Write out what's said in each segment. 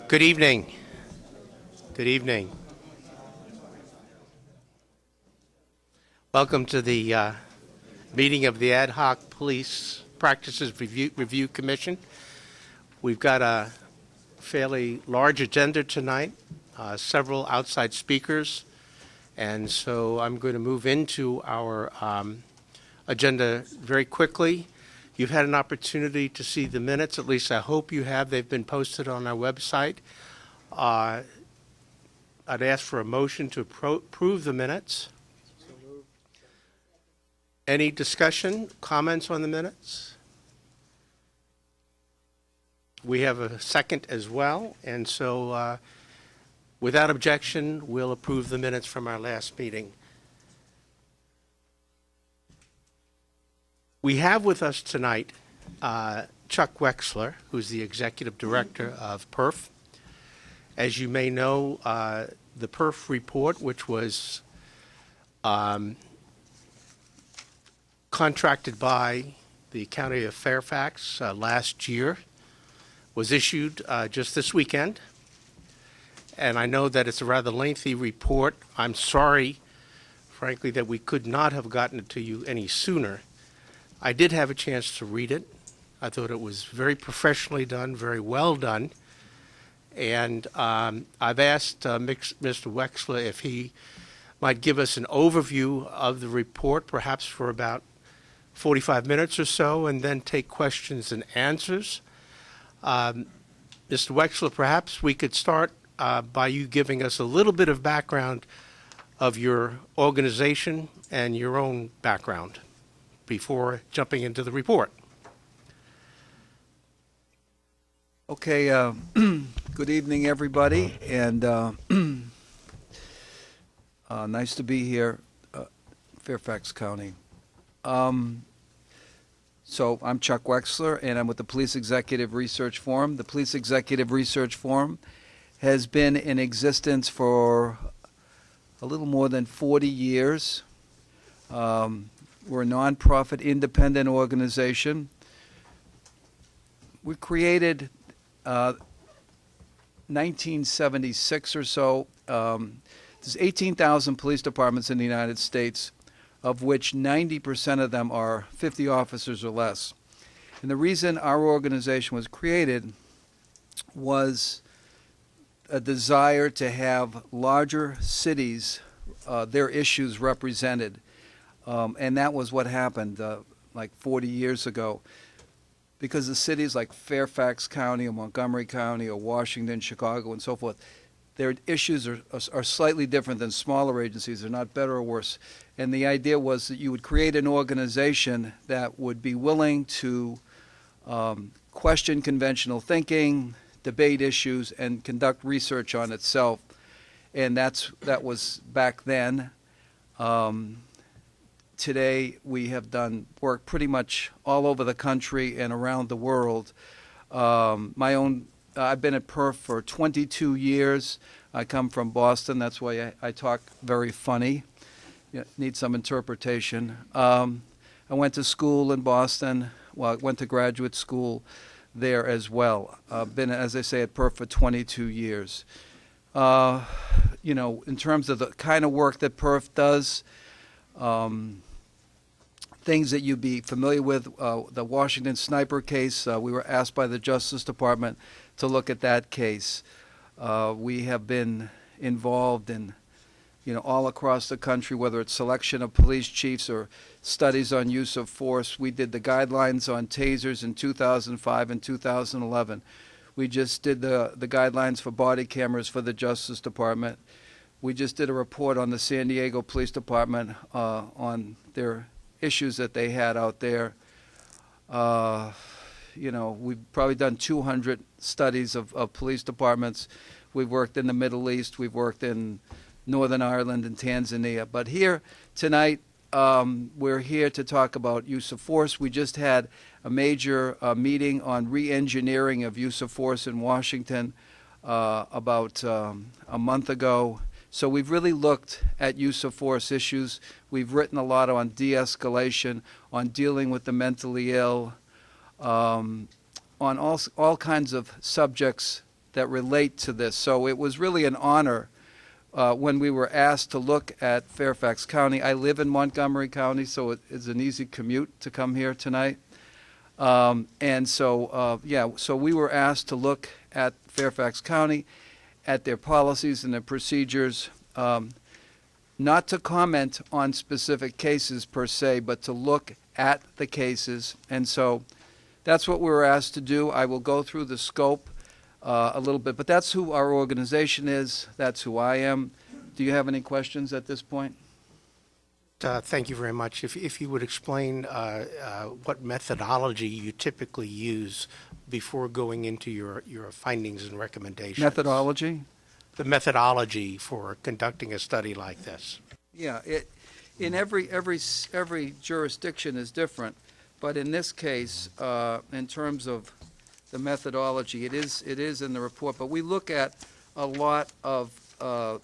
Good evening. Good evening. Welcome to the meeting of the Ad Hoc Police Practices Review Commission. We've got a fairly large agenda tonight, several outside speakers, and so I'm going to move into our agenda very quickly. You've had an opportunity to see the minutes, at least I hope you have. They've been posted on our website. I'd ask for a motion to approve the minutes. Any discussion, comments on the minutes? We have a second as well, and so without objection, we'll approve the minutes from our last meeting. We have with us tonight Chuck Wexler, who's the Executive Director of PERF. As you may know, the PERF report, which was contracted by the County of Fairfax last year, was issued just this weekend. And I know that it's a rather lengthy report. I'm sorry, frankly, that we could not have gotten it to you any sooner. I did have a chance to read it. I thought it was very professionally done, very well done. And I've asked Mr. Wexler if he might give us an overview of the report, perhaps for about 45 minutes or so, and then take questions and answers. Mr. Wexler, perhaps we could start by you giving us a little bit of background of your organization and your own background before jumping into the report. Okay, good evening, everybody, and nice to be here, Fairfax County. So I'm Chuck Wexler, and I'm with the Police Executive Research Forum. The Police Executive Research Forum has been in existence for a little more than 40 years. We're a nonprofit independent organization. We created 1976 or so. There's 18,000 police departments in the United States, of which 90% of them are 50 officers or less. And the reason our organization was created was a desire to have larger cities, their issues represented. And that was what happened like 40 years ago. Because the cities like Fairfax County or Montgomery County or Washington, Chicago, and so forth, their issues are slightly different than smaller agencies. They're not better or worse. And the idea was that you would create an organization that would be willing to question conventional thinking, debate issues, and conduct research on itself. And that was back then. Today, we have done work pretty much all over the country and around the world. I've been at PERF for 22 years. I come from Boston. That's why I talk very funny. Need some interpretation. I went to school in Boston. Well, I went to graduate school there as well. I've been, as I say, at PERF for 22 years. In terms of the kind of work that PERF does, things that you'd be familiar with, the Washington sniper case, we were asked by the Justice Department to look at that case. We have been involved in, all across the country, whether it's selection of police chiefs or studies on use of force. We did the guidelines on tasers in 2005 and 2011. We just did the guidelines for body cameras for the Justice Department. We just did a report on the San Diego Police Department on their issues that they had out there. We've probably done 200 studies of police departments. We've worked in the Middle East. We've worked in Northern Ireland and Tanzania. But here tonight, we're here to talk about use of force. We just had a major meeting on re-engineering of use of force in Washington about a month ago. So we've really looked at use of force issues. We've written a lot on de-escalation, on dealing with the mentally ill, on all kinds of subjects that relate to this. So it was really an honor when we were asked to look at Fairfax County. I live in Montgomery County, so it's an easy commute to come here tonight. So we were asked to look at Fairfax County, at their policies and their procedures, not to comment on specific cases per se, but to look at the cases. And so that's what we were asked to do. I will go through the scope a little bit, but that's who our organization is. That's who I am. Do you have any questions at this point? Thank you very much. If you would explain what methodology you typically use before going into your findings and recommendations. Methodology? The methodology for conducting a study like this. Yeah, in every jurisdiction is different, but in this case, in terms of the methodology, it is in the report. But we look at a lot of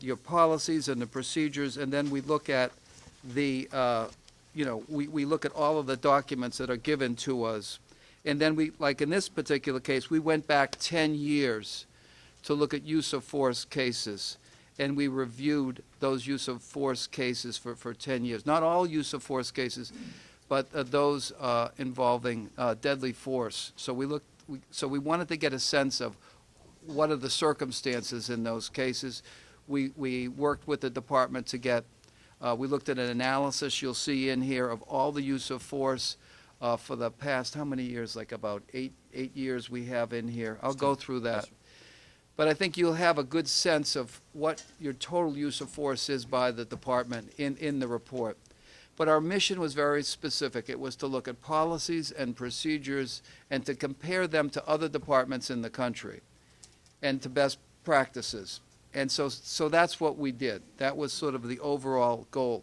your policies and the procedures, and then we look at we look at all of the documents that are given to us. And then we, like in this particular case, we went back 10 years to look at use of force cases. And we reviewed those use of force cases for 10 years. Not all use of force cases, but those involving deadly force. So we wanted to get a sense of what are the circumstances in those cases. We worked with the department to get we looked at an analysis you'll see in here of all the use of force for the past, how many years? Like about eight years we have in here. I'll go through that. But I think you'll have a good sense of what your total use of force is by the department in the report. But our mission was very specific. It was to look at policies and procedures and to compare them to other departments in the country and to best practices. And so that's what we did. That was sort of the overall goal.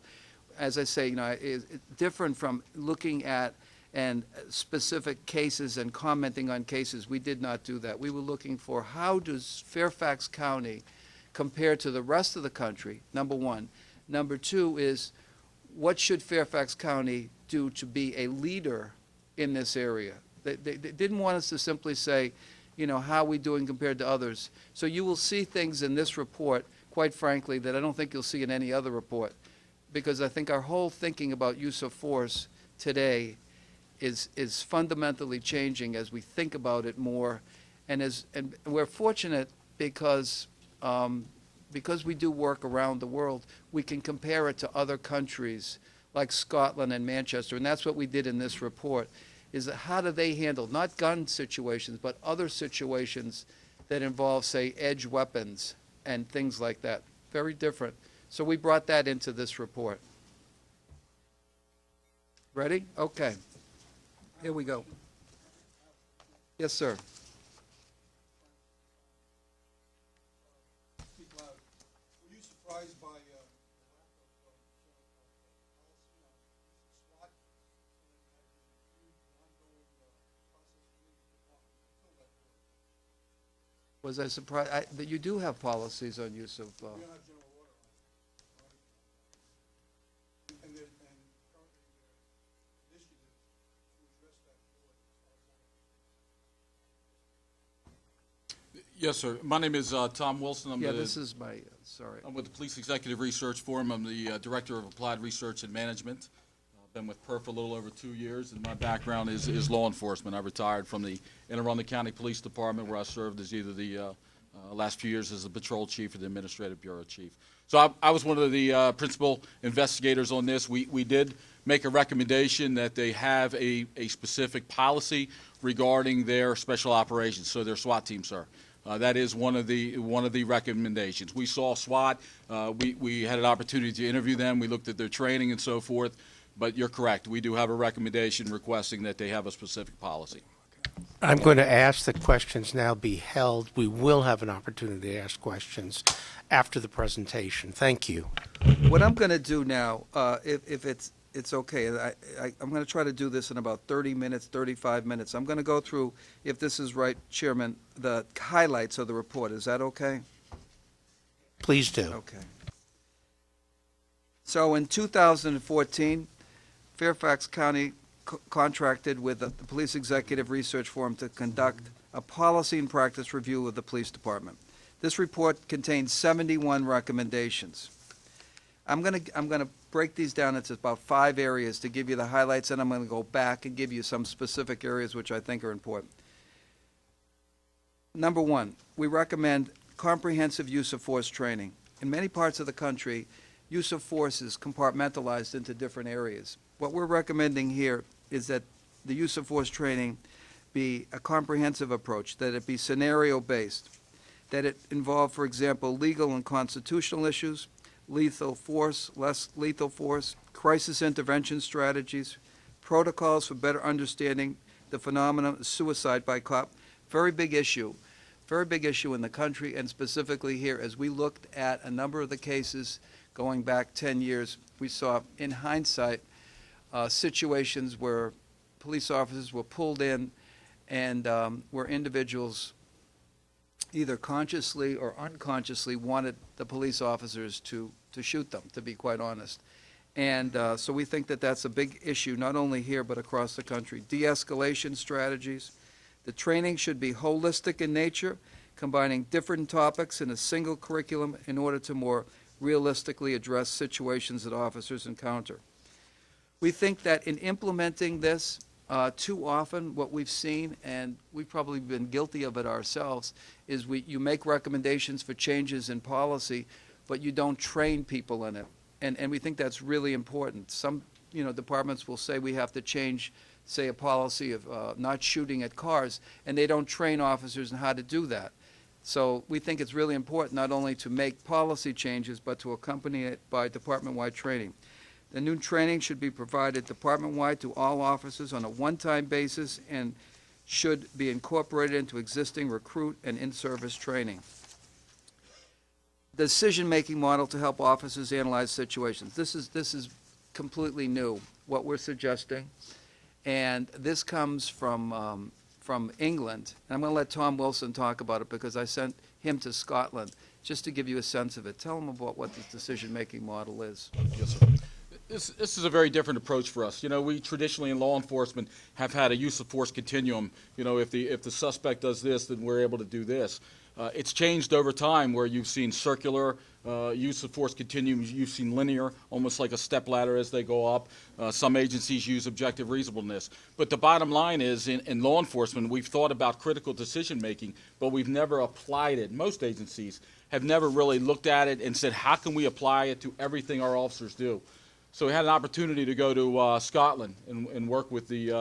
As I say, it's different from looking at and specific cases and commenting on cases. We did not do that. We were looking for how does Fairfax County compare to the rest of the country, number one. Number two is what should Fairfax County do to be a leader in this area? They didn't want us to simply say, how are we doing compared to others? So you will see things in this report, quite frankly, that I don't think you'll see in any other report, because I think our whole thinking about use of force today is fundamentally changing as we think about it more, and we're fortunate because we do work around the world, we can compare it to other countries like Scotland and Manchester, and that's what we did in this report. Is that how do they handle, not gun situations, but other situations that involve, say, edge weapons and things like that. Very different. So we brought that into this report. Ready? Okay. Here we go. Yes, sir. Were you surprised by Was I surprised that you do have policies on use of? we don't have general order on it, right? And currently there's initiative to address that board as far as that. Yes, sir. My name is Tom Wilson. This is my, sorry. I'm with the Police Executive Research Forum. I'm the Director of Applied Research and Management. I've been with PERF a little over 2 years, and my background is law enforcement. I retired from the Anne Arundel County Police Department, where I served as either the last few years as the patrol chief or the administrative bureau chief. So I was one of the principal investigators on this. We did make a recommendation that they have a specific policy regarding their special operations, so their SWAT team, sir. That is one of the recommendations. We saw SWAT. We had an opportunity to interview them. We looked at their training and so forth. But you're correct. We do have a recommendation requesting that they have a specific policy. I'm going to ask that questions now be held. We will have an opportunity to ask questions after the presentation. Thank you. What I'm going to do now, if it's okay, I'm going to try to do this in about 30 minutes, 35 minutes. I'm going to go through, if this is right, Chairman, the highlights of the report. Is that okay? Please do. Okay. So in 2014, Fairfax County contracted with the Police Executive Research Forum to conduct a policy and practice review of the police department. This report contains 71 recommendations. I'm going to break these down into about 5 areas to give you the highlights, and I'm going to go back and give you some specific areas which I think are important. Number 1, we recommend comprehensive use of force training. In many parts of the country, use of force is compartmentalized into different areas. What we're recommending here is that the use of force training be a comprehensive approach, that it be scenario-based, that it involve, for example, legal and constitutional issues, lethal force, less lethal force, crisis intervention strategies, protocols for better understanding the phenomenon of suicide by cop. Very big issue in the country, and specifically here. As we looked at a number of the cases going back 10 years, we saw, in hindsight, situations where police officers were pulled in and where individuals either consciously or unconsciously wanted the police officers to shoot them, to be quite honest. And so we think that that's a big issue, not only here but across the country. De-escalation strategies. The training should be holistic in nature, combining different topics in a single curriculum in order to more realistically address situations that officers encounter. We think that in implementing this, too often what we've seen, and we've probably been guilty of it ourselves, is you make recommendations for changes in policy, but you don't train people in it. And we think that's really important. Some departments will say we have to change, say, a policy of not shooting at cars, and they don't train officers in how to do that. So we think it's really important not only to make policy changes, but to accompany it by department-wide training. The new training should be provided department-wide to all officers on a one-time basis and should be incorporated into existing recruit and in-service training. Decision-making model to help officers analyze situations. This is completely new, what we're suggesting, and this comes from England. And I'm going to let Tom Wilson talk about it because I sent him to Scotland just to give you a sense of it. Tell him about what this decision-making model is. Yes, sir. This is a very different approach for us. We traditionally in law enforcement have had a use of force continuum. If the suspect does this, then we're able to do this. It's changed over time where you've seen circular use of force continuums, you've seen linear, almost like a stepladder as they go up. Some agencies use objective reasonableness. But the bottom line is in law enforcement, we've thought about critical decision making, but we've never applied it. Most agencies have never really looked at it and said, how can we apply it to everything our officers do? So we had an opportunity to go to Scotland and work with the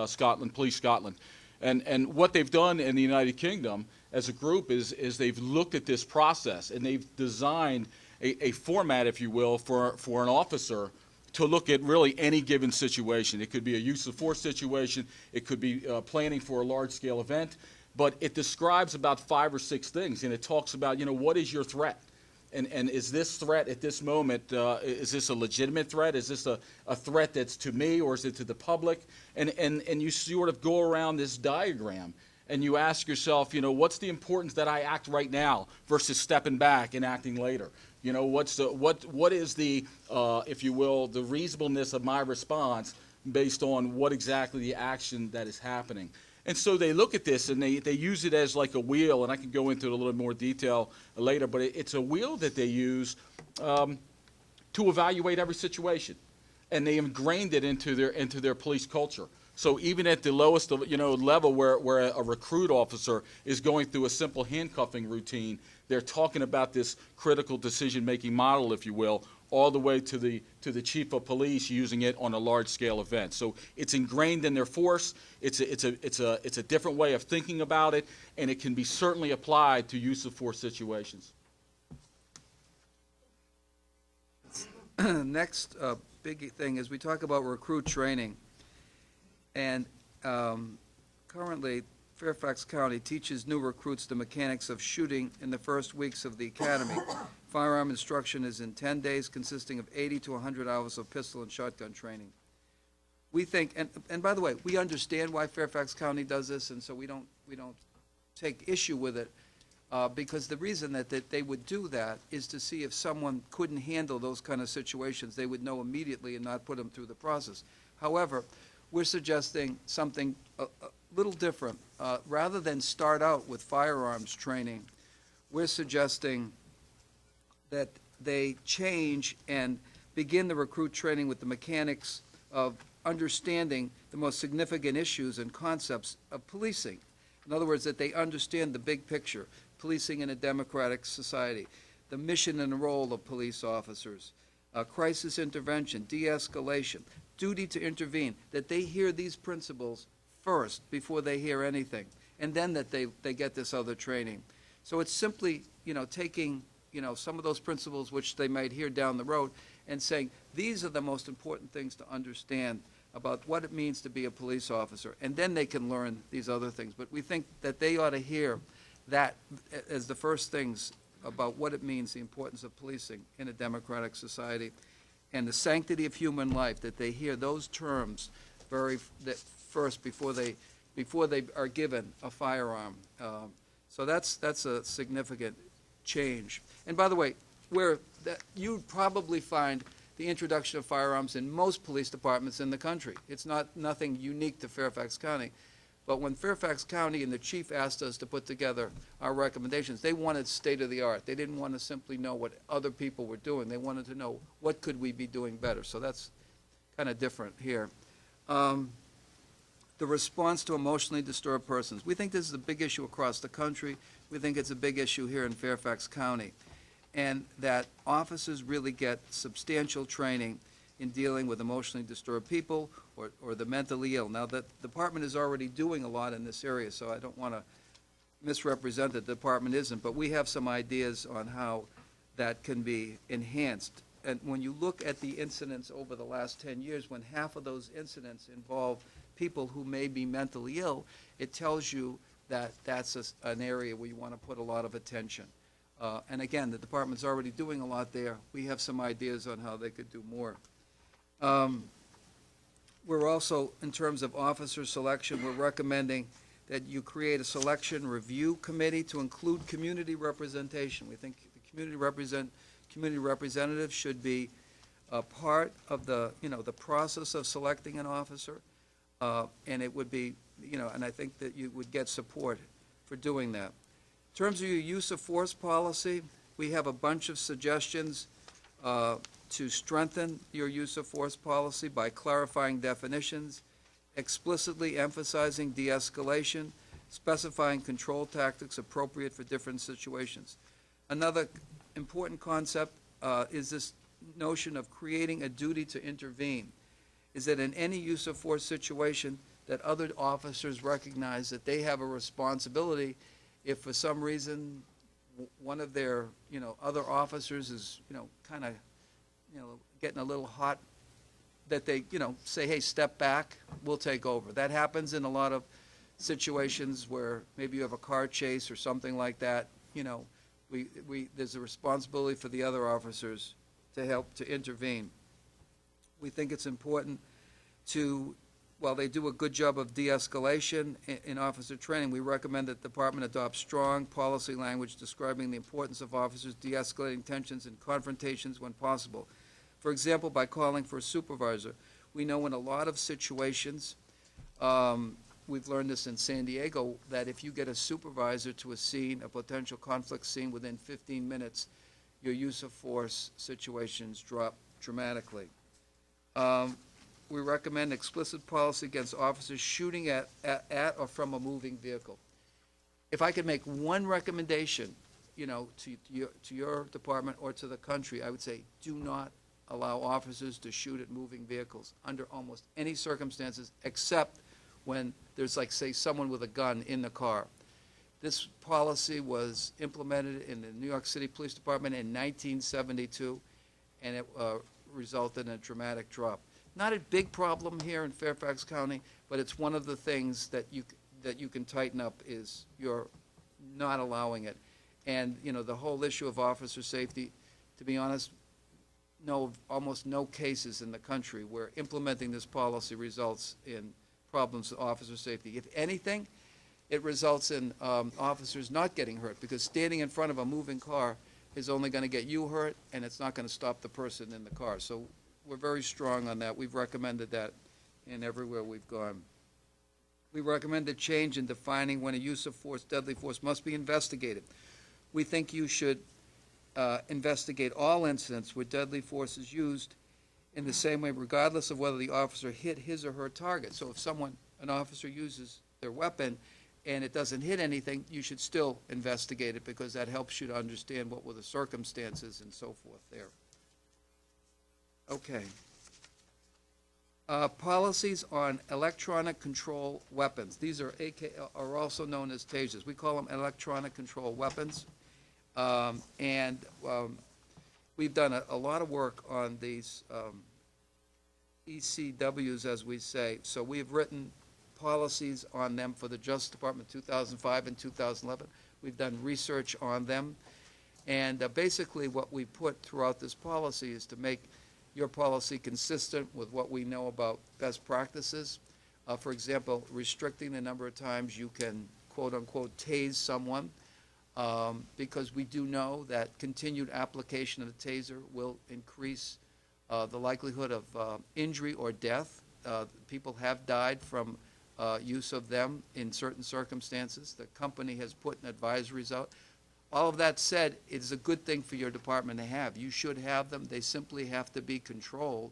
Police Scotland. And what they've done in the United Kingdom as a group is they've looked at this process and they've designed a format, if you will, for an officer to look at really any given situation. It could be a use of force situation. It could be planning for a large-scale event. But it describes about 5 or 6 things, and it talks about, what is your threat? And is this threat at this moment, is this a legitimate threat? Is this a threat that's to me or is it to the public? And you sort of go around this diagram and you ask yourself, what's the importance that I act right now versus stepping back and acting later? What is the, if you will, the reasonableness of my response based on what exactly the action that is happening? And so they look at this and they use it as like a wheel, and I can go into it a little more detail later, but it's a wheel that they use to evaluate every situation. And they ingrained it into their police culture. So even at the lowest level where a recruit officer is going through a simple handcuffing routine, they're talking about this critical decision-making model, if you will, all the way to the chief of police using it on a large-scale event. So it's ingrained in their force. It's a different way of thinking about it, and it can be certainly applied to use of force situations. Next big thing is we talk about recruit training, and currently Fairfax County teaches new recruits the mechanics of shooting in the first weeks of the academy. Firearm instruction is in 10 days, consisting of 80 to 100 hours of pistol and shotgun training. We think, and by the way, we understand why Fairfax County does this, and so we don't take issue with it, because the reason that they would do that is to see if someone couldn't handle those kind of situations, they would know immediately and not put them through the process. However, we're suggesting something little different. Rather than start out with firearms training, we're suggesting that they change and begin the recruit training with the mechanics of understanding the most significant issues and concepts of policing. In other words, that they understand the big picture, policing in a democratic society, the mission and role of police officers, crisis intervention, de-escalation, duty to intervene, that they hear these principles first before they hear anything, and then that they get this other training. So it's simply, taking, some of those principles which they might hear down the road and saying, these are the most important things to understand about what it means to be a police officer, and then they can learn these other things. But we think that they ought to hear that as the first things about what it means, the importance of policing in a democratic society, and the sanctity of human life, that they hear those terms first before they are given a firearm. So that's a significant change. And by the way, you'd probably find the introduction of firearms in most police departments in the country. It's nothing unique to Fairfax County. But when Fairfax County and the chief asked us to put together our recommendations, they wanted state-of-the-art. They didn't want to simply know what other people were doing. They wanted to know what could we be doing better. So that's kind of different here. The response to emotionally disturbed persons. We think this is a big issue across the country. We think it's a big issue here in Fairfax County. And that officers really get substantial training in dealing with emotionally disturbed people or the mentally ill. Now, the department is already doing a lot in this area, so I don't want to misrepresent that the department isn't, but we have some ideas on how that can be enhanced. And when you look at the incidents over the last 10 years, when half of those incidents involve people who may be mentally ill, it tells you that that's an area where you want to put a lot of attention. And again, the department's already doing a lot there. We have some ideas on how they could do more. We're also, in terms of officer selection, we're recommending that you create a selection review committee to include community representation. We think the community representatives should be a part of the process of selecting an officer, and it would be, and I think that you would get support for doing that. In terms of your use of force policy, we have a bunch of suggestions to strengthen your use of force policy by clarifying definitions, explicitly emphasizing de-escalation, specifying control tactics appropriate for different situations. Another important concept is this notion of creating a duty to intervene, is that in any use of force situation that other officers recognize that they have a responsibility if for some reason one of their other officers is kind of getting a little hot, that they say, hey, step back, we'll take over. That happens in a lot of situations where maybe you have a car chase or something like that. There's a responsibility for the other officers to help to intervene. We think it's important to, while they do a good job of de-escalation in officer training, we recommend that the department adopt strong policy language describing the importance of officers de-escalating tensions and confrontations when possible. For example, by calling for a supervisor. We know in a lot of situations, we've learned this in San Diego, that if you get a supervisor to a scene, a potential conflict scene, within 15 minutes, your use of force situations drop dramatically. We recommend explicit policy against officers shooting at or from a moving vehicle. If I could make one recommendation, to your department or to the country, I would say do not allow officers to shoot at moving vehicles under almost any circumstances, except when there's, like, say, someone with a gun in the car. This policy was implemented in the New York City Police Department in 1972, and it resulted in a dramatic drop. Not a big problem here in Fairfax County, but it's one of the things that you can tighten up, is you're not allowing it. And, the whole issue of officer safety, to be honest, almost no cases in the country where implementing this policy results in problems with officer safety. If anything, it results in officers not getting hurt, because standing in front of a moving car is only going to get you hurt, and it's not going to stop the person in the car. So we're very strong on that. We've recommended that in everywhere we've gone. We recommend a change in defining when a use of force, deadly force, must be investigated. We think you should investigate all incidents where deadly force is used in the same way, regardless of whether the officer hit his or her target. So if an officer uses their weapon and it doesn't hit anything, you should still investigate it, because that helps you to understand what were the circumstances and so forth there. Okay. Policies on electronic control weapons. These are also known as tasers. We call them electronic control weapons. We've done a lot of work on these ECWs, as we say. So we've written policies on them for the Justice Department 2005 and 2011. We've done research on them. And basically what we put throughout this policy is to make your policy consistent with what we know about best practices. For example, restricting the number of times you can, quote-unquote, tase someone, because we do know that continued application of the taser will increase the likelihood of injury or death. People have died from use of them in certain circumstances. The company has put advisories out. All of that said, it is a good thing for your department to have. You should have them. They simply have to be controlled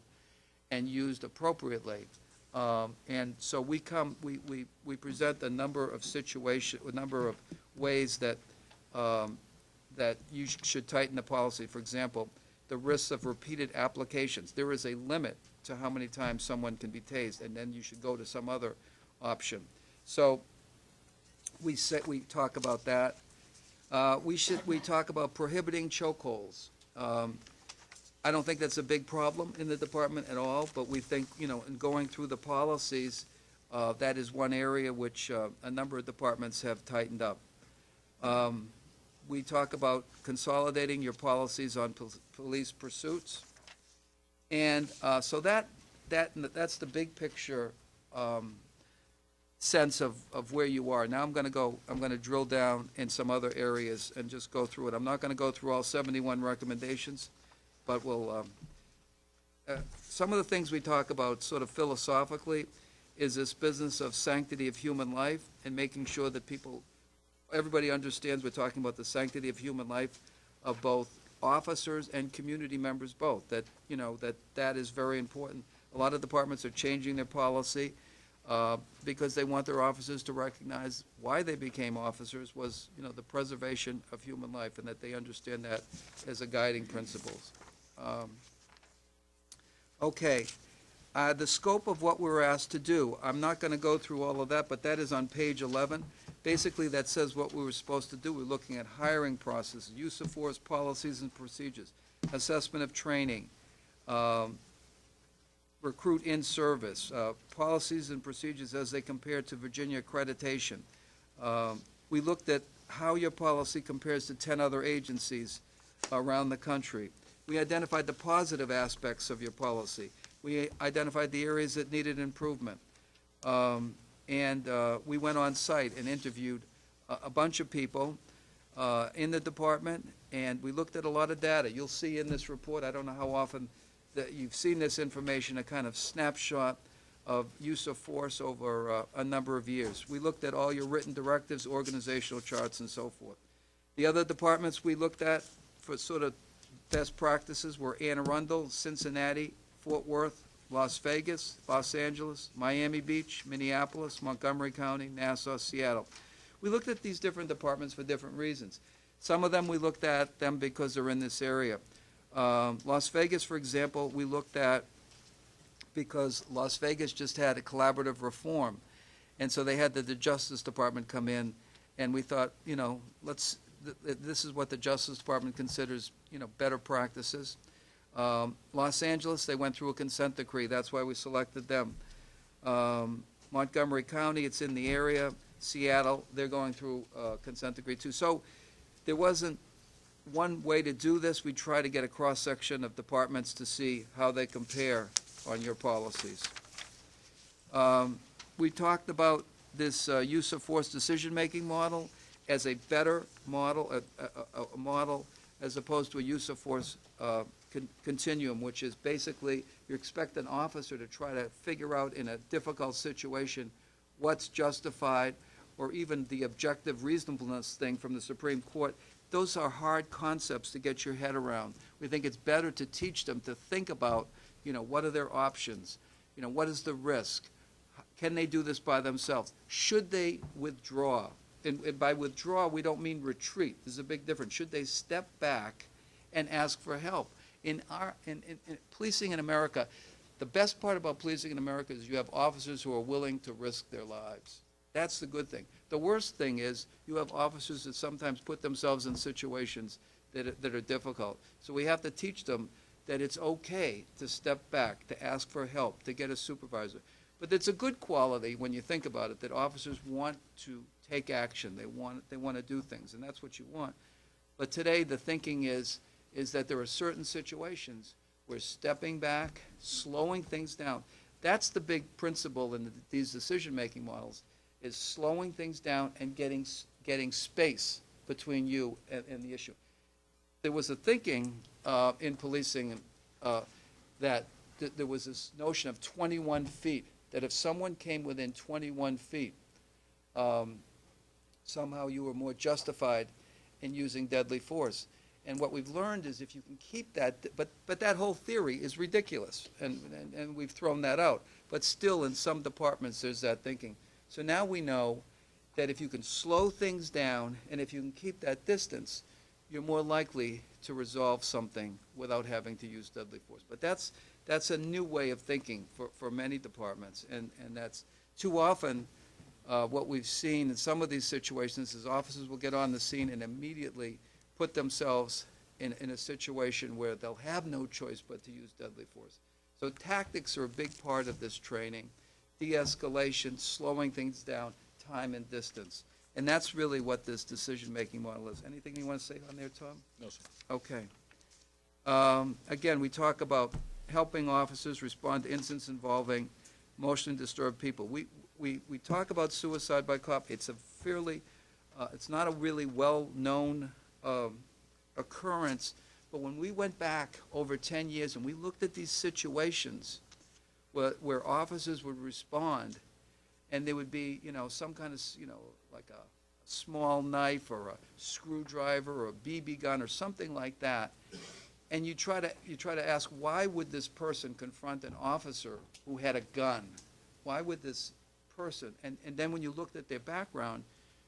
and used appropriately. And so we present a number of ways that that you should tighten the policy. For example, the risks of repeated applications. There is a limit to how many times someone can be tased, and then you should go to some other option. So we talk about that. We talk about prohibiting chokeholds. I don't think that's a big problem in the department at all, but we think, in going through the policies, that is one area which a number of departments have tightened up. We talk about consolidating your policies on police pursuits. And so that's the big picture sense of where you are. Now I'm going to drill down in some other areas and just go through it. I'm not going to go through all 71 recommendations, but some of the things we talk about sort of philosophically is this business of sanctity of human life and making sure that everybody understands we're talking about the sanctity of human life of both officers and community members both, that is very important. A lot of departments are changing their policy because they want their officers to recognize why they became officers was, the preservation of human life, and that they understand that as a guiding principles. Okay. The scope of what we're asked to do, I'm not going to go through all of that, but that is on page 11. Basically, that says what we were supposed to do. We're looking at hiring processes, use of force policies and procedures, assessment of training, recruit in service, policies and procedures as they compare to Virginia accreditation. We looked at how your policy compares to 10 other agencies around the country. We identified the positive aspects of your policy. We identified the areas that needed improvement. And we went on site and interviewed a bunch of people in the department, and we looked at a lot of data. You'll see in this report, I don't know how often that you've seen this information, a kind of snapshot of use of force over a number of years. We looked at all your written directives, organizational charts, and so forth. The other departments we looked at for sort of best practices were Anne Arundel, Cincinnati, Fort Worth, Las Vegas, Los Angeles, Miami Beach, Minneapolis, Montgomery County, Nassau, Seattle. We looked at these different departments for different reasons. Some of them we looked at them because they're in this area. Las Vegas, for example, we looked at because Las Vegas just had a collaborative reform. And so they had the Justice Department come in, and we thought, this is what the Justice Department considers, better practices. Los Angeles, they went through a consent decree. That's why we selected them. Montgomery County, it's in the area. Seattle, they're going through a consent decree too. So there wasn't one way to do this. We try to get a cross-section of departments to see how they compare on your policies. We talked about this use of force decision-making model as a better model, a model as opposed to a use of force continuum, which is basically you expect an officer to try to figure out in a difficult situation what's justified, or even the objective reasonableness thing from the Supreme Court. Those are hard concepts to get your head around. We think it's better to teach them to think about, what are their options? What is the risk? Can they do this by themselves? Should they withdraw? And by withdraw, we don't mean retreat. There's a big difference. Should they step back and ask for help? In policing in America, the best part about policing in America is you have officers who are willing to risk their lives. That's the good thing. The worst thing is you have officers that sometimes put themselves in situations that are difficult. So we have to teach them that it's okay to step back, to ask for help, to get a supervisor. But it's a good quality when you think about it, that officers want to take action. They want to do things, and that's what you want. But today the thinking is that there are certain situations where stepping back, slowing things down, that's the big principle in these decision-making models, is slowing things down and getting space between you and the issue. There was a thinking in policing that there was this notion of 21 feet, that if someone came within 21 feet, somehow you were more justified in using deadly force. And what we've learned is if you can keep that, but that whole theory is ridiculous, and we've thrown that out. But still, in some departments, there's that thinking. So now we know that if you can slow things down and if you can keep that distance, you're more likely to resolve something without having to use deadly force. But that's a new way of thinking for many departments, and that's too often what we've seen in some of these situations is officers will get on the scene and immediately put themselves in a situation where they'll have no choice but to use deadly force. So tactics are a big part of this training. De-escalation, slowing things down, time and distance. And that's really what this decision-making model is. Anything you want to say on there, Tom? No, sir. Okay. Again, we talk about helping officers respond to incidents involving emotionally disturbed people. We talk about suicide by cop. It's a fairly, it's not a really well-known occurrence, but when we went back over 10 years and we looked at these situations where officers would respond, and there would be, some kind of, like a small knife or a screwdriver or a BB gun or something like that, and you try to ask, why would this person confront an officer who had a gun? Why would this person? And then when you looked at their background,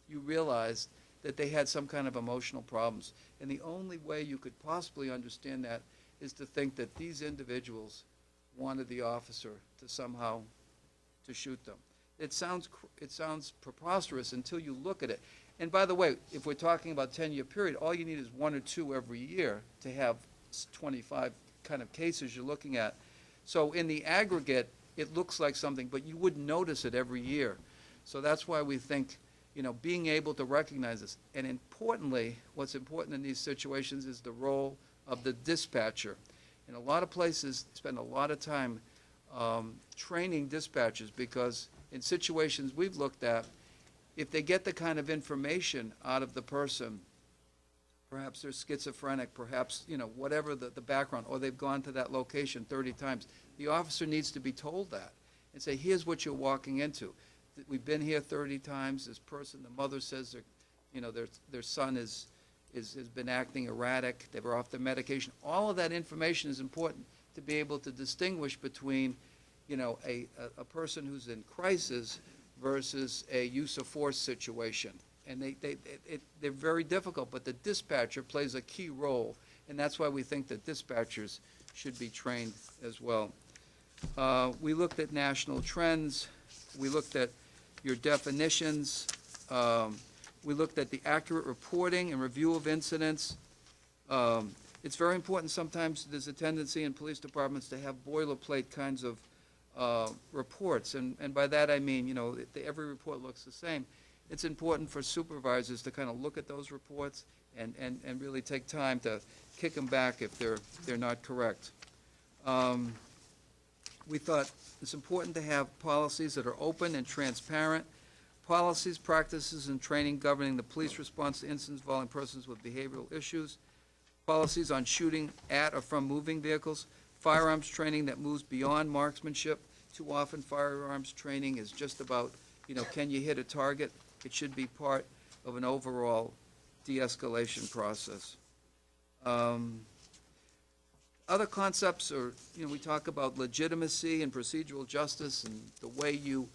you realized that they had some kind of emotional problems. And the only way you could possibly understand that is to think that these individuals wanted the officer to somehow to shoot them. It sounds preposterous until you look at it. And by the way, if we're talking about 10-year period, all you need is 1 or 2 every year to have 25 kind of cases you're looking at. So in the aggregate, it looks like something, but you wouldn't notice it every year. So that's why we think, being able to recognize this. And importantly, what's important in these situations is the role of the dispatcher. In a lot of places, spend a lot of time training dispatchers, because in situations we've looked at, if they get the kind of information out of the person, perhaps they're schizophrenic, perhaps, whatever the background, or they've gone to that location 30 times, the officer needs to be told that and say, here's what you're walking into. We've been here 30 times. This person, the mother says their son has been acting erratic. They were off their medication. All of that information is important to be able to distinguish between, a person who's in crisis versus a use of force situation. And they're very difficult, but the dispatcher plays a key role, and that's why we think that dispatchers should be trained as well. We looked at national trends. We looked at your definitions. We looked at the accurate reporting and review of incidents. It's very important. Sometimes there's a tendency in police departments to have boilerplate kinds of reports, and by that I mean, every report looks the same. It's important for supervisors to kind of look at those reports and really take time to kick them back if they're not correct. We thought it's important to have policies that are open and transparent, policies, practices, and training governing the police response to incidents involving persons with behavioral issues, policies on shooting at or from moving vehicles, firearms training that moves beyond marksmanship. Too often firearms training is just about can you hit a target? It should be part of an overall de-escalation process. Other concepts are, we talk about legitimacy and procedural justice and the way you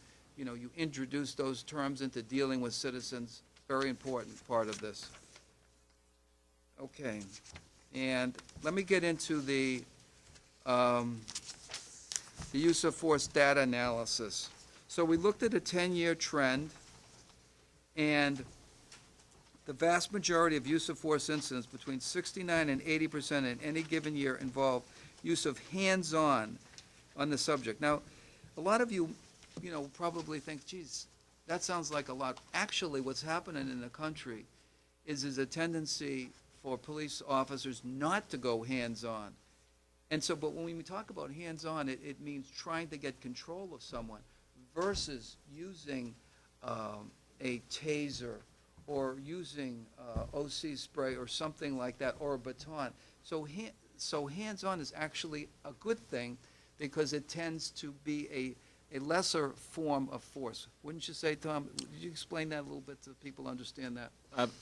introduce those terms into dealing with citizens. Very important part of this. Okay, and let me get into the use of force data analysis. So we looked at a 10-year trend, and the vast majority of use of force incidents, between 69 and 80% in any given year, involve use of hands-on on the subject. Now, a lot of you, probably think, geez, that sounds like a lot. Actually, what's happening in the country is a tendency for police officers not to go hands-on. And so, but when we talk about hands-on, it means trying to get control of someone versus using a taser or using OC spray or something like that, or a baton. So hands-on is actually a good thing because it tends to be a lesser form of force. Wouldn't you say, Tom? Would you explain that a little bit so people understand that?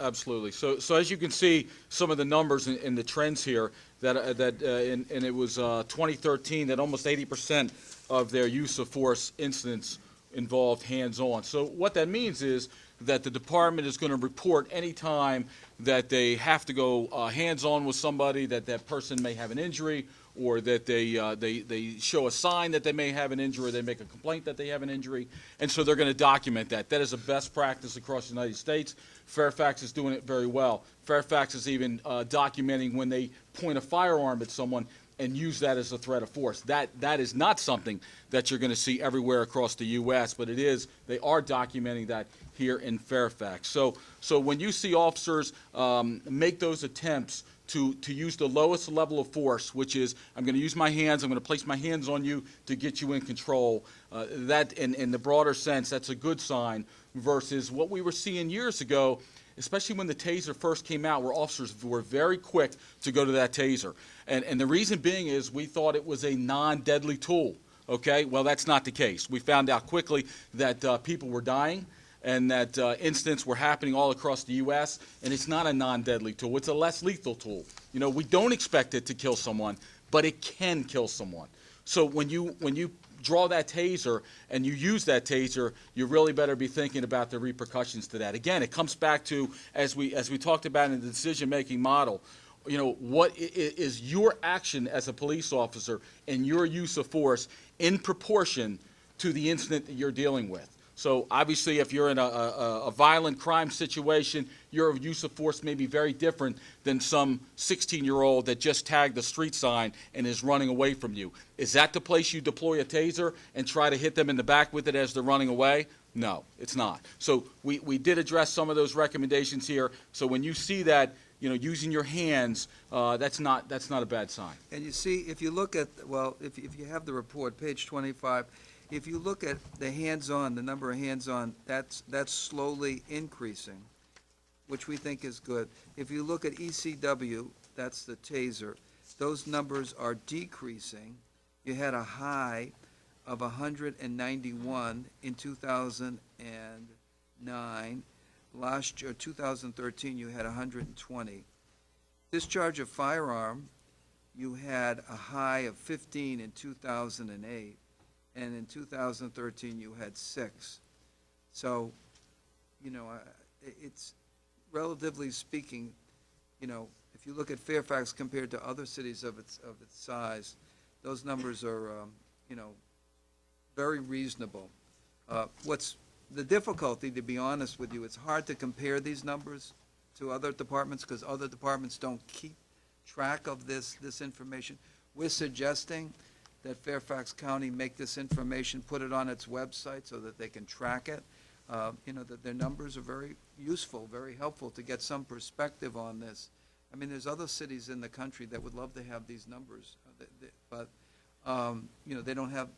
Absolutely. So as you can see, some of the numbers and the trends here, and it was 2013 that almost 80% of their use of force incidents involved hands-on. So what that means is that the department is going to report any time that they have to go hands-on with somebody, that person may have an injury, or that they show a sign that they may have an injury, or they make a complaint that they have an injury, and so they're going to document that. That is a best practice across the United States. Fairfax is doing it very well. Fairfax is even documenting when they point a firearm at someone and use that as a threat of force. That is not something that you're going to see everywhere across the U.S., but they are documenting that here in Fairfax. So when you see officers make those attempts to use the lowest level of force, which is, I'm going to use my hands, I'm going to place my hands on you to get you in control, that in the broader sense, that's a good sign versus what we were seeing years ago, especially when the taser first came out, where officers were very quick to go to that taser. And the reason being is we thought it was a non-deadly tool. Okay? Well, that's not the case. We found out quickly that people were dying and that incidents were happening all across the U.S., and it's not a non-deadly tool. It's a less lethal tool. We don't expect it to kill someone, but it can kill someone. So when you draw that taser and you use that taser, you really better be thinking about the repercussions to that. Again, it comes back to, as we talked about in the decision-making model, what is your action as a police officer and your use of force in proportion to the incident that you're dealing with. So obviously, if you're in a violent crime situation, your use of force may be very different than some 16-year-old that just tagged the street sign and is running away from you. Is that the place you deploy a taser and try to hit them in the back with it as they're running away? No, it's not. So we did address some of those recommendations here. So when you see that, using your hands, that's not a bad sign. And you see, if you look at, if you have the report, page 25, if you look at the hands-on, the number of hands-on, that's slowly increasing, which we think is good. If you look at ECW, that's the taser, those numbers are decreasing. You had a high of 191 in 2009. Last year, 2013, you had 120. Discharge of firearm, you had a high of 15 in 2008. And in 2013, you had 6. So, it's relatively speaking, if you look at Fairfax compared to other cities of its size, those numbers are, very reasonable. What's the difficulty, to be honest with you, it's hard to compare these numbers to other departments because other departments don't keep track of this information. We're suggesting that Fairfax County make this information, put it on its website so that they can track it. That their numbers are very useful, very helpful to get some perspective on this. I mean, there's other cities in the country that would love to have these numbers, but they don't have,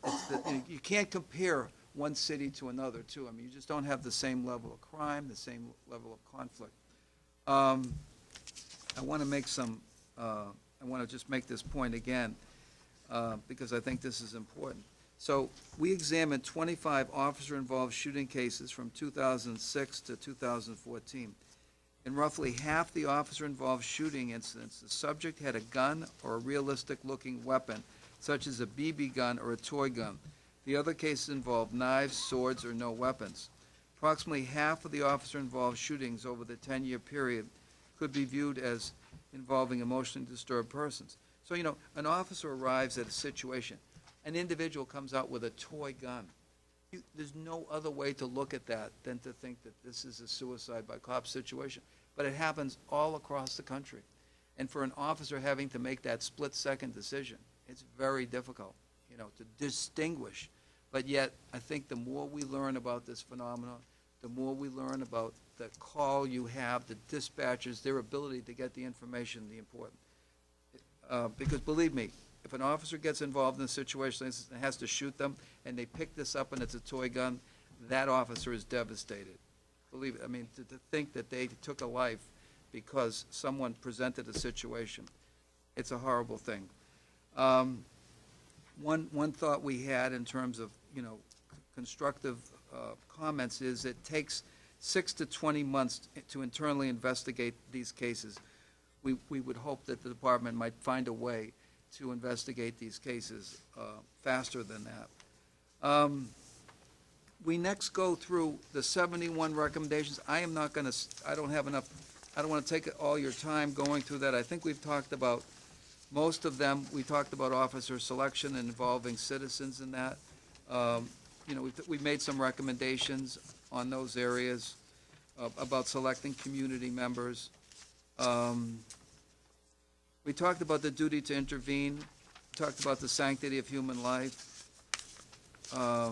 you can't compare one city to another, too. I mean, you just don't have the same level of crime, the same level of conflict. I want to just make this point again. Because I think this is important. So we examined 25 officer-involved shooting cases from 2006 to 2014. In roughly half the officer-involved shooting incidents, the subject had a gun or a realistic-looking weapon, such as a BB gun or a toy gun. The other cases involved knives, swords, or no weapons. Approximately half of the officer-involved shootings over the 10-year period could be viewed as involving emotionally disturbed persons. So, an officer arrives at a situation. An individual comes out with a toy gun. There's no other way to look at that than to think that this is a suicide by cop situation. But it happens all across the country. And for an officer having to make that split-second decision, it's very difficult, to distinguish. But yet, I think the more we learn about this phenomenon, the more we learn about the call you have, the dispatchers, their ability to get the information, the important. Because believe me, if an officer gets involved in a situation and has to shoot them, and they pick this up and it's a toy gun, that officer is devastated. Believe it, to think that they took a life because someone presented a situation, it's a horrible thing. One thought we had in terms of, constructive comments is it takes 6 to 20 months to internally investigate these cases. We would hope that the department might find a way to investigate these cases faster than that. We next go through the 71 recommendations. I don't want to take all your time going through that. I think we've talked about most of them. We talked about officer selection and involving citizens in that. We've made some recommendations on those areas about selecting community members. We talked about the duty to intervene. We talked about the sanctity of human life. A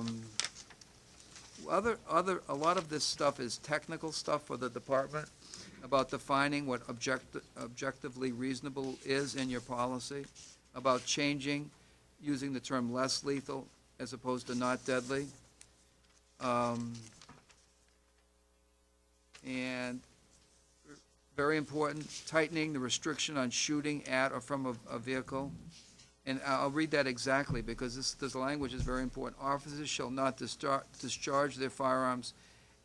lot of this stuff is technical stuff for the department about defining what objectively reasonable is in your policy, about changing, using the term less lethal as opposed to not deadly. And very important, tightening the restriction on shooting at or from a vehicle. And I'll read that exactly because this language is very important. Officers shall not discharge their firearms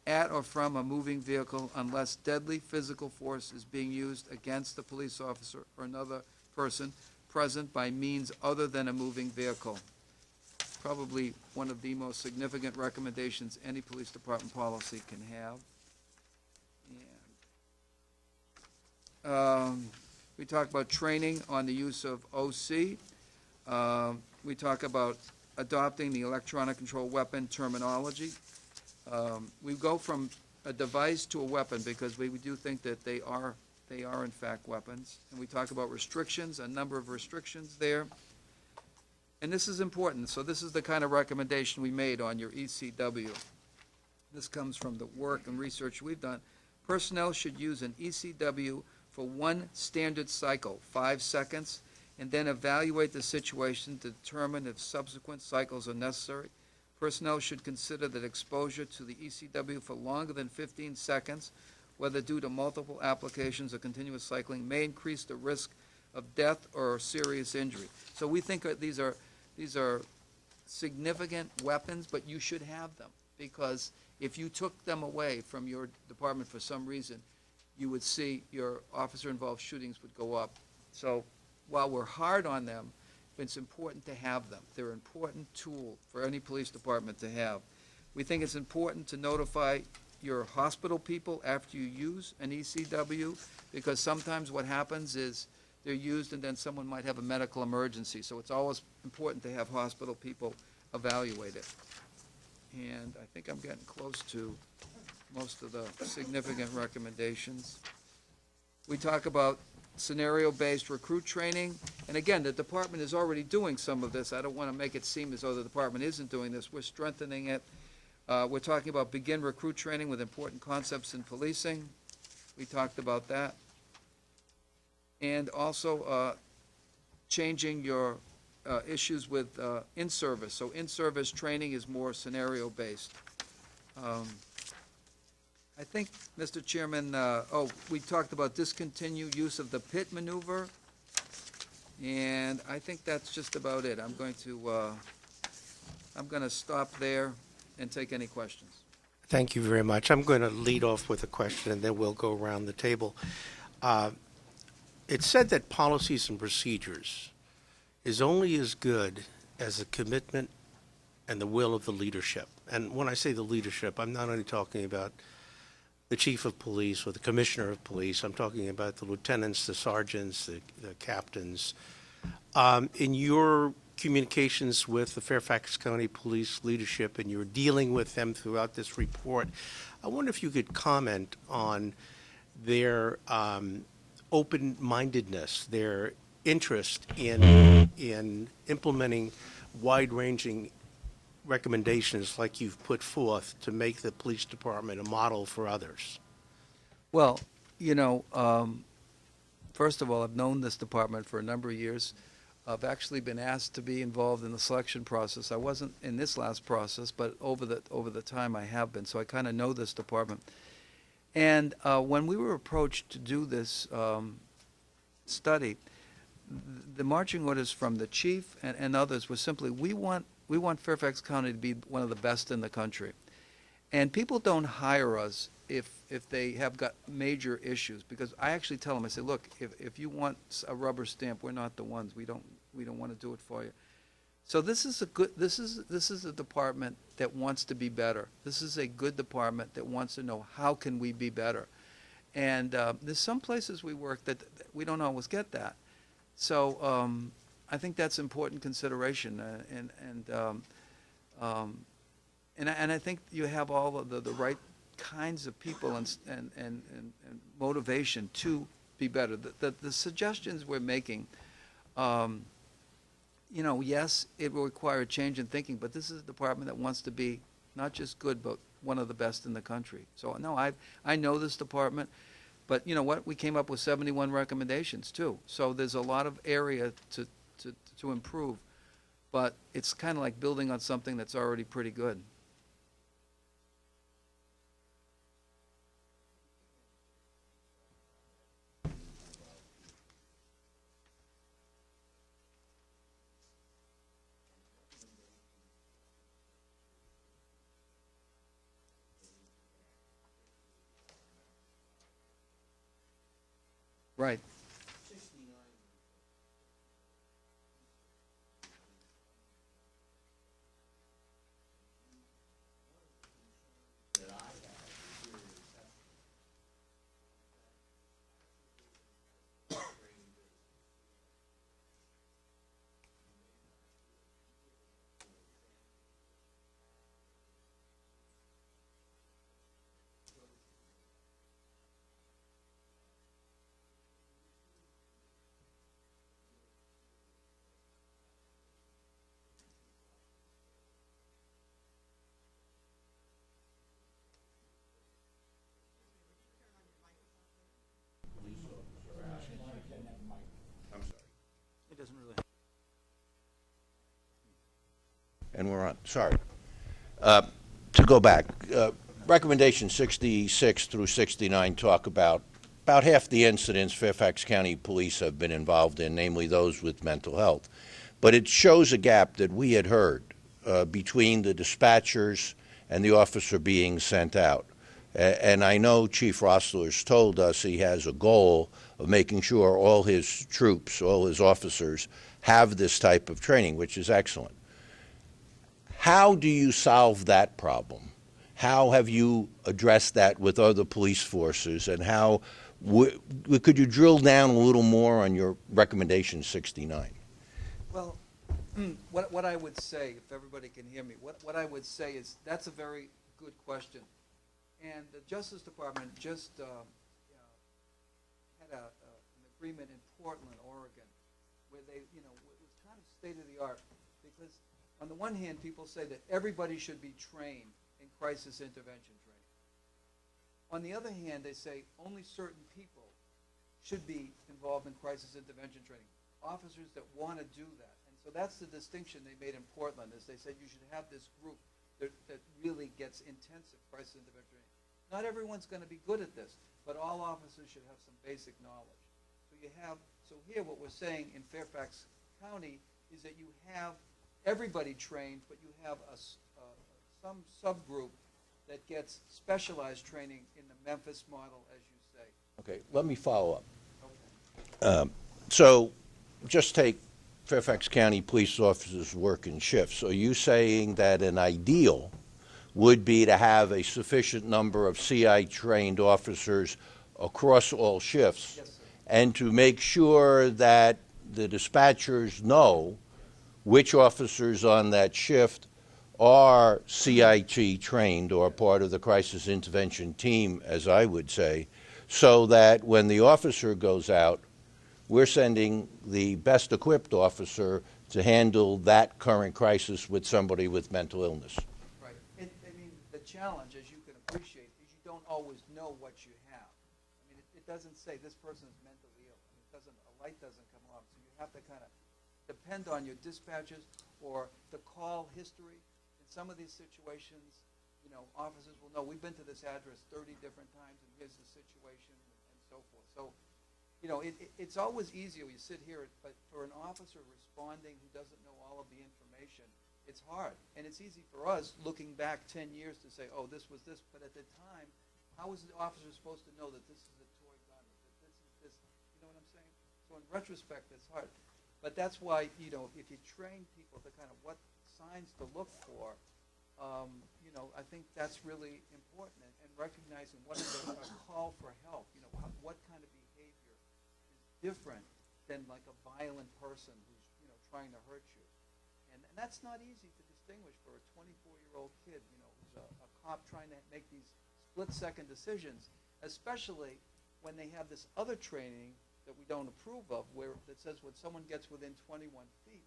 at or from a moving vehicle unless deadly physical force is being used against a police officer or another person present by means other than a moving vehicle. Probably one of the most significant recommendations any police department policy can have. We talk about training on the use of OC. We talk about adopting the electronic control weapon terminology. We go from a device to a weapon because we do think that they are in fact weapons. And we talk about restrictions, a number of restrictions there. And this is important. So this is the kind of recommendation we made on your ECW. This comes from the work and research we've done. Personnel should use an ECW for one standard cycle, 5 seconds, and then evaluate the situation to determine if subsequent cycles are necessary. Personnel should consider that exposure to the ECW for longer than 15 seconds, whether due to multiple applications or continuous cycling, may increase the risk of death or serious injury. So we think these are significant weapons, but you should have them, because if you took them away from your department for some reason, you would see your officer-involved shootings would go up. So while we're hard on them, it's important to have them. They're an important tool for any police department to have. We think it's important to notify your hospital people after you use an ECW, because sometimes what happens is they're used and then someone might have a medical emergency. So it's always important to have hospital people evaluate it. And I think I'm getting close to most of the significant recommendations. We talk about scenario-based recruit training. And again, the department is already doing some of this. I don't want to make it seem as though the department isn't doing this. We're strengthening it. We're talking about begin recruit training with important concepts in policing. We talked about that. And also changing your issues with in-service. So in-service training is more scenario-based. I think, Mr. Chairman, we talked about discontinue use of the pit maneuver, and I think that's just about it. I'm going to I'm going to stop there and take any questions. Thank you very much. I'm going to lead off with a question, and then we'll go around the table. It's said that policies and procedures is only as good as the commitment and the will of the leadership. And when I say the leadership, I'm not only talking about the chief of police or the commissioner of police. I'm talking about the lieutenants, the sergeants, the captains. In your communications with the Fairfax County Police leadership, and you're dealing with them throughout this report, I wonder if you could comment on their open-mindedness, their interest in implementing wide-ranging recommendations like you've put forth to make the police department a model for others. Well, first of all, I've known this department for a number of years. I've actually been asked to be involved in the selection process. I wasn't in this last process, but over the time I have been, so I kind of know this department. And when we were approached to do this study, the marching orders from the chief and others were simply, we want Fairfax County to be one of the best in the country. And people don't hire us if they have got major issues, because I actually tell them, I say, look, if you want a rubber stamp, we're not the ones. We don't want to do it for you. So this is a department that wants to be better. This is a good department that wants to know how can we be better. And there's some places we work that we don't always get that. So I think that's important consideration, and I think you have all of the right kinds of people and motivation to be better. The suggestions we're making, yes, it will require a change in thinking, but this is a department that wants to be not just good, but one of the best in the country. So no, I know this department. But you know what? We came up with 71 recommendations too. So there's a lot of area to improve. But it's kind of like building on something that's already pretty good. Right. It doesn't really. And we're on. Sorry. To go back, recommendation 66 through 69 talk about half the incidents Fairfax County Police have been involved in, namely those with mental health. But it shows a gap that we had heard between the dispatchers and the officer being sent out. And I know Chief Rossler's told us he has a goal of making sure all his troops, all his officers, have this type of training, which is excellent. How do you solve that problem? How have you addressed that with other police forces, and how could you drill down a little more on your recommendation 69? Well, what I would say, if everybody can hear me, what I would say is that's a very good question. And the Justice Department just had an agreement in Portland, Oregon, where they, it was kind of state of the art, because on the one hand, people say that everybody should be trained in crisis intervention training. On the other hand, they say only certain people should be involved in crisis intervention training, officers that want to do that. And so that's the distinction they made in Portland, is they said you should have this group that really gets intensive crisis intervention training. Not everyone's going to be good at this, but all officers should have some basic knowledge. So here what we're saying in Fairfax County is that you have everybody trained, but you have some subgroup that gets specialized training in the Memphis model, as you say. Okay, let me follow up. Okay. So just take Fairfax County police officers working shifts. Are you saying that an ideal would be to have a sufficient number of CI-trained officers across all shifts? Yes, sir. And to make sure that the dispatchers know which officers on that shift are CIT trained or part of the crisis intervention team, as I would say, so that when the officer goes out, we're sending the best equipped officer to handle that current crisis with somebody with mental illness. Right. I mean, the challenge, as you can appreciate, is you don't always know what you have. I mean, it doesn't say this person is mentally ill. I mean, a light doesn't come on, so you have to kind of depend on your dispatches or the call history. In some of these situations, you know, officers will know, we've been to this address 30 different times, and here's the situation, and so forth. So, you know, it's always easier when you sit here, but for an officer responding who doesn't know all of the information, it's hard. And it's easy for us, looking back 10 years, to say, oh, this was this, but at the time, how is the officer supposed to know that this is a toy gun, or that this is this, you know what I'm saying? So in retrospect, it's hard. But that's why, you know, if you train people to kind of what signs to look for, you know, I think that's really important, and recognizing what is a call for help, you know, what kind of behavior is different than like a violent person who's, you know, trying to hurt you. And that's not easy to distinguish for a 24-year-old kid, you know, who's a cop trying to make these split-second decisions, especially when they have this other training that we don't approve of, where that says when someone gets within 21 feet,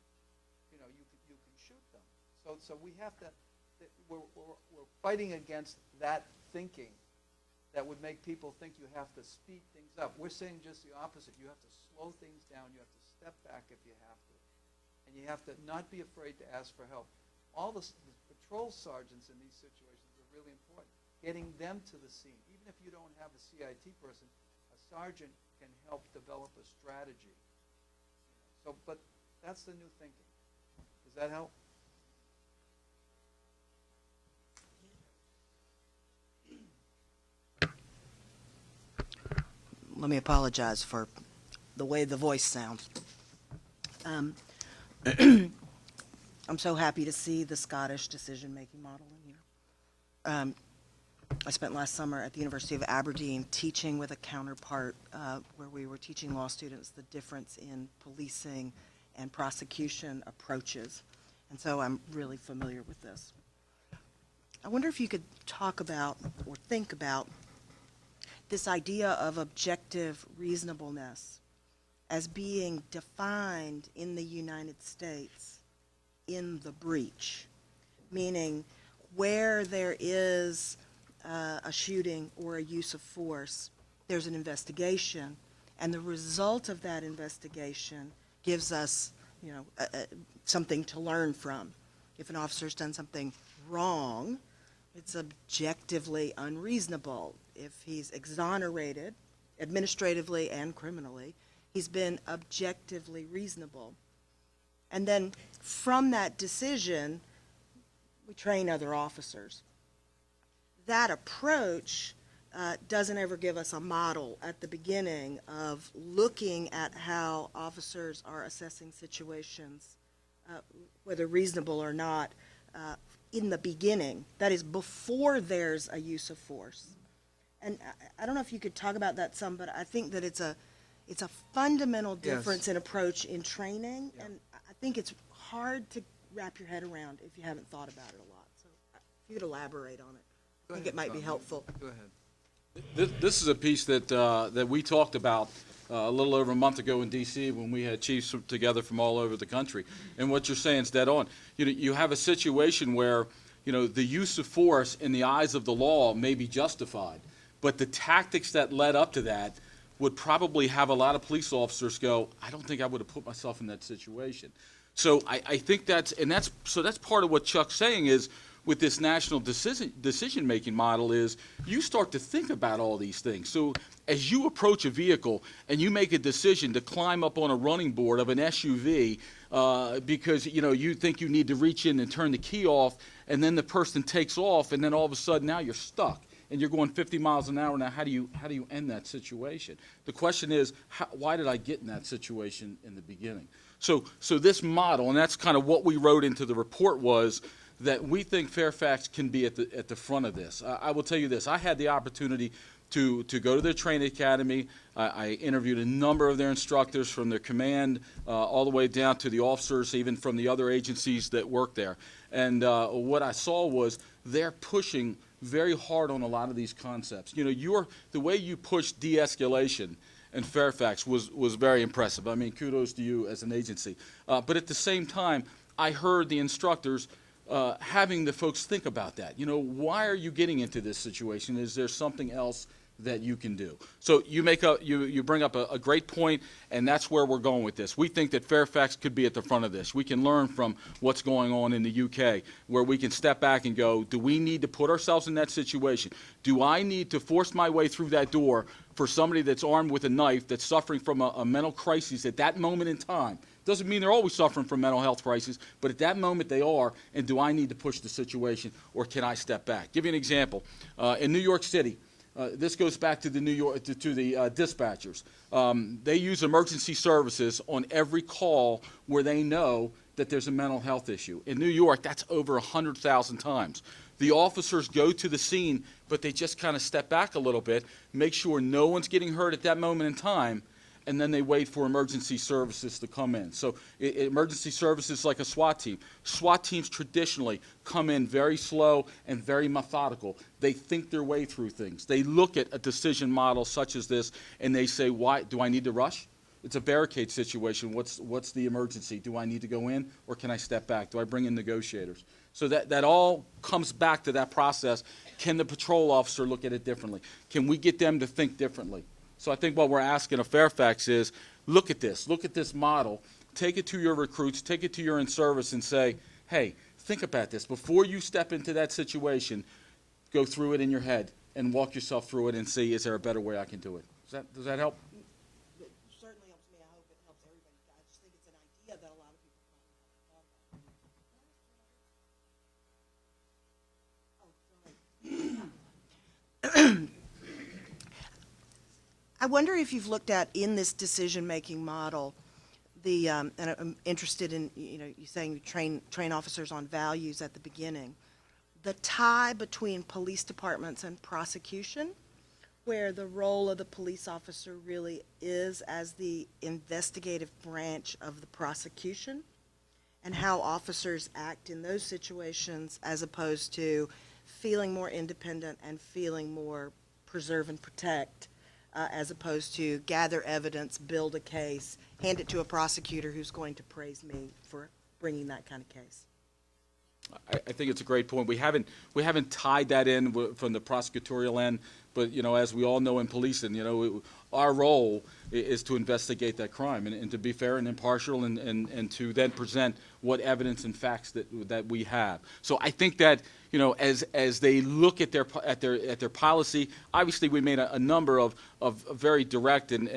you know, you can shoot them. So we have to, we're fighting against that thinking that would make people think you have to speed things up. We're saying just the opposite. You have to slow things down. You have to step back if you have to. And you have to not be afraid to ask for help. All the patrol sergeants in these situations are really important. Getting them to the scene. Even if you don't have a CIT person, a sergeant can help develop a strategy. So, but that's the new thinking. Does that help? Let me apologize for the way the voice sounds. I'm so happy to see the Scottish decision-making model in here. I spent last summer at the University of Aberdeen teaching with a counterpart where we were teaching law students the difference in policing and prosecution approaches. And so I'm really familiar with this. I wonder if you could talk about or think about this idea of objective reasonableness as being defined in the United States in the breach, meaning where there is a shooting or a use of force, there's an investigation, and the result of that investigation gives us, you know, something to learn from. If an officer's done something wrong, it's objectively unreasonable. If he's exonerated, administratively and criminally, he's been objectively reasonable. And then from that decision, we train other officers. That approach doesn't ever give us a model at the beginning of looking at how officers are assessing situations, whether reasonable or not, in the beginning. That is, before there's a use of force. And I don't know if you could talk about that some, but I think that it's a fundamental difference in approach in training, and I think it's hard to wrap your head around if you haven't thought about it a lot. So if you could elaborate on it, I think it might be helpful. Go ahead. This is a piece that we talked about a little over a month ago in D.C. when we had chiefs together from all over the country. And what you're saying is dead on. You know, you have a situation where, you know, the use of force in the eyes of the law may be justified, but the tactics that led up to that would probably have a lot of police officers go, I don't think I would have put myself in that situation. So I think that's part of what Chuck's saying is with this national decision-making model is you start to think about all these things. So as you approach a vehicle and you make a decision to climb up on a running board of an SUV because you think you need to reach in and turn the key off, and then the person takes off, and then all of a sudden now you're stuck and you're going 50 miles an hour. Now how do you end that situation? The question is, why did I get in that situation in the beginning? So this model, and that's kind of what we wrote into the report, was that we think Fairfax can be at the front of this. I will tell you this: I had the opportunity to go to their training academy. I interviewed a number of their instructors from their command all the way down to the officers, even from the other agencies that work there. And what I saw was they're pushing very hard on a lot of these concepts. The way you push de-escalation in Fairfax was very impressive. I mean, kudos to you as an agency. But at the same time, I heard the instructors having the folks think about that. Why are you getting into this situation? Is there something else that you can do? So you bring up a great point, and that's where we're going with this. We think that Fairfax could be at the front of this. We can learn from what's going on in the UK, where we can step back and go, do we need to put ourselves in that situation? Do I need to force my way through that door for somebody that's armed with a knife, that's suffering from a mental crisis at that moment in time? Doesn't mean they're always suffering from mental health crises, but at that moment they are, and do I need to push the situation, or can I step back? Give you an example. In New York City, this goes back to the dispatchers. They use emergency services on every call where they know that there's a mental health issue. In New York, that's over 100,000 times. The officers go to the scene, but they just kind of step back a little bit, make sure no one's getting hurt at that moment in time, and then they wait for emergency services to come in. So emergency services like a SWAT team. SWAT teams traditionally come in very slow and very methodical. They think their way through things. They look at a decision model such as this, and they say, why do I need to rush? It's a barricade situation. What's the emergency? Do I need to go in, or can I step back? Do I bring in negotiators? So that all comes back to that process. Can the patrol officer look at it differently? Can we get them to think differently? So I think what we're asking of Fairfax is, look at this model, take it to your recruits, take it to your in-service and say, hey, think about this. Before you step into that situation, go through it in your head and walk yourself through it and see, is there a better way I can do it? Does that help? It certainly helps me. I hope it helps everybody. I just think it's an idea that a lot of people probably haven't thought about. I wonder if you've looked at, in this decision-making model, and I'm interested in, you saying you train officers on values at the beginning, the tie between police departments and prosecution, where the role of the police officer really is as the investigative branch of the prosecution, and how officers act in those situations as opposed to feeling more independent and feeling more preserve and protect, as opposed to gather evidence, build a case, hand it to a prosecutor who's going to praise me for bringing that kind of case. I think it's a great point. We haven't tied that in from the prosecutorial end, but as we all know in policing, our role is to investigate that crime and to be fair and impartial and to then present what evidence and facts that we have. So I think that as they look at their policy, obviously we made a number of very direct and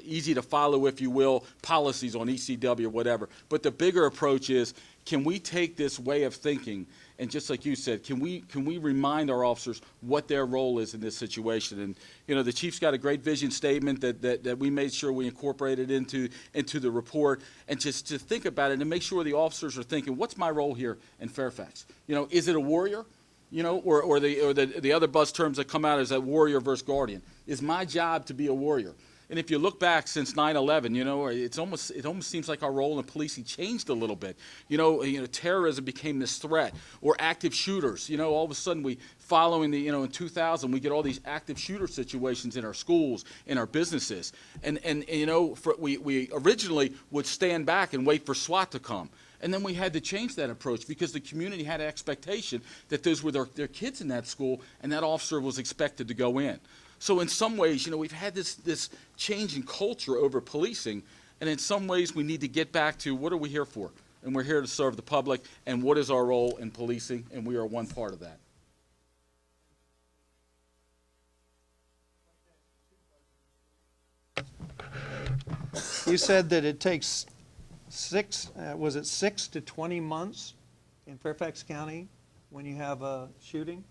easy to follow, if you will, policies on ECW or whatever. But the bigger approach is, can we take this way of thinking and, just like you said, can we remind our officers what their role is in this situation? And the chief's got a great vision statement that we made sure we incorporated into the report, and just to think about it and make sure the officers are thinking, what's my role here in Fairfax? Is it a warrior? Or the other buzz terms that come out is that warrior versus guardian. Is my job to be a warrior? And if you look back since 9/11, it almost seems like our role in policing changed a little bit. Terrorism became this threat, or active shooters. All of a sudden following in 2000, we get all these active shooter situations in our schools, in our businesses, and we originally would stand back and wait for SWAT to come. And then we had to change that approach because the community had an expectation that those were their kids in that school, and that officer was expected to go in. So in some ways, we've had this change in culture over policing, and in some ways we need to get back to, what are we here for? and we're here to serve the public, and what is our role in policing, and we are one part of that. You said that it takes was it 6 to 20 months in Fairfax County when you have a shooting?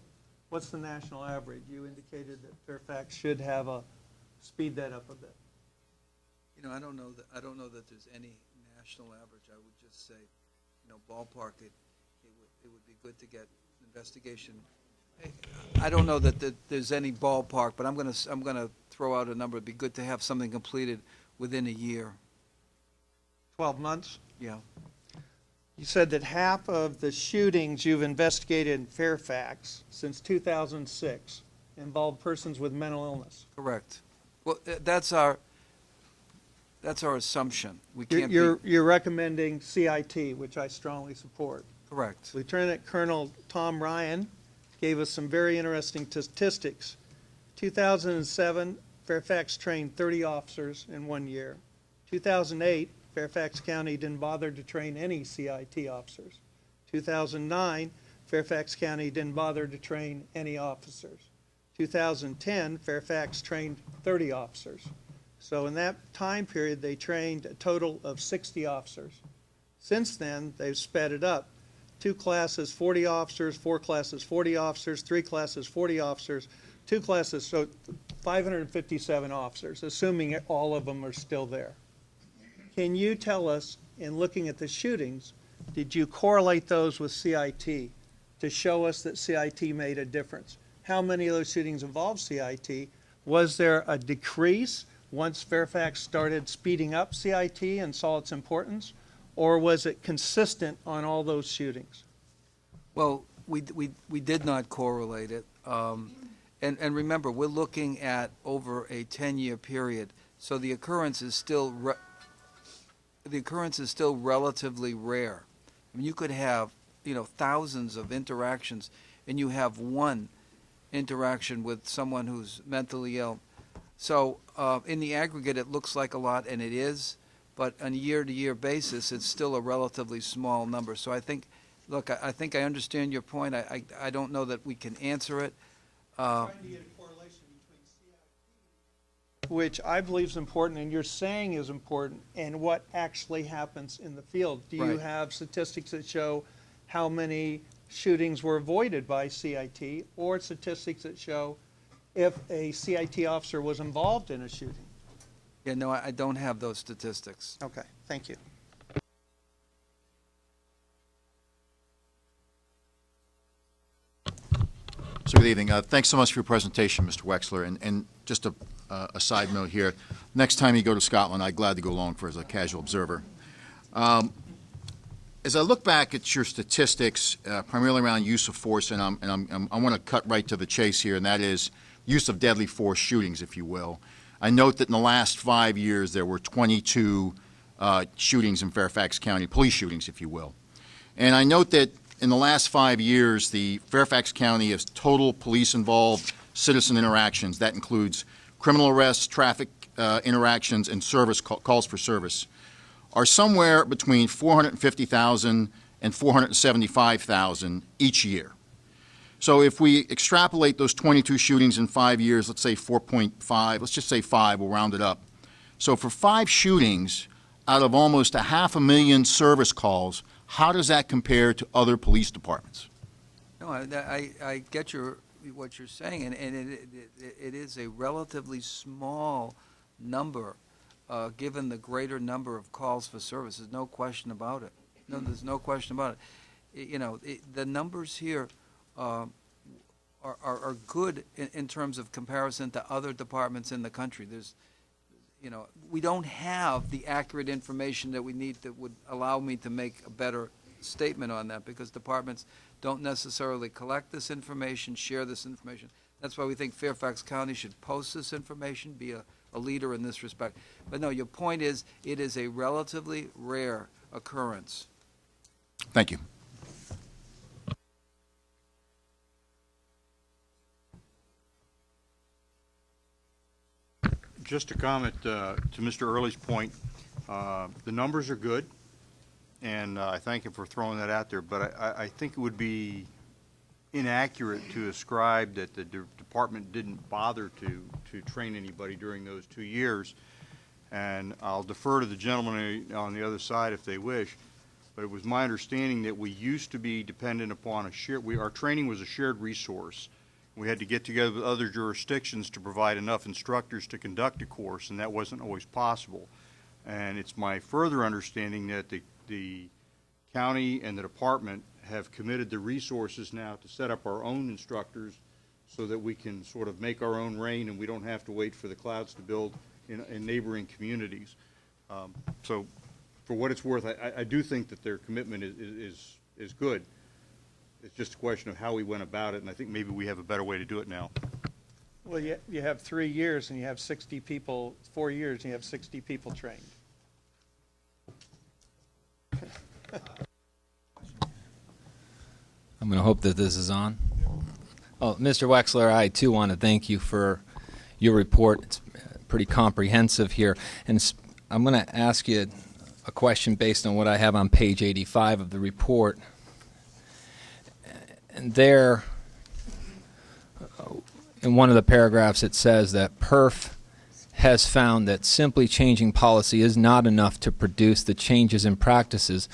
What's the national average? You indicated that Fairfax should have speed that up a bit. You know, I don't know that there's any national average. I would just say, ballpark it would be good to get investigation. I don't know that there's any ballpark, but I'm gonna throw out a number. It'd be good to have something completed within a year. 12 months? Yeah. You said that half of the shootings you've investigated in Fairfax since 2006 involved persons with mental illness. Correct. Well, that's our assumption. We can't You're recommending CIT, which I strongly support. correct. Lieutenant Colonel Tom Ryan gave us some very interesting statistics. 2007, Fairfax trained 30 officers in 1 year. 2008, Fairfax County didn't bother to train any CIT officers. 2009, Fairfax County didn't bother to train any officers. 2010, Fairfax trained 30 officers. So in that time period, they trained a total of 60 officers. Since then, they've sped it up. 2 classes, 40 officers, 4 classes, 40 officers, 3 classes, 40 officers, 2 classes, so 557 officers, assuming all of them are still there. Can you tell us, in looking at the shootings, did you correlate those with CIT to show us that CIT made a difference? How many of those shootings involved CIT? Was there a decrease once Fairfax started speeding up CIT and saw its importance? Or was it consistent on all those shootings? Well, we did not correlate it. And remember, we're looking at over a 10-year period, so the occurrence is still relatively rare. I mean, you could have thousands of interactions, and you have one interaction with someone who's mentally ill. So in the aggregate, it looks like a lot, and it is, but on a year-to-year basis, it's still a relatively small number. So I think, look, I think I understand your point. I don't know that we can answer it. Trying to get a correlation between CIT, which I believe is important, and you're saying is important, and what actually happens in the field. Do you Right. have statistics that show how many shootings were avoided by CIT, or statistics that show if a CIT officer was involved in a shooting? Yeah, no, I don't have those statistics. Okay, thank you. So good evening. Thanks so much for your presentation, Mr. Wexler. And just a side note here, next time you go to Scotland, I'd glad to go along as a casual observer. As I look back at your statistics, primarily around use of force, and I want to cut right to the chase here, and that is use of deadly force shootings, if you will. I note that in the last 5 years, there were 22 shootings in Fairfax County, police shootings, if you will. And I note that in the last 5 years, the Fairfax County has total police-involved citizen interactions. That includes criminal arrests, traffic interactions, and service calls for service, are somewhere between 450,000 and 475,000 each year. So if we extrapolate those 22 shootings in 5 years, let's say 4.5, let's just say 5, we'll round it up. So for 5 shootings out of almost 500,000 service calls, how does that compare to other police departments? No, I get what you're saying, and it is a relatively small number, given the greater number of calls for service. There's no question about it. No, there's no question about it. The numbers here are good in terms of comparison to other departments in the country. We don't have the accurate information that we need that would allow me to make a better statement on that, because departments don't necessarily collect this information, share this information. That's why we think Fairfax County should post this information, be a leader in this respect. But no, your point is, it is a relatively rare occurrence. Thank you. Just to comment to Mr. Early's point, the numbers are good. and I thank him for throwing that out there, but I think it would be inaccurate to ascribe that the department didn't bother to train anybody during those 2 years. And I'll defer to the gentleman on the other side if they wish, but it was my understanding that we used to be dependent upon our training was a shared resource. We had to get together with other jurisdictions to provide enough instructors to conduct a course, and that wasn't always possible. And it's my further understanding that the county and the department have committed the resources now to set up our own instructors so that we can sort of make our own rain and we don't have to wait for the clouds to build in neighboring communities. So for what it's worth, I do think that their commitment is good. It's just a question of how we went about it, and I think maybe we have a better way to do it now. Well, you have 3 years and you have 60 people, 4 years and you have 60 people trained. I'm going to hope that this is on. Oh, Mr. Wexler, I too want to thank you for your report. It's pretty comprehensive here. And I'm going to ask you a question based on what I have on page 85 of the report. And there, in one of the paragraphs, it says that PERF has found that simply changing policy is not enough to produce the changes in practices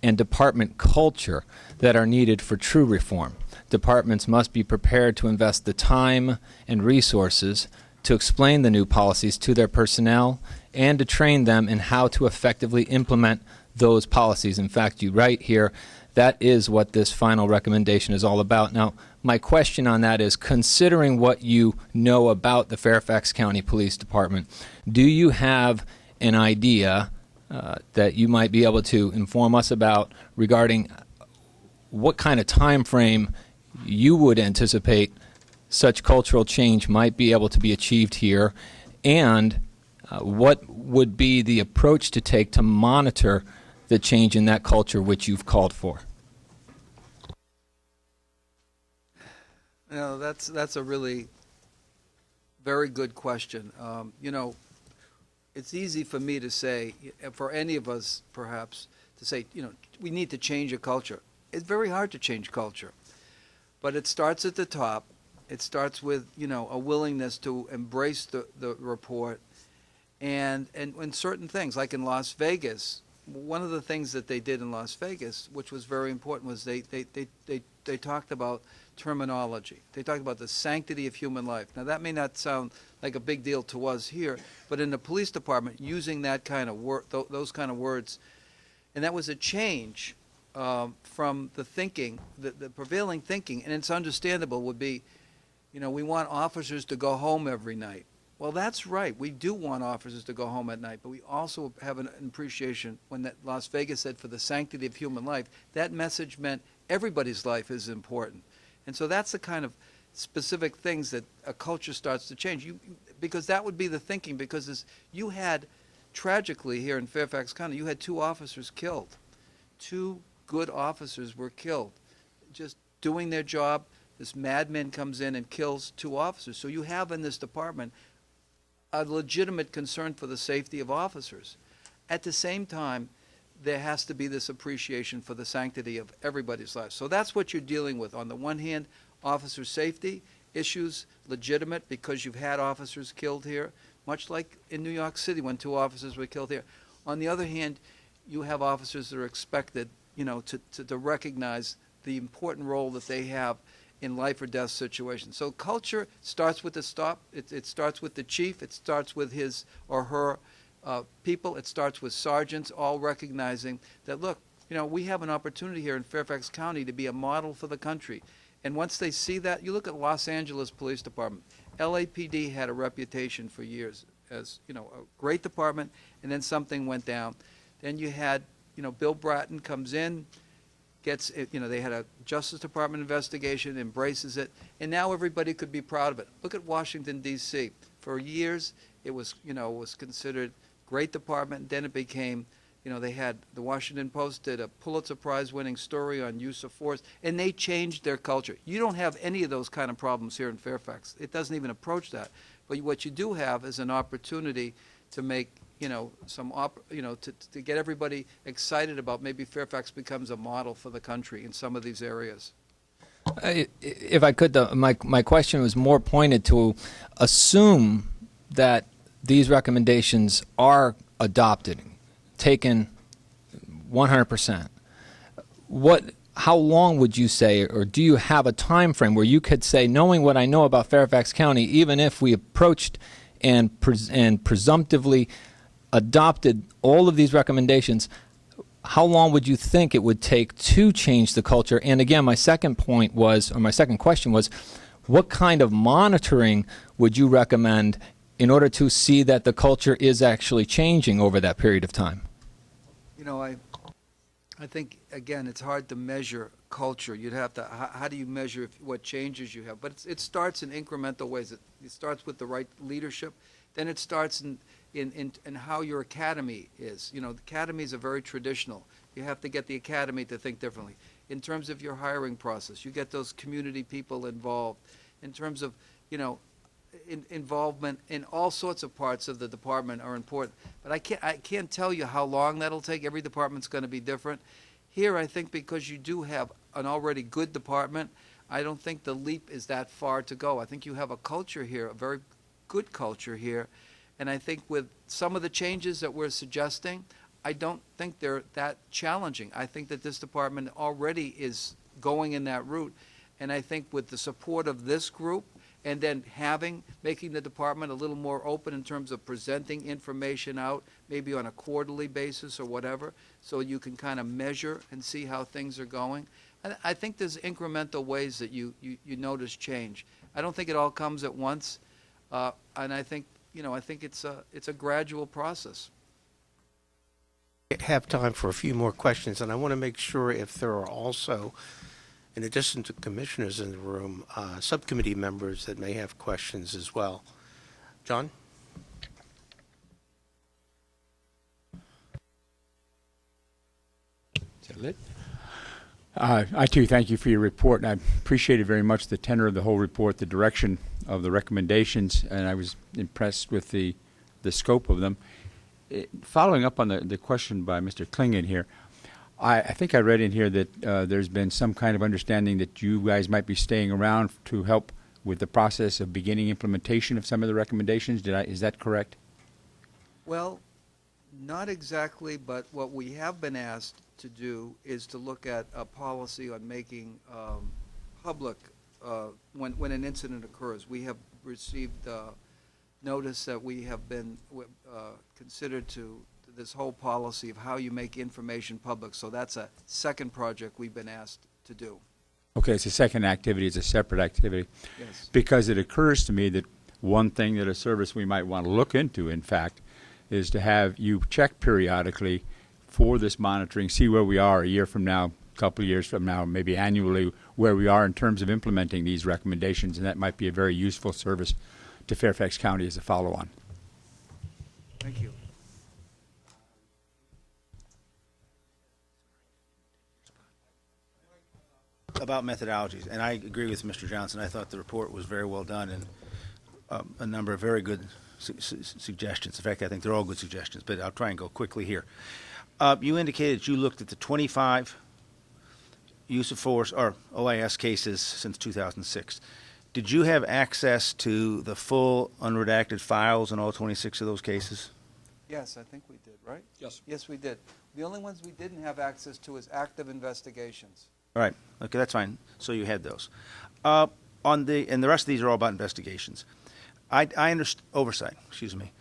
and department culture that are needed for true reform. Departments must be prepared to invest the time and resources to explain the new policies to their personnel and to train them in how to effectively implement those policies. In fact, you write here, that is what this final recommendation is all about. Now, my question on that is, considering what you know about the Fairfax County Police Department, do you have an idea that you might be able to inform us about regarding what kind of time frame you would anticipate such cultural change might be able to be achieved here, and what would be the approach to take to monitor the change in that culture which you've called for? No, that's a really very good question. You know, it's easy for me to say, for any of us perhaps, to say, you know, we need to change a culture. It's very hard to change culture. But it starts at the top. It starts with, you know, a willingness to embrace the report. And when certain things, like in Las Vegas, one of the things that they did in Las Vegas, which was very important, was they talked about terminology. They talked about the sanctity of human life. Now, that may not sound like a big deal to us here, but in the police department, using that kind of those kind of words, and that was a change from the thinking, the prevailing thinking, and it's understandable, would be, you know, we want officers to go home every night. Well, that's right. We do want officers to go home at night, but we also have an appreciation when that Las Vegas said for the sanctity of human life, that message meant everybody's life is important. And so that's the kind of specific things that a culture starts to change. Because that would be the thinking, because you had, tragically here in Fairfax County, you had 2 officers killed. 2 good officers were killed. Just doing their job, this madman comes in and kills 2 officers. So you have in this department a legitimate concern for the safety of officers. At the same time, there has to be this appreciation for the sanctity of everybody's life. So that's what you're dealing with. On the one hand, officer safety issues, legitimate, because you've had officers killed here, much like in New York City when 2 officers were killed here. On the other hand, you have officers that are expected, you know, to recognize the important role that they have in life or death situations. So culture starts with the it starts with the chief, it starts with his or her people, it starts with sergeants, all recognizing that, look, you know, we have an opportunity here in Fairfax County to be a model for the country. And once they see that, you look at Los Angeles Police Department. LAPD had a reputation for years as, you know, a great department, and then something went down. Then you had, you know, Bill Bratton comes in, gets, you know, they had a Justice Department investigation, embraces it, and now everybody could be proud of it. Look at Washington, D.C. For years, it was, you know, was considered great department. Then it became, you know, they had, the Washington Post did a Pulitzer Prize winning story on use of force, and they changed their culture. You don't have any of those kind of problems here in Fairfax. It doesn't even approach that. But what you do have is an opportunity to make, to get everybody excited about maybe Fairfax becomes a model for the country in some of these areas. If I could, my question was more pointed to assume that these recommendations are adopted, taken 100%. How long would you say, or do you have a time frame where you could say, knowing what I know about Fairfax County, even if we approached and presumptively adopted all of these recommendations, how long would you think it would take to change the culture? And again, my second question was, what kind of monitoring would you recommend in order to see that the culture is actually changing over that period of time? I think, again, it's hard to measure culture. You'd have to, how do you measure what changes you have? But it starts in incremental ways. It starts with the right leadership. Then it starts in how your academy is. The academies are very traditional. You have to get the academy to think differently. In terms of your hiring process, you get those community people involved. In terms of, involvement in all sorts of parts of the department are important. But I can't tell you how long that'll take. Every department's going to be different. Here, I think because you do have an already good department, I don't think the leap is that far to go. I think you have a culture here, a very good culture here. And I think with some of the changes that we're suggesting, I don't think they're that challenging. I think that this department already is going in that route. And I think with the support of this group, and then making the department a little more open in terms of presenting information out, maybe on a quarterly basis or whatever, so you can kind of measure and see how things are going. I think there's incremental ways that you notice change. I don't think it all comes at once, and I think it's a gradual process. I have time for a few more questions, and I want to make sure if there are also, in addition to commissioners in the room, subcommittee members that may have questions as well. John? Is that lit? I too thank you for your report, and I appreciated very much the tenor of the whole report, the direction of the recommendations, and I was impressed with the scope of them. Following up on the question by Mr. Klingon here, I think I read in here that there's been some kind of understanding that you guys might be staying around to help with the process of beginning implementation of some of the recommendations. Is that correct? Well, not exactly, but what we have been asked to do is to look at a policy on making public when an incident occurs. We have received notice that we have been considered to this whole policy of how you make information public. So that's a second project we've been asked to do. Okay, it's a second activity. It's a separate activity. Yes. Because it occurs to me that one thing that a service we might want to look into, in fact, is to have you check periodically for this monitoring, see where we are a year from now, a couple of years from now, maybe annually, where we are in terms of implementing these recommendations, and that might be a very useful service to Fairfax County as a follow-on. Thank you. About methodologies, and I agree with Mr. Johnson. I thought the report was very well done and a number of very good suggestions. In fact, I think they're all good suggestions, but I'll try and go quickly here. You indicated you looked at the 25 use of force or OIS cases since 2006. Did you have access to the full unredacted files in all 26 of those cases? Yes, I think we did, right? Yes. Yes, we did. The only ones we didn't have access to is active investigations. All right. Okay, that's fine. So you had those. And the rest of these are all about investigations. I understand oversight. Excuse me.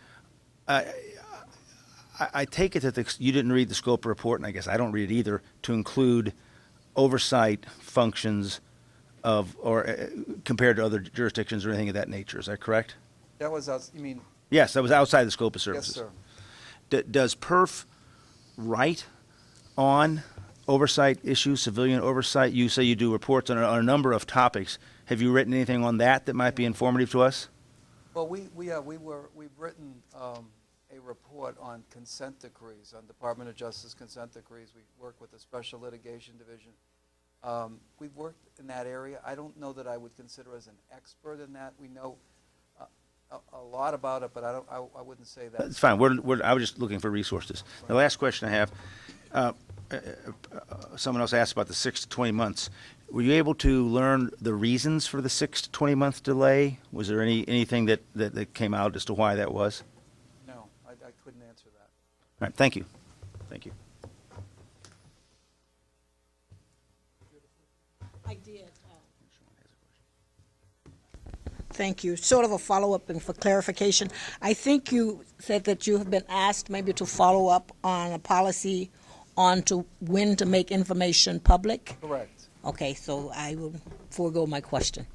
I take it that you didn't read the scope report, and I guess I don't read it either, to include oversight functions compared to other jurisdictions or anything of that nature. Is that correct? That was us. You mean? Yes, that was outside the scope of services. Yes, sir. Does PERF write on oversight issues, civilian oversight? You say you do reports on a number of topics. Have you written anything on that might be informative to us? Well, we've written a report on consent decrees, on Department of Justice consent decrees. We work with the Special Litigation Division. We've worked in that area. I don't know that I would consider us an expert in that. We know a lot about it, but I wouldn't say that. It's fine. I was just looking for resources. The last question I have, someone else asked about the 6 to 20 months. Were you able to learn the reasons for the 6 to 20 month delay? Was there anything that came out as to why that was? No, I couldn't answer that. All right, thank you. Thank you. I did. Thank you. Sort of a follow-up and for clarification. I think you said that you have been asked maybe to follow up on a policy on to when to make information public. Correct. Okay, so I will forego my question.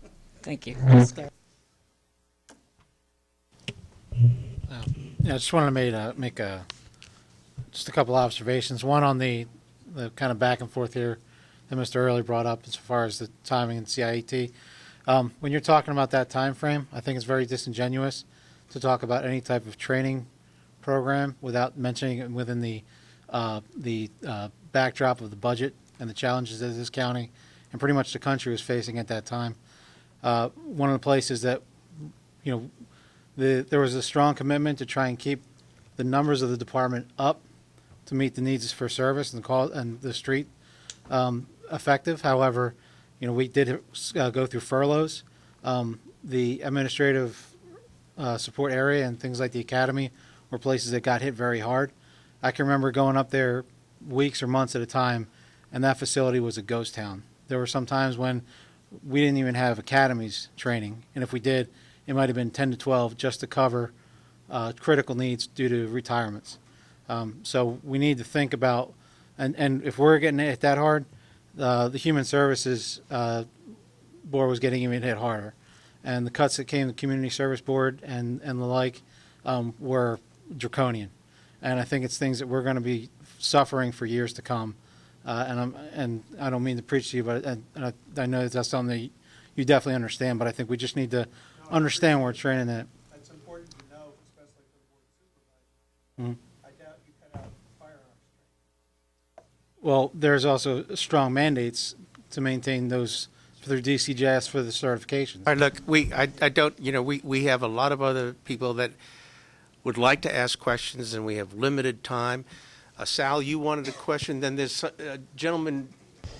Thank you. Yeah, I just wanted to make just a couple observations. One on the kind of back and forth here that Mr. Early brought up as far as the timing and CIET. When you're talking about that time frame, I think it's very disingenuous to talk about any type of training program without mentioning it within the backdrop of the budget and the challenges that this county and pretty much the country was facing at that time. One of the places that, there was a strong commitment to try and keep the numbers of the department up to meet the needs for service and the street effective. However, we did go through furloughs. The administrative support area and things like the academy were places that got hit very hard. I can remember going up there weeks or months at a time, and that facility was a ghost town. There were some times when we didn't even have academies training, and if we did, it might have been 10 to 12 just to cover critical needs due to retirements. So we need to think about, and if we're getting hit that hard, the Human Services Board was getting even hit harder. And the cuts that came to the Community Service Board and the like were draconian. And I think it's things that we're going to be suffering for years to come. And I don't mean to preach to you, but I know that's something that you definitely understand, but I think we just need to understand where we're training at. That's important to know, especially for the board of supervisors. I doubt you cut out firearms training. Well, there's also strong mandates to maintain those through DCJS for the certifications. All right, look, I don't, we have a lot of other people that would like to ask questions, and we have limited time. Sal, you wanted a question, then there's a gentleman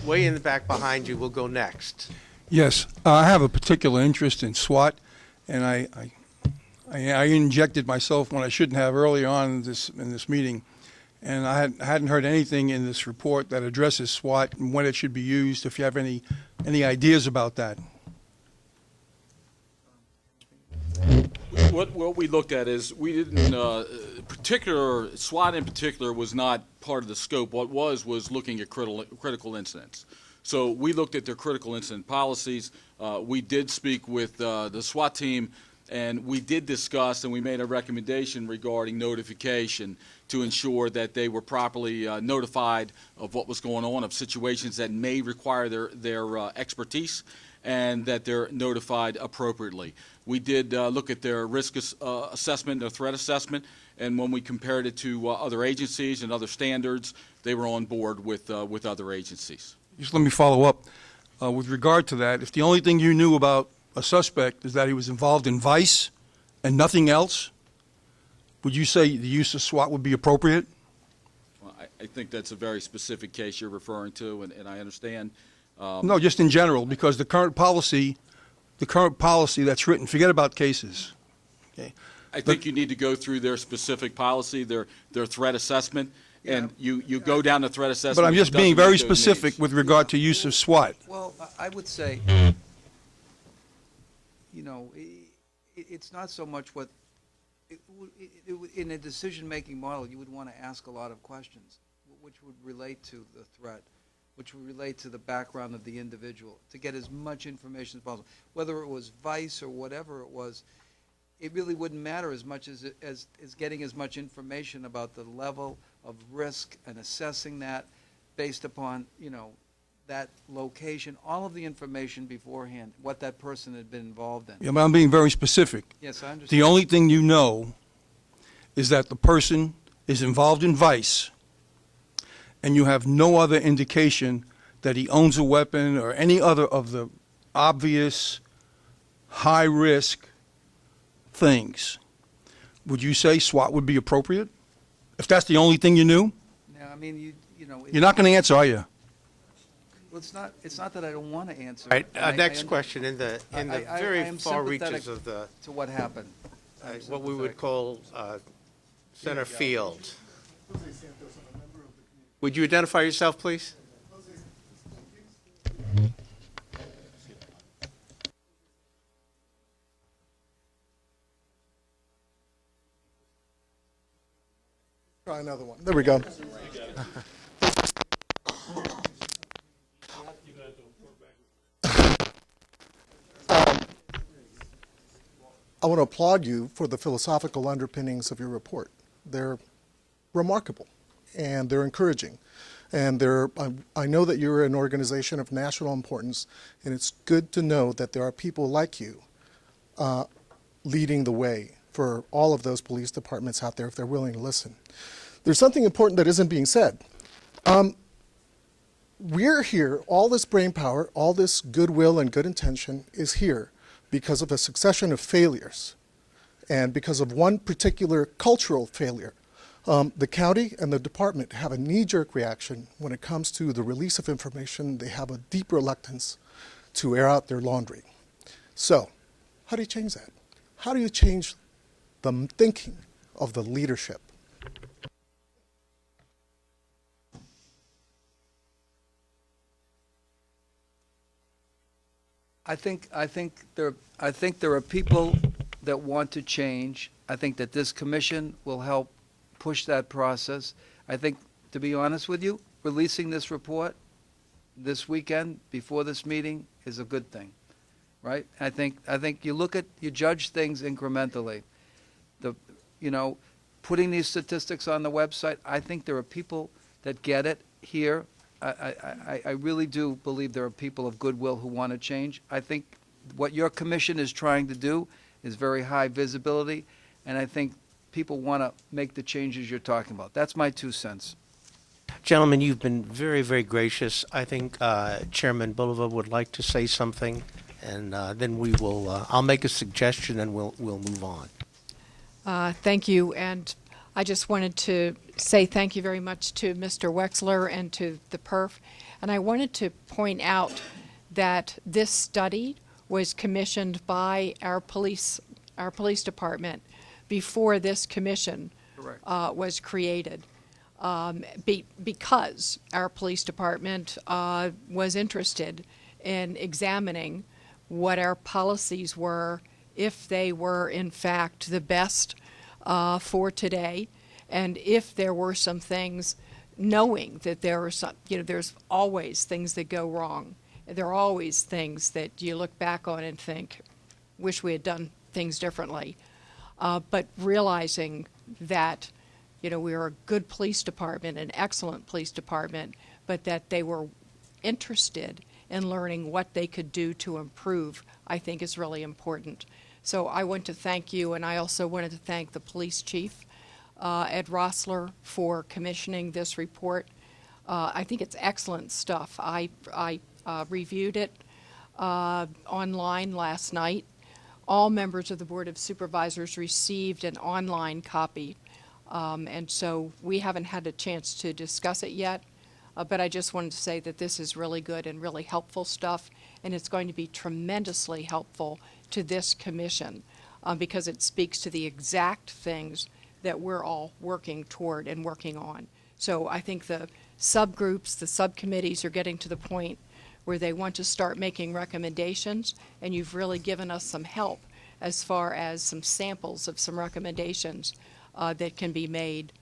way in the back behind you will go next. Yes, I have a particular interest in SWAT, and I injected myself when I shouldn't have early on in this meeting, and I hadn't heard anything in this report that addresses SWAT and when it should be used. If you have any ideas about that. What we looked at is we didn't SWAT in particular was not part of the scope. What was looking at critical incidents. So we looked at their critical incident policies. We did speak with the SWAT team, and we did discuss and we made a recommendation regarding notification to ensure that they were properly notified of what was going on, of situations that may require their expertise, and that they're notified appropriately. We did look at their risk assessment, their threat assessment, and when we compared it to other agencies and other standards, they were on board with other agencies. Just let me follow up with regard to that. If the only thing you knew about a suspect is that he was involved in vice and nothing else, would you say the use of SWAT would be appropriate? Well, I think that's a very specific case you're referring to, and I understand. No, just in general, because the current policy that's written, forget about cases. Okay. I think you need to go through their specific policy, their threat assessment, and you go down the threat assessment. But I'm just being doesn't very meet those specific needs. with regard to use of SWAT. Well, I would say, it's not so much what, in a decision-making model, you would want to ask a lot of questions, which would relate to the threat, which would relate to the background of the individual, to get as much information as possible. Whether it was vice or whatever it was, it really wouldn't matter as much as getting as much information about the level of risk and assessing that based upon, that location, all of the information beforehand, what that person had been involved in. Yeah, but I'm being very specific. Yes, I understand. The only thing you know is that the person is involved in vice, and you have no other indication that he owns a weapon or any other of the obvious high-risk things, would you say SWAT would be appropriate? If that's the only thing you knew? Yeah, I mean, you know. You're not going to answer, are you? Well, it's not that I don't want to answer. All right, I next question. In the very am far sympathetic reaches of the, to what happened. what we would call center field. Would you identify yourself, please? Try another one. There we go. I want to applaud you for the philosophical underpinnings of your report. They're remarkable and they're encouraging. And I know that you're an organization of national importance, and it's good to know that there are people like you leading the way for all of those police departments out there if they're willing to listen. There's something important that isn't being said. We're here, all this brainpower, all this goodwill and good intention is here because of a succession of failures and because of one particular cultural failure. The county and the department have a knee-jerk reaction when it comes to the release of information. They have a deep reluctance to air out their laundry. So, how do you change that? How do you change the thinking of the leadership? I think there are people that want to change. I think that this commission will help push that process. I think, to be honest with you, releasing this report this weekend before this meeting is a good thing, right? I think you judge things incrementally. Putting these statistics on the website, I think there are people that get it here. I really do believe there are people of goodwill who want to change. I think what your commission is trying to do is very high visibility, and I think people want to make the changes you're talking about. That's my 2 cents. Gentlemen, you've been very, very gracious. I think Chairman Bulova would like to say something, and then we will. I'll make a suggestion, and we'll move on. Thank you, and I just wanted to say thank you very much to Mr. Wexler and to the PERF, and I wanted to point out that this study was commissioned by our police department before this commission was created, because our police department was interested in examining what our policies were, if they were in fact the best for today, and if there were some things, knowing that there are some, there's always things that go wrong. There are always things that you look back on and think, wish we had done things differently. But realizing that, we are a good police department, an excellent police department, but that they were interested in learning what they could do to improve, I think is really important. So I want to thank you, and I also wanted to thank the police chief, Ed Rossler, for commissioning this report. I think it's excellent stuff. I reviewed it online last night. All members of the Board of Supervisors received an online copy, and so we haven't had a chance to discuss it yet, but I just wanted to say that this is really good and really helpful stuff, and it's going to be tremendously helpful to this commission because it speaks to the exact things that we're all working toward and working on. So I think the subgroups, the subcommittees are getting to the point where they want to start making recommendations, and you've really given us some help as far as some samples of some recommendations that can be made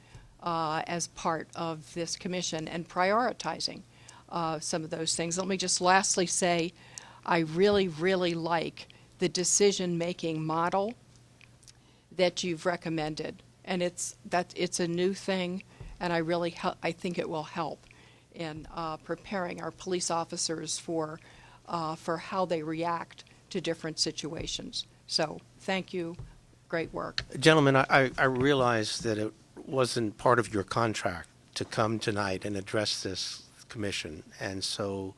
as part of this commission and prioritizing some of those things. Let me just lastly say I really, really like the decision-making model that you've recommended, and it's a new thing, and I think it will help in preparing our police officers for how they react to different situations. So thank you. Great work. Gentlemen, I realize that it wasn't part of your contract to come tonight and address this commission, and so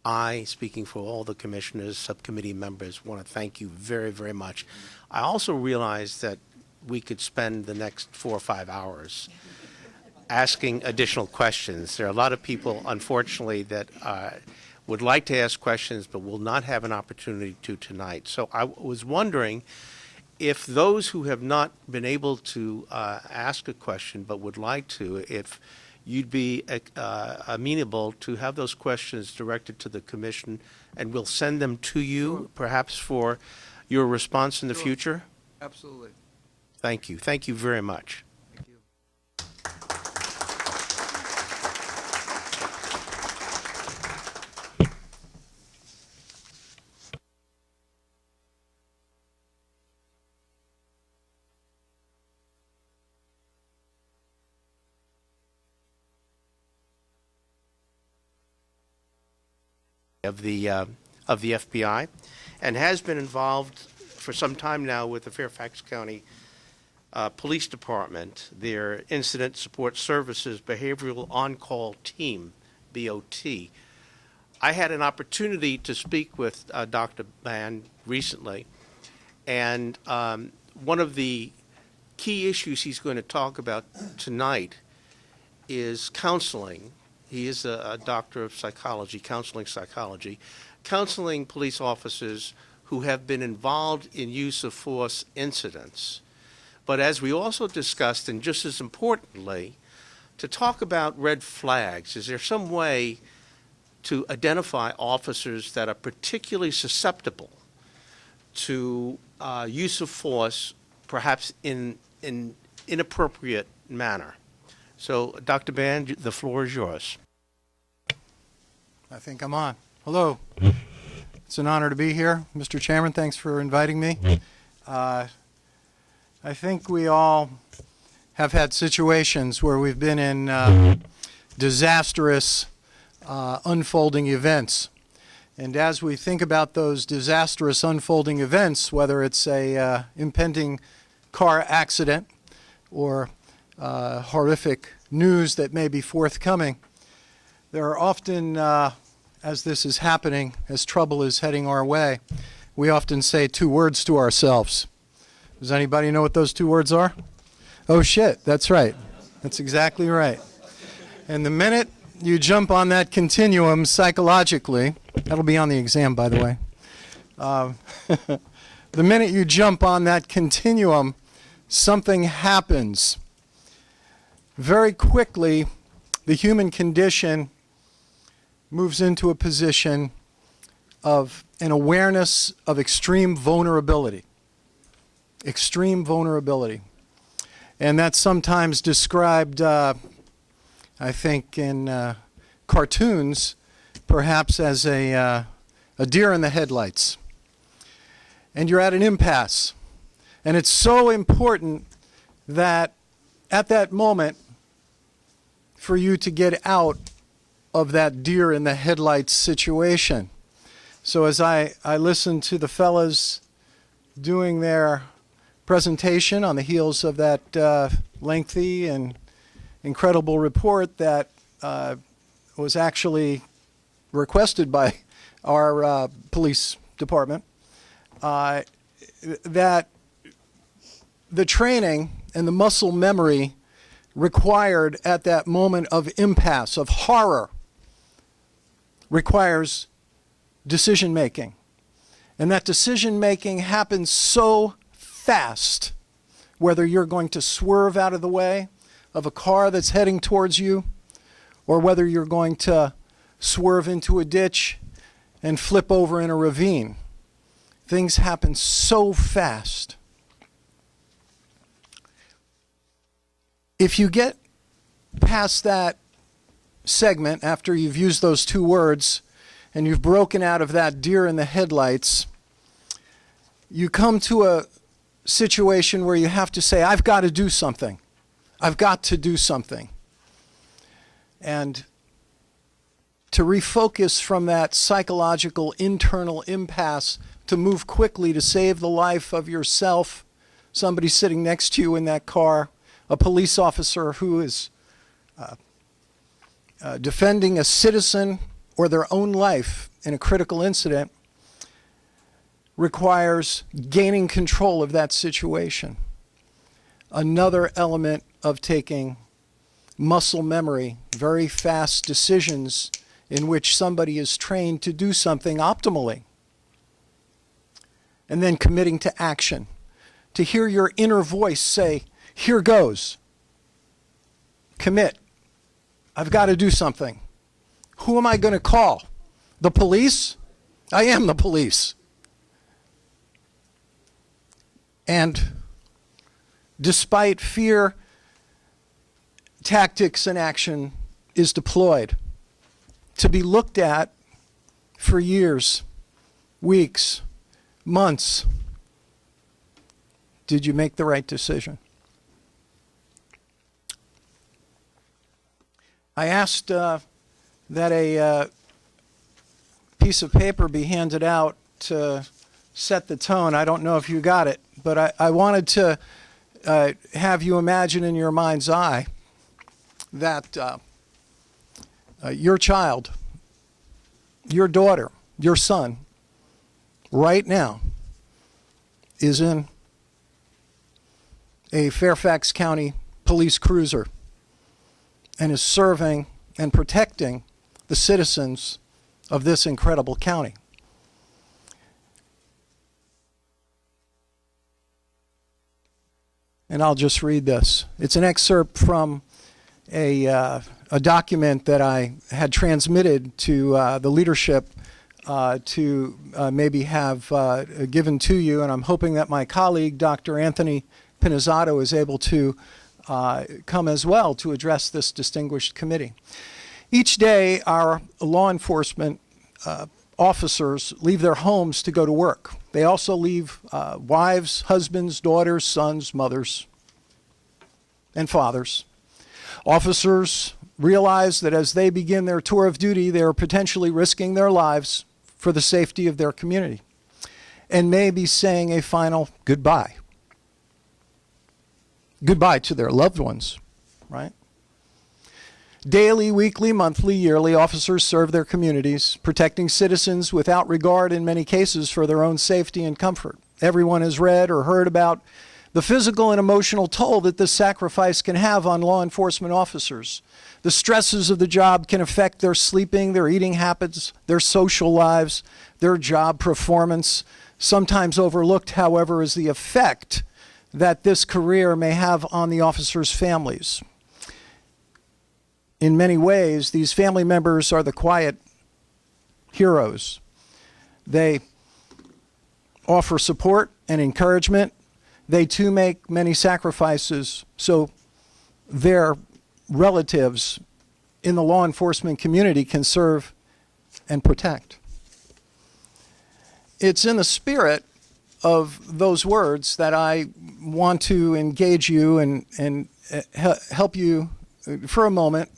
I, speaking for all the commissioners, subcommittee members, want to thank you very, very much. I also realize that we could spend the next 4 or 5 hours asking additional questions. There are a lot of people, unfortunately, that would like to ask questions but will not have an opportunity to tonight. So I was wondering if those who have not been able to ask a question but would like to, if you'd be amenable to have those questions directed to the commission, and we'll send them to you, perhaps for your response in the future? Absolutely. Thank you. Thank you very much. Thank you. Of the FBI, and has been involved for some time now with the Fairfax County Police Department, their Incident Support Services Behavioral On-Call Team, BOT. I had an opportunity to speak with Dr. Band recently, and one of the key issues he's going to talk about tonight is counseling. He is a doctor of psychology, counseling psychology, counseling police officers who have been involved in use of force incidents. But as we also discussed, and just as importantly, to talk about red flags. Is there some way to identify officers that are particularly susceptible to use of force, perhaps in inappropriate manner? So, Dr. Band, the floor is yours. I think I'm on. Hello. It's an honor to be here. Mr. Chairman, thanks for inviting me. I think we all have had situations where we've been in disastrous unfolding events. And as we think about those disastrous unfolding events, whether it's a impending car accident or horrific news that may be forthcoming, there are often, as this is happening, as trouble is heading our way, we often say two words to ourselves. Does anybody know what those two words are? Oh shit, that's right. That's exactly right. And the minute you jump on that continuum psychologically, that'll be on the exam, by the way. The minute you jump on that continuum, something happens. Very quickly, the human condition moves into a position of an awareness of extreme vulnerability. Extreme vulnerability. And that's sometimes described, I think, in cartoons, perhaps as a deer in the headlights. And you're at an impasse. And it's so important that at that moment, for you to get out of that deer in the headlights situation. So as I listened to the fellas doing their presentation on the heels of that lengthy and incredible report that was actually requested by our police department, that the training and the muscle memory required at that moment of impasse, of horror, requires decision making. And that decision making happens so fast, whether you're going to swerve out of the way of a car that's heading towards you, or whether you're going to swerve into a ditch and flip over in a ravine. Things happen so fast. If you get past that segment after you've used those two words and you've broken out of that deer in the headlights, you come to a situation where you have to say, I've got to do something. I've got to do something. And to refocus from that psychological internal impasse, to move quickly to save the life of yourself, somebody sitting next to you in that car, a police officer who is defending a citizen or their own life in a critical incident requires gaining control of that situation. Another element of taking muscle memory, very fast decisions in which somebody is trained to do something optimally, and then committing to action, to hear your inner voice say, here goes. Commit. I've got to do something. Who am I going to call? The police? I am the police. And despite fear, tactics and action is deployed to be looked at for years, weeks, months. Did you make the right decision? I asked that a piece of paper be handed out to set the tone. I don't know if you got it, but I wanted to have you imagine in your mind's eye that your child, your daughter, your son, right now is in a Fairfax County police cruiser and is serving and protecting the citizens of this incredible county. And I'll just read this. It's an excerpt from a document that I had transmitted to the leadership to maybe have given to you, and I'm hoping that my colleague, Dr. Anthony Pinizzato, is able to come as well to address this distinguished committee. Each day, our law enforcement officers leave their homes to go to work. They also leave wives, husbands, daughters, sons, mothers, and fathers. Officers realize that as they begin their tour of duty, they are potentially risking their lives for the safety of their community and may be saying a final goodbye. Goodbye to their loved ones, right? Daily, weekly, monthly, yearly, officers serve their communities, protecting citizens without regard in many cases for their own safety and comfort. Everyone has read or heard about the physical and emotional toll that this sacrifice can have on law enforcement officers. The stresses of the job can affect their sleeping, their eating habits, their social lives, their job performance. Sometimes overlooked, however, is the effect that this career may have on the officers' families. In many ways, these family members are the quiet heroes. They offer support and encouragement. They too make many sacrifices so their relatives in the law enforcement community can serve and protect. It's in the spirit of those words that I want to engage you and help you for a moment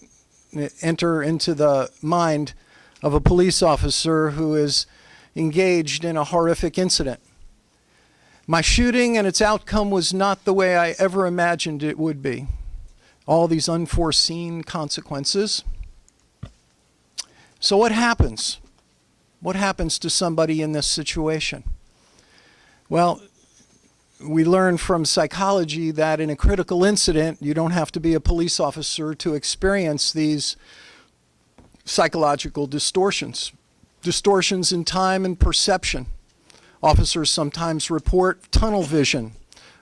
enter into the mind of a police officer who is engaged in a horrific incident. My shooting and its outcome was not the way I ever imagined it would be. All these unforeseen consequences. So what happens? What happens to somebody in this situation? Well, we learn from psychology that in a critical incident, you don't have to be a police officer to experience these psychological distortions. Distortions in time and perception. Officers sometimes report tunnel vision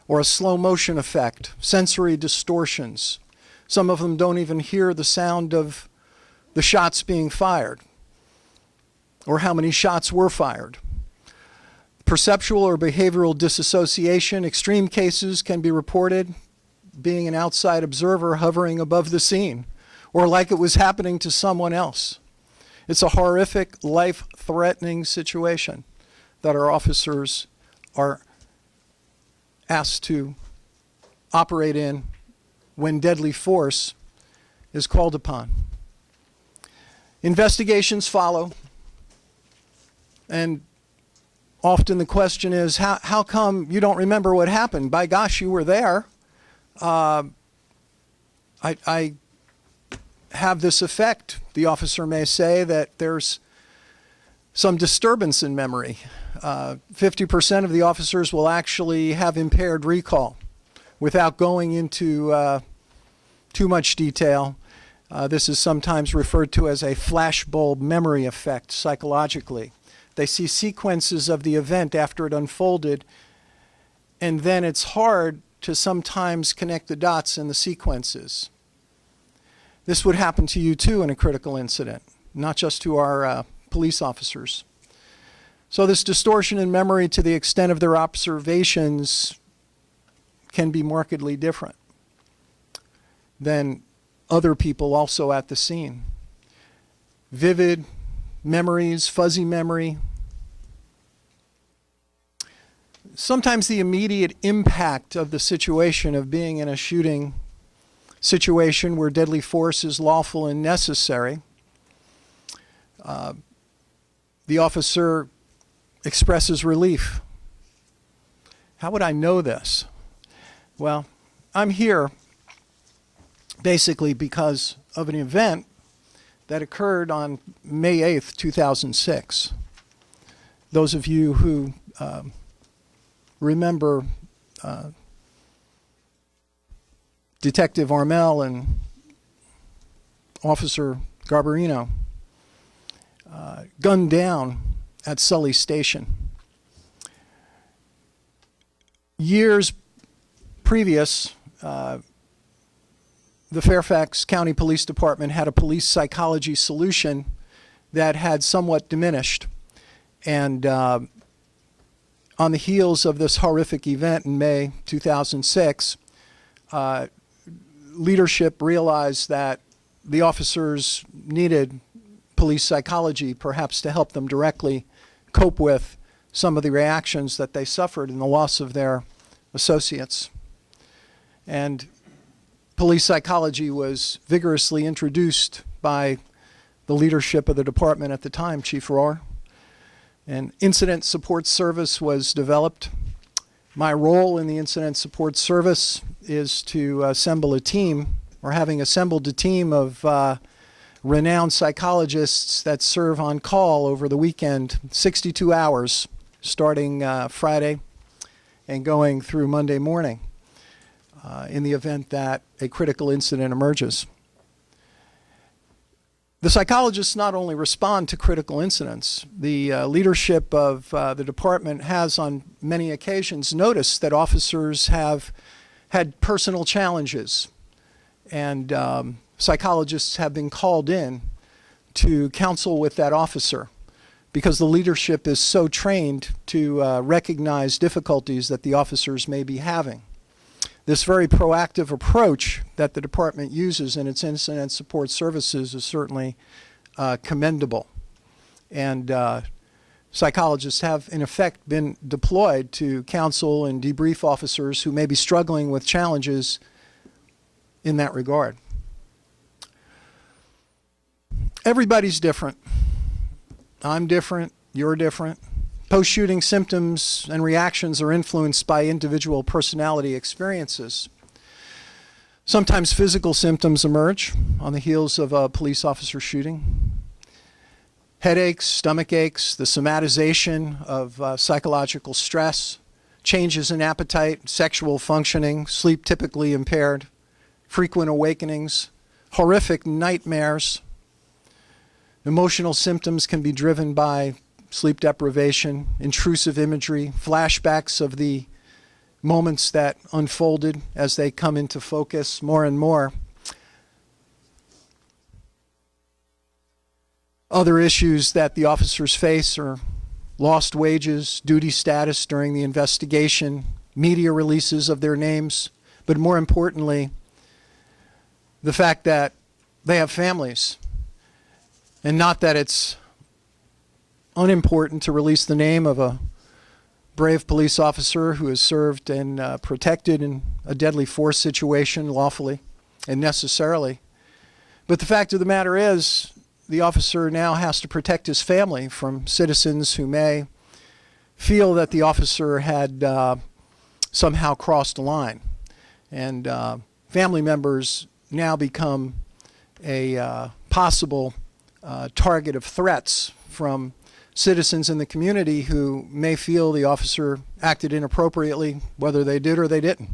or a slow motion effect, sensory distortions. Some of them don't even hear the sound of the shots being fired or how many shots were fired. Perceptual or behavioral disassociation, extreme cases can be reported being an outside observer hovering above the scene or like it was happening to someone else. It's a horrific, life-threatening situation that our officers are asked to operate in when deadly force is called upon. Investigations follow, and often the question is, how come you don't remember what happened? By gosh, you were there. I have this effect. The officer may say that there's some disturbance in memory. 50% of the officers will actually have impaired recall. Without going into too much detail, this is sometimes referred to as a flashbulb memory effect psychologically. They see sequences of the event after it unfolded, and then it's hard to sometimes connect the dots in the sequences. This would happen to you too in a critical incident, not just to our police officers. So this distortion in memory, to the extent of their observations, can be markedly different than other people also at the scene. Vivid memories, fuzzy memory. Sometimes the immediate impact of the situation of being in a shooting situation where deadly force is lawful and necessary, the officer expresses relief. How would I know this? Well, I'm here basically because of an event that occurred on May 8th, 2006. Those of you who remember Detective Armel and Officer Garbarino gunned down at Sully Station. Years previous, the Fairfax County Police Department had a police psychology solution that had somewhat diminished. And on the heels of this horrific event in May 2006, leadership realized that the officers needed police psychology, perhaps to help them directly cope with some of the reactions that they suffered in the loss of their associates. And police psychology was vigorously introduced by the leadership of the department at the time, Chief Rohr. An incident support service was developed. My role in the incident support service is to assemble a team, or having assembled a team of renowned psychologists that serve on call over the weekend, 62 hours, starting Friday and going through Monday morning, in the event that a critical incident emerges. The psychologists not only respond to critical incidents, the leadership of the department has on many occasions noticed that officers have had personal challenges, and psychologists have been called in to counsel with that officer because the leadership is so trained to recognize difficulties that the officers may be having. This very proactive approach that the department uses in its incident support services is certainly commendable. And psychologists have, in effect, been deployed to counsel and debrief officers who may be struggling with challenges in that regard. Everybody's different. I'm different. You're different. Post-shooting symptoms and reactions are influenced by individual personality experiences. Sometimes physical symptoms emerge on the heels of a police officer shooting. Headaches, stomach aches, the somatization of psychological stress, changes in appetite, sexual functioning, sleep typically impaired, frequent awakenings, horrific nightmares. Emotional symptoms can be driven by sleep deprivation, intrusive imagery, flashbacks of the moments that unfolded as they come into focus more and more. Other issues that the officers face are lost wages, duty status during the investigation, media releases of their names, but more importantly, the fact that they have families. And not that it's unimportant to release the name of a brave police officer who has served and protected in a deadly force situation lawfully and necessarily. But the fact of the matter is, the officer now has to protect his family from citizens who may feel that the officer had somehow crossed a line. And family members now become a possible target of threats from citizens in the community who may feel the officer acted inappropriately, whether they did or they didn't.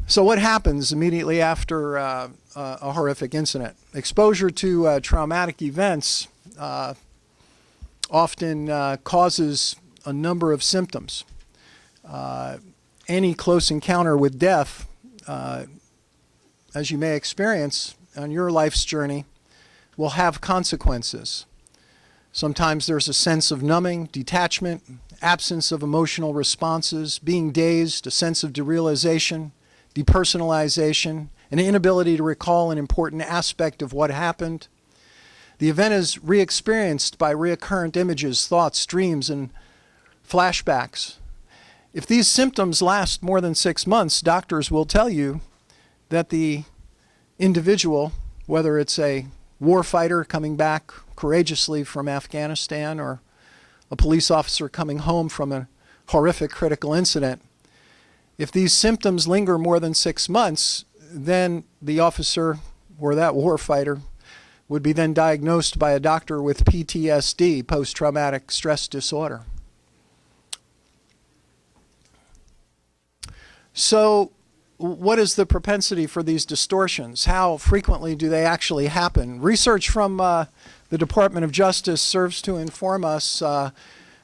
So what happens immediately after a horrific incident? Exposure to traumatic events often causes a number of symptoms. Any close encounter with death, as you may experience on your life's journey, will have consequences. Sometimes there's a sense of numbing, detachment, absence of emotional responses, being dazed, a sense of derealization, depersonalization, an inability to recall an important aspect of what happened. The event is re-experienced by recurrent images, thoughts, dreams, and flashbacks. If these symptoms last more than 6 months, doctors will tell you that the individual, whether it's a warfighter coming back courageously from Afghanistan or a police officer coming home from a horrific critical incident, if these symptoms linger more than 6 months, then the officer or that warfighter would be then diagnosed by a doctor with PTSD, post-traumatic stress disorder. So what is the propensity for these distortions? How frequently do they actually happen? Research from the Department of Justice serves to inform us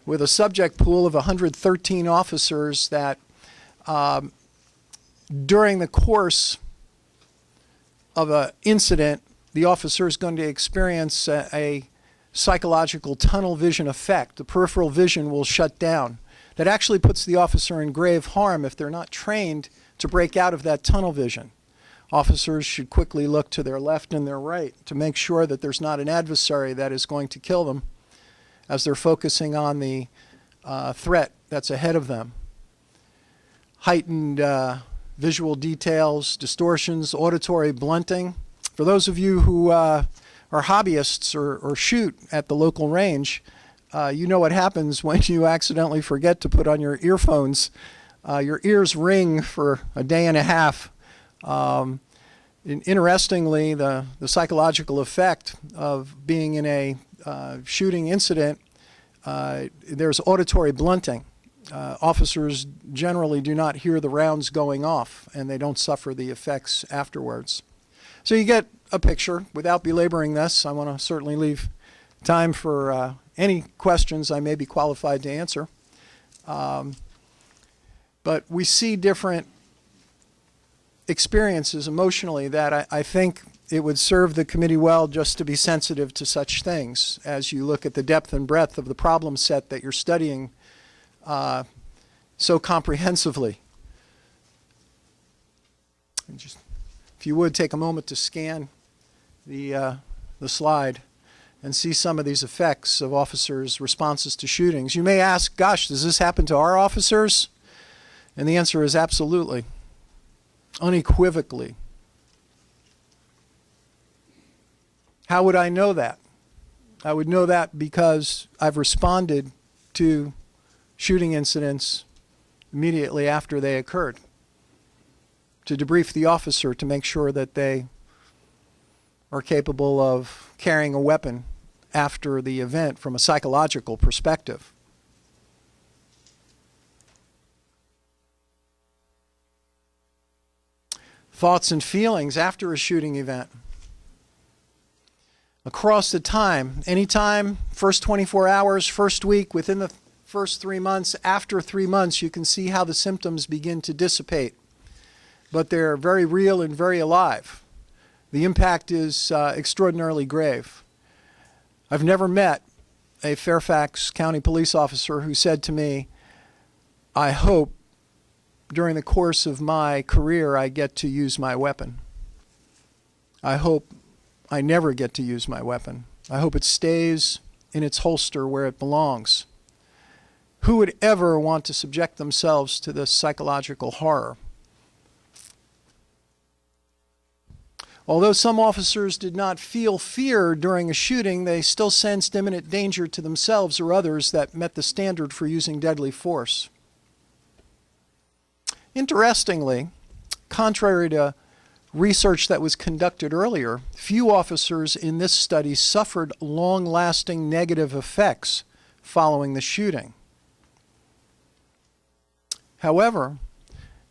with a subject pool of 113 officers that during the course of an incident, the officer is going to experience a psychological tunnel vision effect. The peripheral vision will shut down. That actually puts the officer in grave harm if they're not trained to break out of that tunnel vision. Officers should quickly look to their left and their right to make sure that there's not an adversary that is going to kill them as they're focusing on the threat that's ahead of them. Heightened visual details, distortions, auditory blunting. For those of you who are hobbyists or shoot at the local range, you know what happens when you accidentally forget to put on your earphones. Your ears ring for a day and a half. Interestingly, the psychological effect of being in a shooting incident, there's auditory blunting. Officers generally do not hear the rounds going off, and they don't suffer the effects afterwards. So you get a picture. Without belaboring this, I want to certainly leave time for any questions I may be qualified to answer. But we see different experiences emotionally that I think it would serve the committee well just to be sensitive to such things as you look at the depth and breadth of the problem set that you're studying so comprehensively. And just, if you would, take a moment to scan the slide and see some of these effects of officers' responses to shootings. You may ask, gosh, does this happen to our officers? And the answer is absolutely, unequivocally. How would I know that? I would know that because I've responded to shooting incidents immediately after they occurred, to debrief the officer to make sure that they are capable of carrying a weapon after the event from a psychological perspective. Thoughts and feelings after a shooting event. Across the time, anytime, first 24 hours, first week, within the first 3 months, after 3 months, you can see how the symptoms begin to dissipate. But they're very real and very alive. The impact is extraordinarily grave. I've never met a Fairfax County police officer who said to me, I hope during the course of my career I get to use my weapon. I hope I never get to use my weapon. I hope it stays in its holster where it belongs. Who would ever want to subject themselves to this psychological horror? Although some officers did not feel fear during a shooting, they still sensed imminent danger to themselves or others that met the standard for using deadly force. Interestingly, contrary to research that was conducted earlier, few officers in this study suffered long-lasting negative effects following the shooting. However,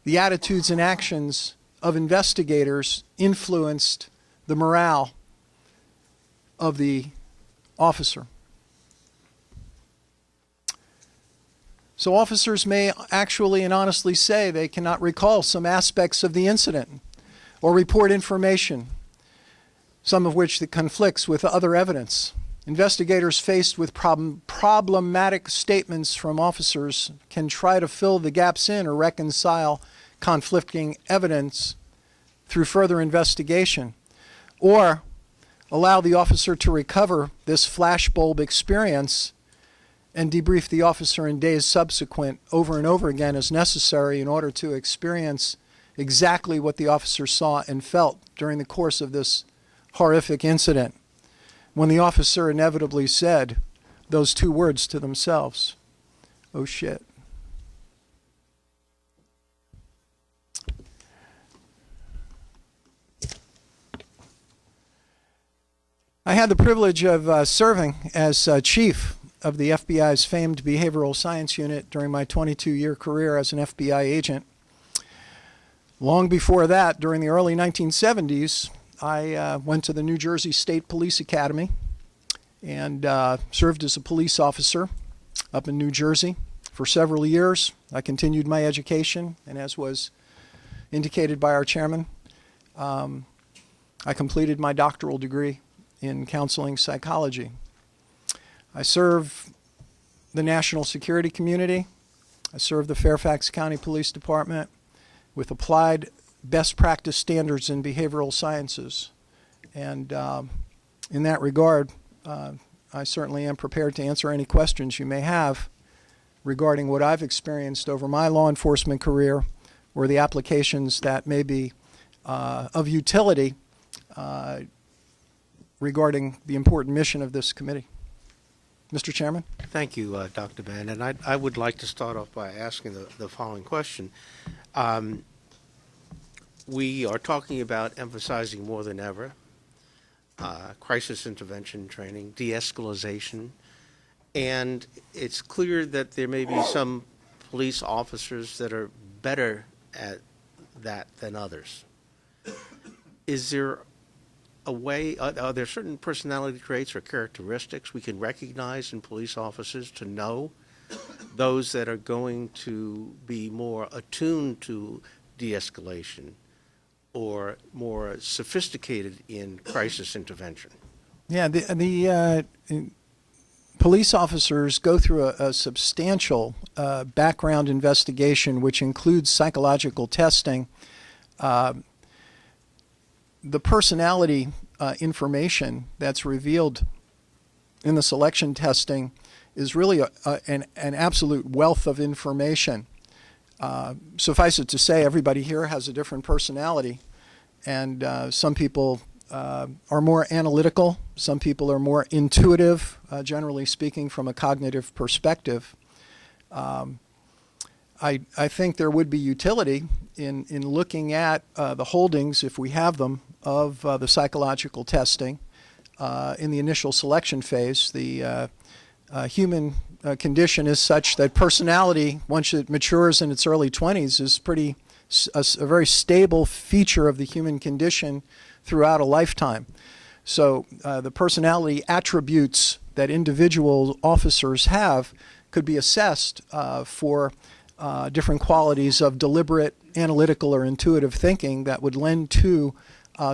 the attitudes and actions of investigators influenced the morale of the officer. So officers may actually and honestly say they cannot recall some aspects of the incident or report information, some of which that conflicts with other evidence. Investigators faced with problematic statements from officers can try to fill the gaps in or reconcile conflicting evidence through further investigation, or allow the officer to recover this flashbulb experience and debrief the officer in days subsequent over and over again as necessary in order to experience exactly what the officer saw and felt during the course of this horrific incident, when the officer inevitably said those two words to themselves, "Oh shit." I had the privilege of serving as chief of the FBI's famed Behavioral Science Unit during my 22-year career as an FBI agent. Long before that, during the early 1970s, I went to the New Jersey State Police Academy and served as a police officer up in New Jersey for several years. I continued my education, and as was indicated by our chairman, I completed my doctoral degree in counseling psychology. I serve the national security community. I serve the Fairfax County Police Department with applied best practice standards in behavioral sciences. And in that regard, I certainly am prepared to answer any questions you may have regarding what I've experienced over my law enforcement career or the applications that may be of utility regarding the important mission of this committee. Mr. Chairman? Thank you, Dr. Bann. And I would like to start off by asking the following question. We are talking about emphasizing more than ever crisis intervention training, de-escalation, and it's clear that there may be some police officers that are better at that than others. Is there a way, are there certain personality traits or characteristics we can recognize in police officers to know those that are going to be more attuned to de-escalation or more sophisticated in crisis intervention? Yeah, the police officers go through a substantial background investigation, which includes psychological testing. The personality information that's revealed in the selection testing is really an absolute wealth of information. Suffice it to say, everybody here has a different personality, and some people are more analytical, some people are more intuitive, generally speaking, from a cognitive perspective. I think there would be utility in looking at the holdings, if we have them, of the psychological testing in the initial selection phase. The human condition is such that personality, once it matures in its early 20s, is a very stable feature of the human condition throughout a lifetime. So the personality attributes that individual officers have could be assessed for different qualities of deliberate, analytical, or intuitive thinking that would lend to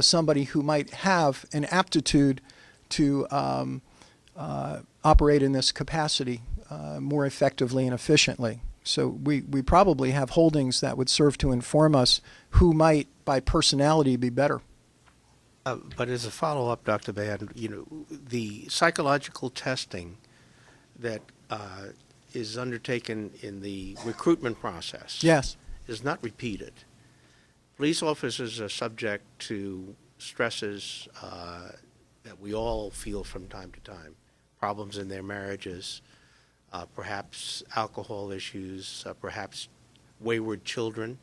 somebody who might have an aptitude to operate in this capacity more effectively and efficiently. So we probably have holdings that would serve to inform us who might, by personality, be better. But as a follow-up, Dr. Bann, the psychological testing that is undertaken in the recruitment process, yes, is not repeated. Police officers are subject to stresses that we all feel from time to time, problems in their marriages, perhaps alcohol issues, perhaps wayward children.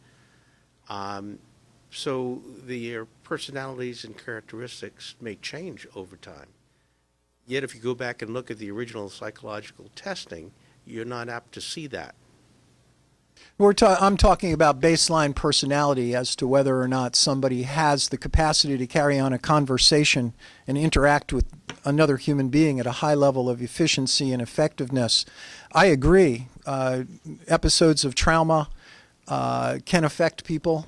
So their personalities and characteristics may change over time. Yet if you go back and look at the original psychological testing, you're not apt to see that. I'm talking about baseline personality as to whether or not somebody has the capacity to carry on a conversation and interact with another human being at a high level of efficiency and effectiveness. I agree. Episodes of trauma can affect people.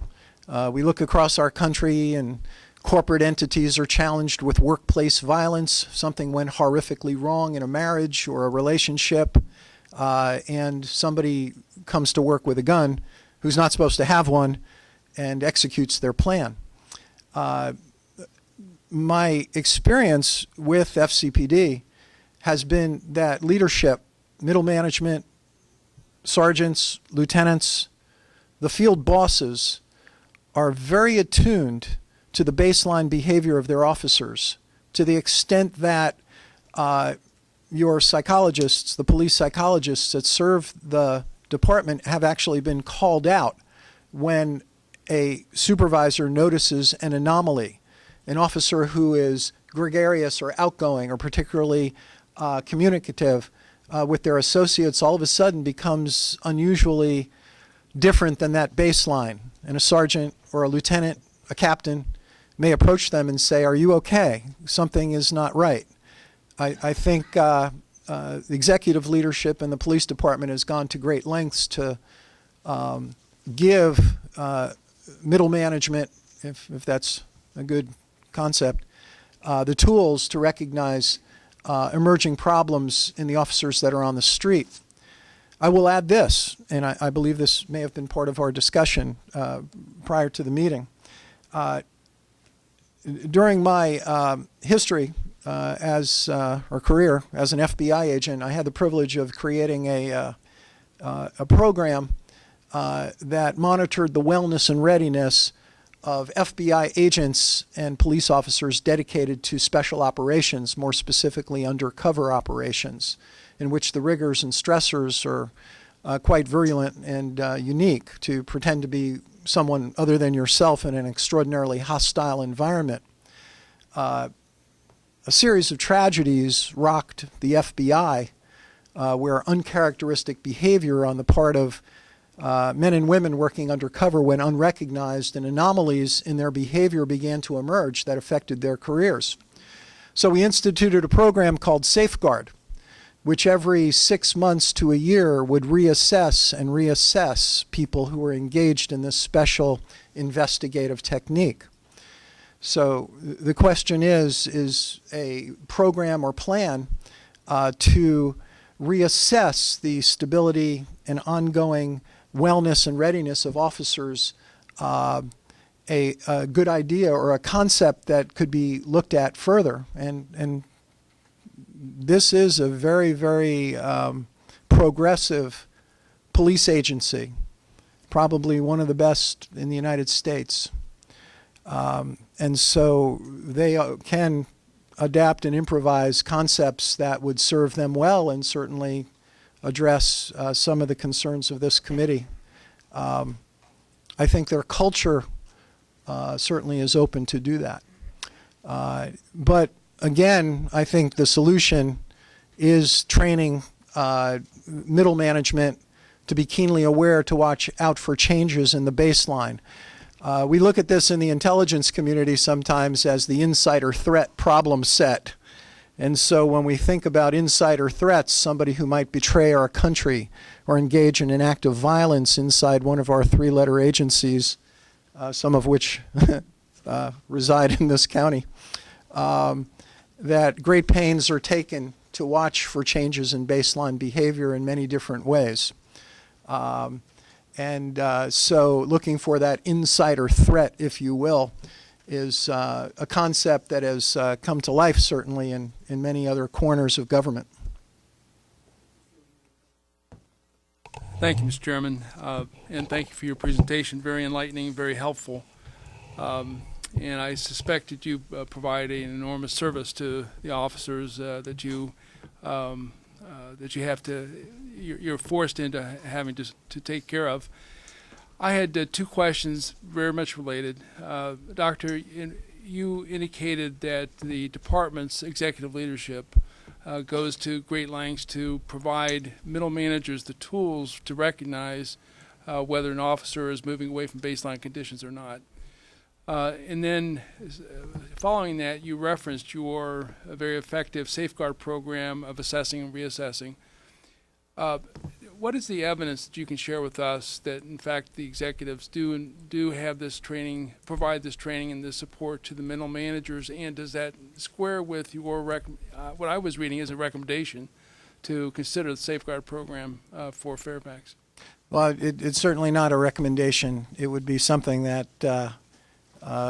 We look across our country and corporate entities are challenged with workplace violence. Something went horrifically wrong in a marriage or a relationship, and somebody comes to work with a gun who's not supposed to have one and executes their plan. My experience with FCPD has been that leadership, middle management, sergeants, lieutenants, the field bosses are very attuned to the baseline behavior of their officers, to the extent that your psychologists, the police psychologists that serve the department, have actually been called out when a supervisor notices an anomaly. An officer who is gregarious or outgoing or particularly communicative with their associates all of a sudden becomes unusually different than that baseline. And a sergeant or a lieutenant, a captain, may approach them and say, "Are you okay? Something is not right." I think executive leadership in the police department has gone to great lengths to give middle management, if that's a good concept, the tools to recognize emerging problems in the officers that are on the street. I will add this, and I believe this may have been part of our discussion prior to the meeting. During my history or career as an FBI agent, I had the privilege of creating a program that monitored the wellness and readiness of FBI agents and police officers dedicated to special operations, more specifically undercover operations, in which the rigors and stressors are quite virulent and unique. To pretend to be someone other than yourself in an extraordinarily hostile environment. A series of tragedies rocked the FBI where uncharacteristic behavior on the part of men and women working undercover went unrecognized, and anomalies in their behavior began to emerge that affected their careers. So we instituted a program called Safeguard, which every 6 months to a year would reassess people who were engaged in this special investigative technique. So the question is a program or plan to reassess the stability and ongoing wellness and readiness of officers a good idea or a concept that could be looked at further? And this is a very, very progressive police agency, probably one of the best in the United States. And so they can adapt and improvise concepts that would serve them well and certainly address some of the concerns of this committee. I think their culture certainly is open to do that. But again, I think the solution is training middle management to be keenly aware to watch out for changes in the baseline. We look at this in the intelligence community sometimes as the insider threat problem set. And so when we think about insider threats, somebody who might betray our country or engage in an act of violence inside one of our three-letter agencies, some of which reside in this county, that great pains are taken to watch for changes in baseline behavior in many different ways. So looking for that insider threat, if you will, is a concept that has come to life certainly in many other corners of government. Thank you, Mr. Chairman, and thank you for your presentation. Very enlightening, very helpful. And I suspect that you provide an enormous service to the officers that you have to, you're forced into having to take care of. I had two questions very much related. Doctor, you indicated that the department's executive leadership goes to great lengths to provide middle managers the tools to recognize whether an officer is moving away from baseline conditions or not. And then following that, you referenced your very effective safeguard program of assessing and reassessing. What is the evidence that you can share with us that, in fact, the executives do have this training, provide this training and this support to the middle managers, and does that square with your what I was reading as a recommendation to consider the safeguard program for Fairfax? Well, it's certainly not a recommendation. It would be something that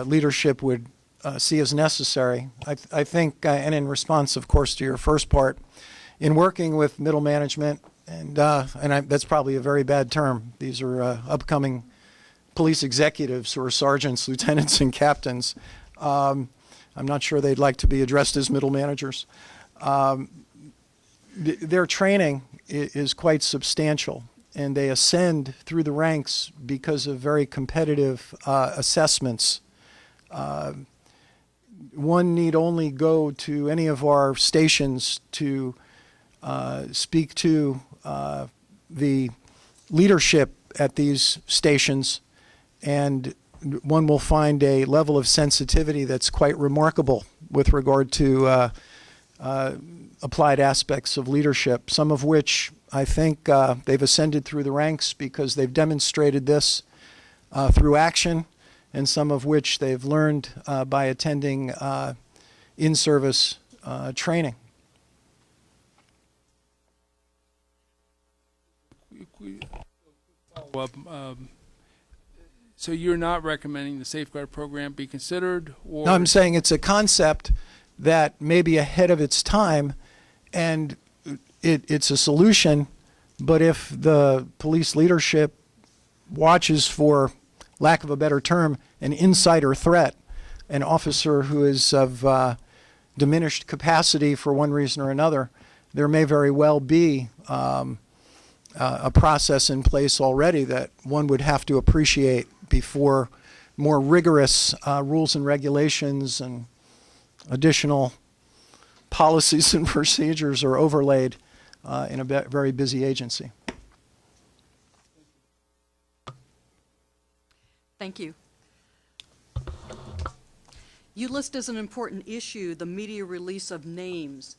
leadership would see as necessary. I think, and in response, of course, to your first part, in working with middle management, and that's probably a very bad term. These are upcoming police executives who are sergeants, lieutenants, and captains. I'm not sure they'd like to be addressed as middle managers. Their training is quite substantial, and they ascend through the ranks because of very competitive assessments. One need only go to any of our stations to speak to the leadership at these stations, and one will find a level of sensitivity that's quite remarkable with regard to applied aspects of leadership, some of which I think they've ascended through the ranks because they've demonstrated this through action, and some of which they've learned by attending in-service training. So you're not recommending the safeguard program be considered? Or No, I'm saying it's a concept that may be ahead of its time, and it's a solution, but if the police leadership watches for, lack of a better term, an insider threat, an officer who is of diminished capacity for one reason or another, there may very well be a process in place already that one would have to appreciate before more rigorous rules and regulations and additional policies and procedures are overlaid in a very busy agency. Thank you. You list as an important issue the media release of names.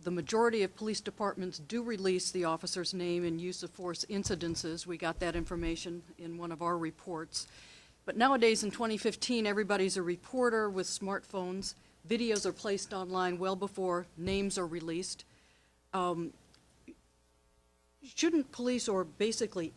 The majority of police departments do release the officer's name in use of force incidences. We got that information in one of our reports. But nowadays in 2015, everybody's a reporter with smartphones. Videos are placed online well before names are released. Shouldn't police, or basically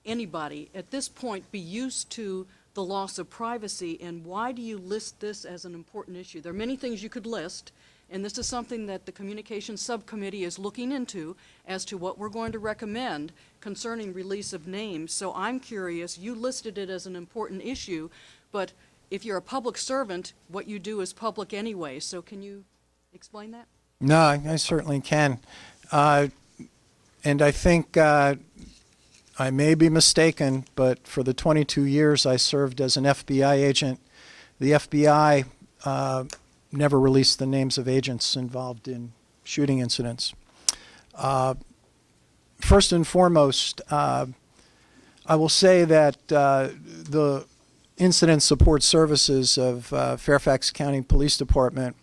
anybody at this point, be used to the loss of privacy, and why do you list this as an important issue? There are many things you could list, and this is something that the Communications Subcommittee is looking into as to what we're going to recommend concerning release of names. So I'm curious, you listed it as an important issue, but if you're a public servant, what you do is public anyway. So can you explain that? No, I certainly can. And I think I may be mistaken, but for the 22 years I served as an FBI agent, the FBI never released the names of agents involved in shooting incidents. First and foremost, I will say that the Incident Support Services of Fairfax County Police Department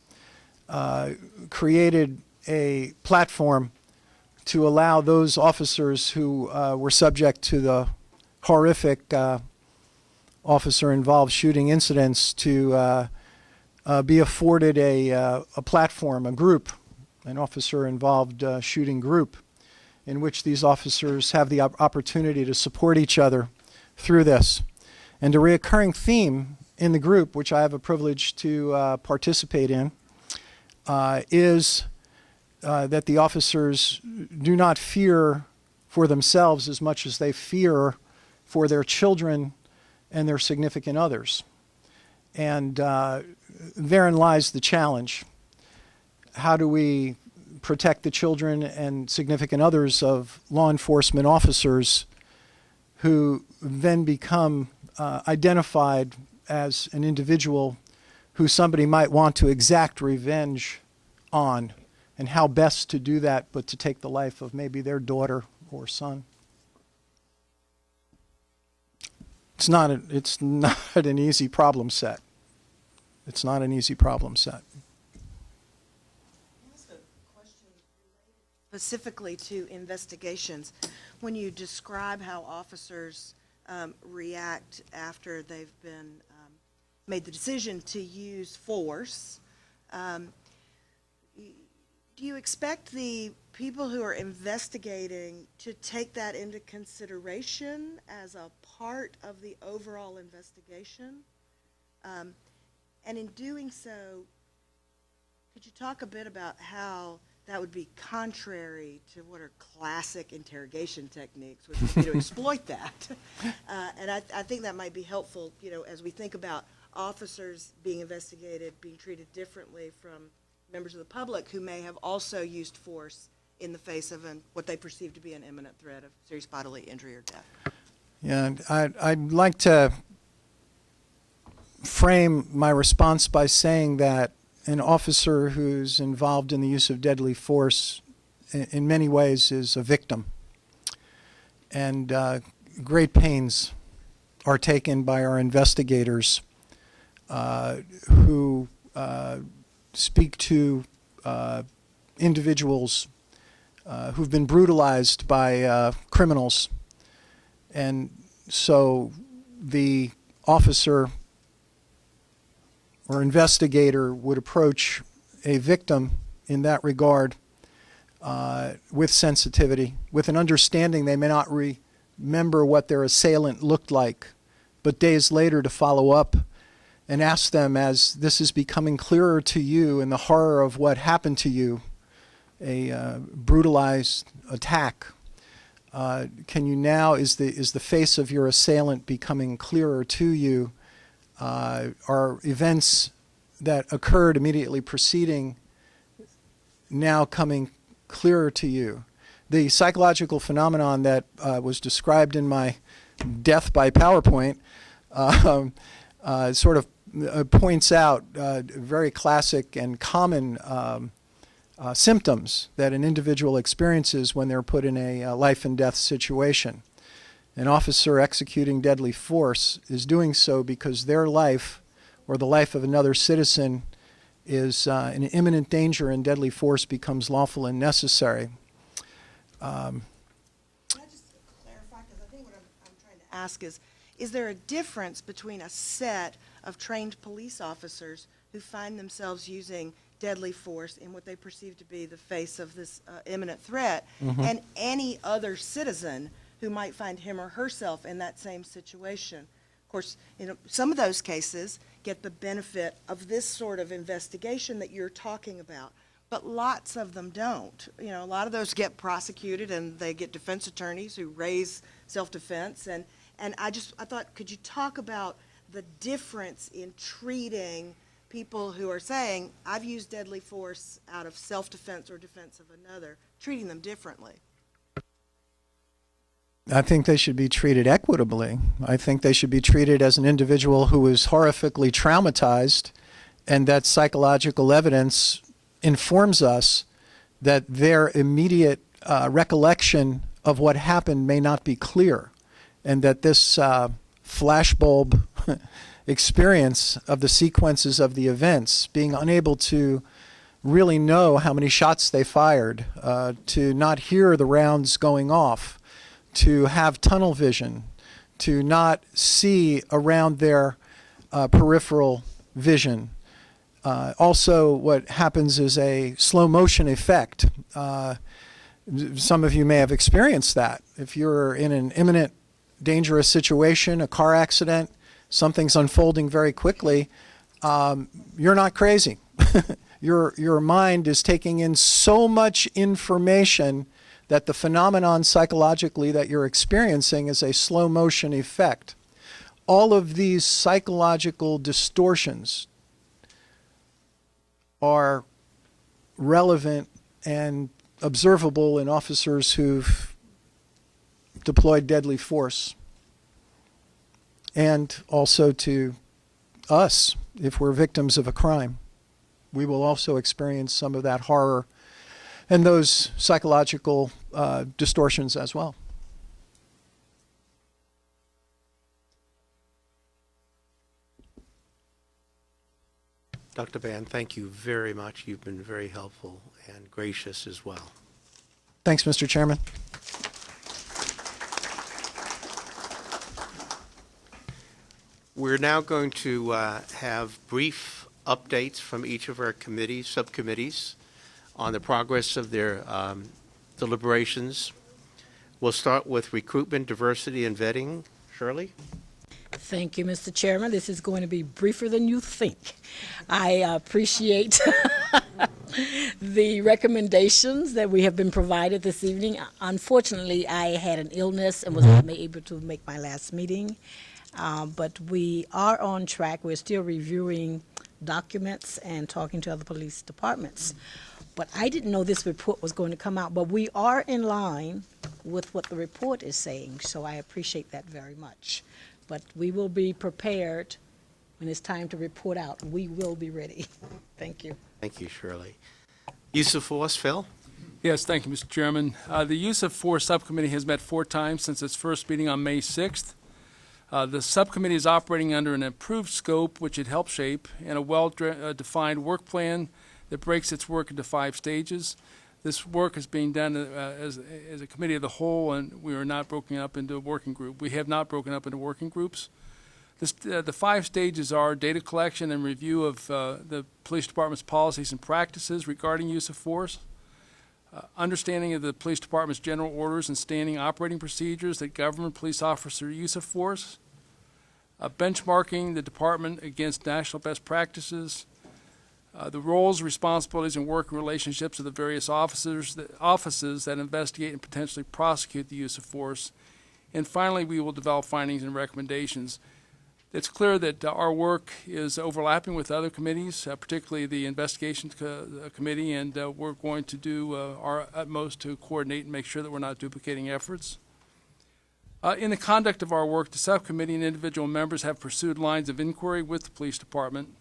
created a platform to allow those officers who were subject to the horrific officer-involved shooting incidents to be afforded a platform, a group, an officer-involved shooting group, in which these officers have the opportunity to support each other through this. And a recurring theme in the group, which I have a privilege to participate in, is that the officers do not fear for themselves as much as they fear for their children and their significant others. And therein lies the challenge. How do we protect the children and significant others of law enforcement officers who then become identified as an individual who somebody might want to exact revenge on, and how best to do that but to take the life of maybe their daughter or son. It's not an easy problem set. It's not an easy problem set. Specifically to investigations, when you describe how officers react after they've been made the decision to use force, do you expect the people who are investigating to take that into consideration as a part of the overall investigation? And in doing so, could you talk a bit about how that would be contrary to what are classic interrogation techniques, which would be to exploit that? And I think that might be helpful, as we think about officers being investigated, being treated differently from members of the public who may have also used force in the face of what they perceive to be an imminent threat of serious bodily injury or death. Yeah, and I'd like to frame my response by saying that an officer who's involved in the use of deadly force in many ways is a victim. And great pains are taken by our investigators who speak to individuals who've been brutalized by criminals. And so the officer or investigator would approach a victim in that regard with sensitivity, with an understanding they may not remember what their assailant looked like, but days later to follow up and ask them, as this is becoming clearer to you in the horror of what happened to you, a brutalized attack, can you now, is the face of your assailant becoming clearer to you? Are events that occurred immediately preceding now coming clearer to you? The psychological phenomenon that was described in my death by PowerPoint sort of points out very classic and common symptoms that an individual experiences when they're put in a life and death situation. An officer executing deadly force is doing so because their life or the life of another citizen is in imminent danger, and deadly force becomes lawful and necessary. Can I just clarify, because I think what I'm trying to ask is there a difference between a set of trained police officers who find themselves using deadly force in what they perceive to be the face of this imminent threat and any other citizen who might find him or herself in that same situation? Of course, some of those cases get the benefit of this sort of investigation that you're talking about, but lots of them don't. A lot of those get prosecuted and they get defense attorneys who raise self-defense. And I thought, could you talk about the difference in treating people who are saying, I've used deadly force out of self-defense or defense of another, treating them differently? I think they should be treated equitably. I think they should be treated as an individual who is horrifically traumatized, and that psychological evidence informs us that their immediate recollection of what happened may not be clear, and that this flashbulb experience of the sequences of the events, being unable to really know how many shots they fired, to not hear the rounds going off, to have tunnel vision, to not see around their peripheral vision. Also, what happens is a slow motion effect. Some of you may have experienced that. If you're in an imminent dangerous situation, a car accident, something's unfolding very quickly, you're not crazy. Your mind is taking in so much information that the phenomenon psychologically that you're experiencing is a slow motion effect. All of these psychological distortions are relevant and observable in officers who've deployed deadly force and also to us if we're victims of a crime. We will also experience some of that horror and those psychological distortions as well. Dr. Ban, thank you very much. You've been very helpful and gracious as well. Thanks, Mr. Chairman. We're now going to have brief updates from each of our committees, subcommittees, on the progress of their deliberations. We'll start with recruitment, diversity, and vetting. Shirley? Thank you, Mr. Chairman. This is going to be briefer than you think. I appreciate the recommendations that we have been provided this evening. Unfortunately, I had an illness and was not able to make my last meeting, but we are on track. We're still reviewing documents and talking to other police departments. But I didn't know this report was going to come out, but we are in line with what the report is saying, so I appreciate that very much. But we will be prepared when it's time to report out. We will be ready. Thank you. Thank you, Shirley. Use of force, Phil? Yes, thank you, Mr. Chairman. The Use of Force Subcommittee has met 4 times since its first meeting on May 6th. The subcommittee is operating under an improved scope, which it helped shape, and a well-defined work plan that breaks its work into 5 stages. This work is being done as a committee of the whole, and we are not broken up into a working group. We have not broken up into working groups. The 5 stages are data collection and review of the police department's policies and practices regarding use of force, understanding of the police department's general orders and standing operating procedures that govern police officer use of force, benchmarking the department against national best practices, the roles, responsibilities, and working relationships of the various offices that investigate and potentially prosecute the use of force. And finally, we will develop findings and recommendations. It's clear that our work is overlapping with other committees, particularly the Investigations Committee, and we're going to do our utmost to coordinate and make sure that we're not duplicating efforts. In the conduct of our work, the subcommittee and individual members have pursued lines of inquiry with the police department.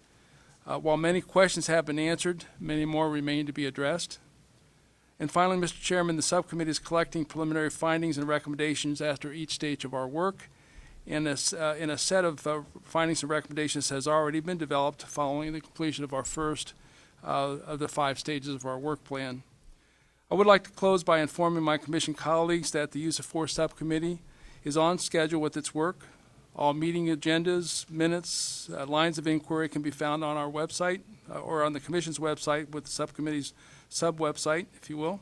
While many questions have been answered, many more remain to be addressed. And finally, Mr. Chairman, the subcommittee is collecting preliminary findings and recommendations after each stage of our work. And a set of findings and recommendations has already been developed following the completion of our first of the 5 stages of our work plan. I would like to close by informing my commission colleagues that the Use of Force Subcommittee is on schedule with its work. All meeting agendas, minutes, lines of inquiry can be found on our website or on the Commission's website with the subcommittee's sub-website, if you will.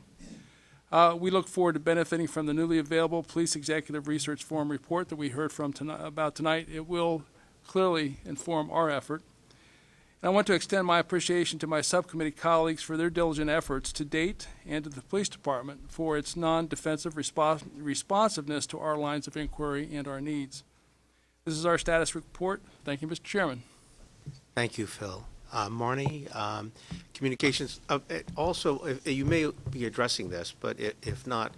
We look forward to benefiting from the newly available Police Executive Research Forum report that we heard from about tonight. It will clearly inform our effort. And I want to extend my appreciation to my subcommittee colleagues for their diligent efforts to date and to the Police Department for its non-defensive responsiveness to our lines of inquiry and our needs. This is our status report. Thank you, Mr. Chairman. Thank you, Phil. Marnie, communications, also, you may be addressing this, but if not,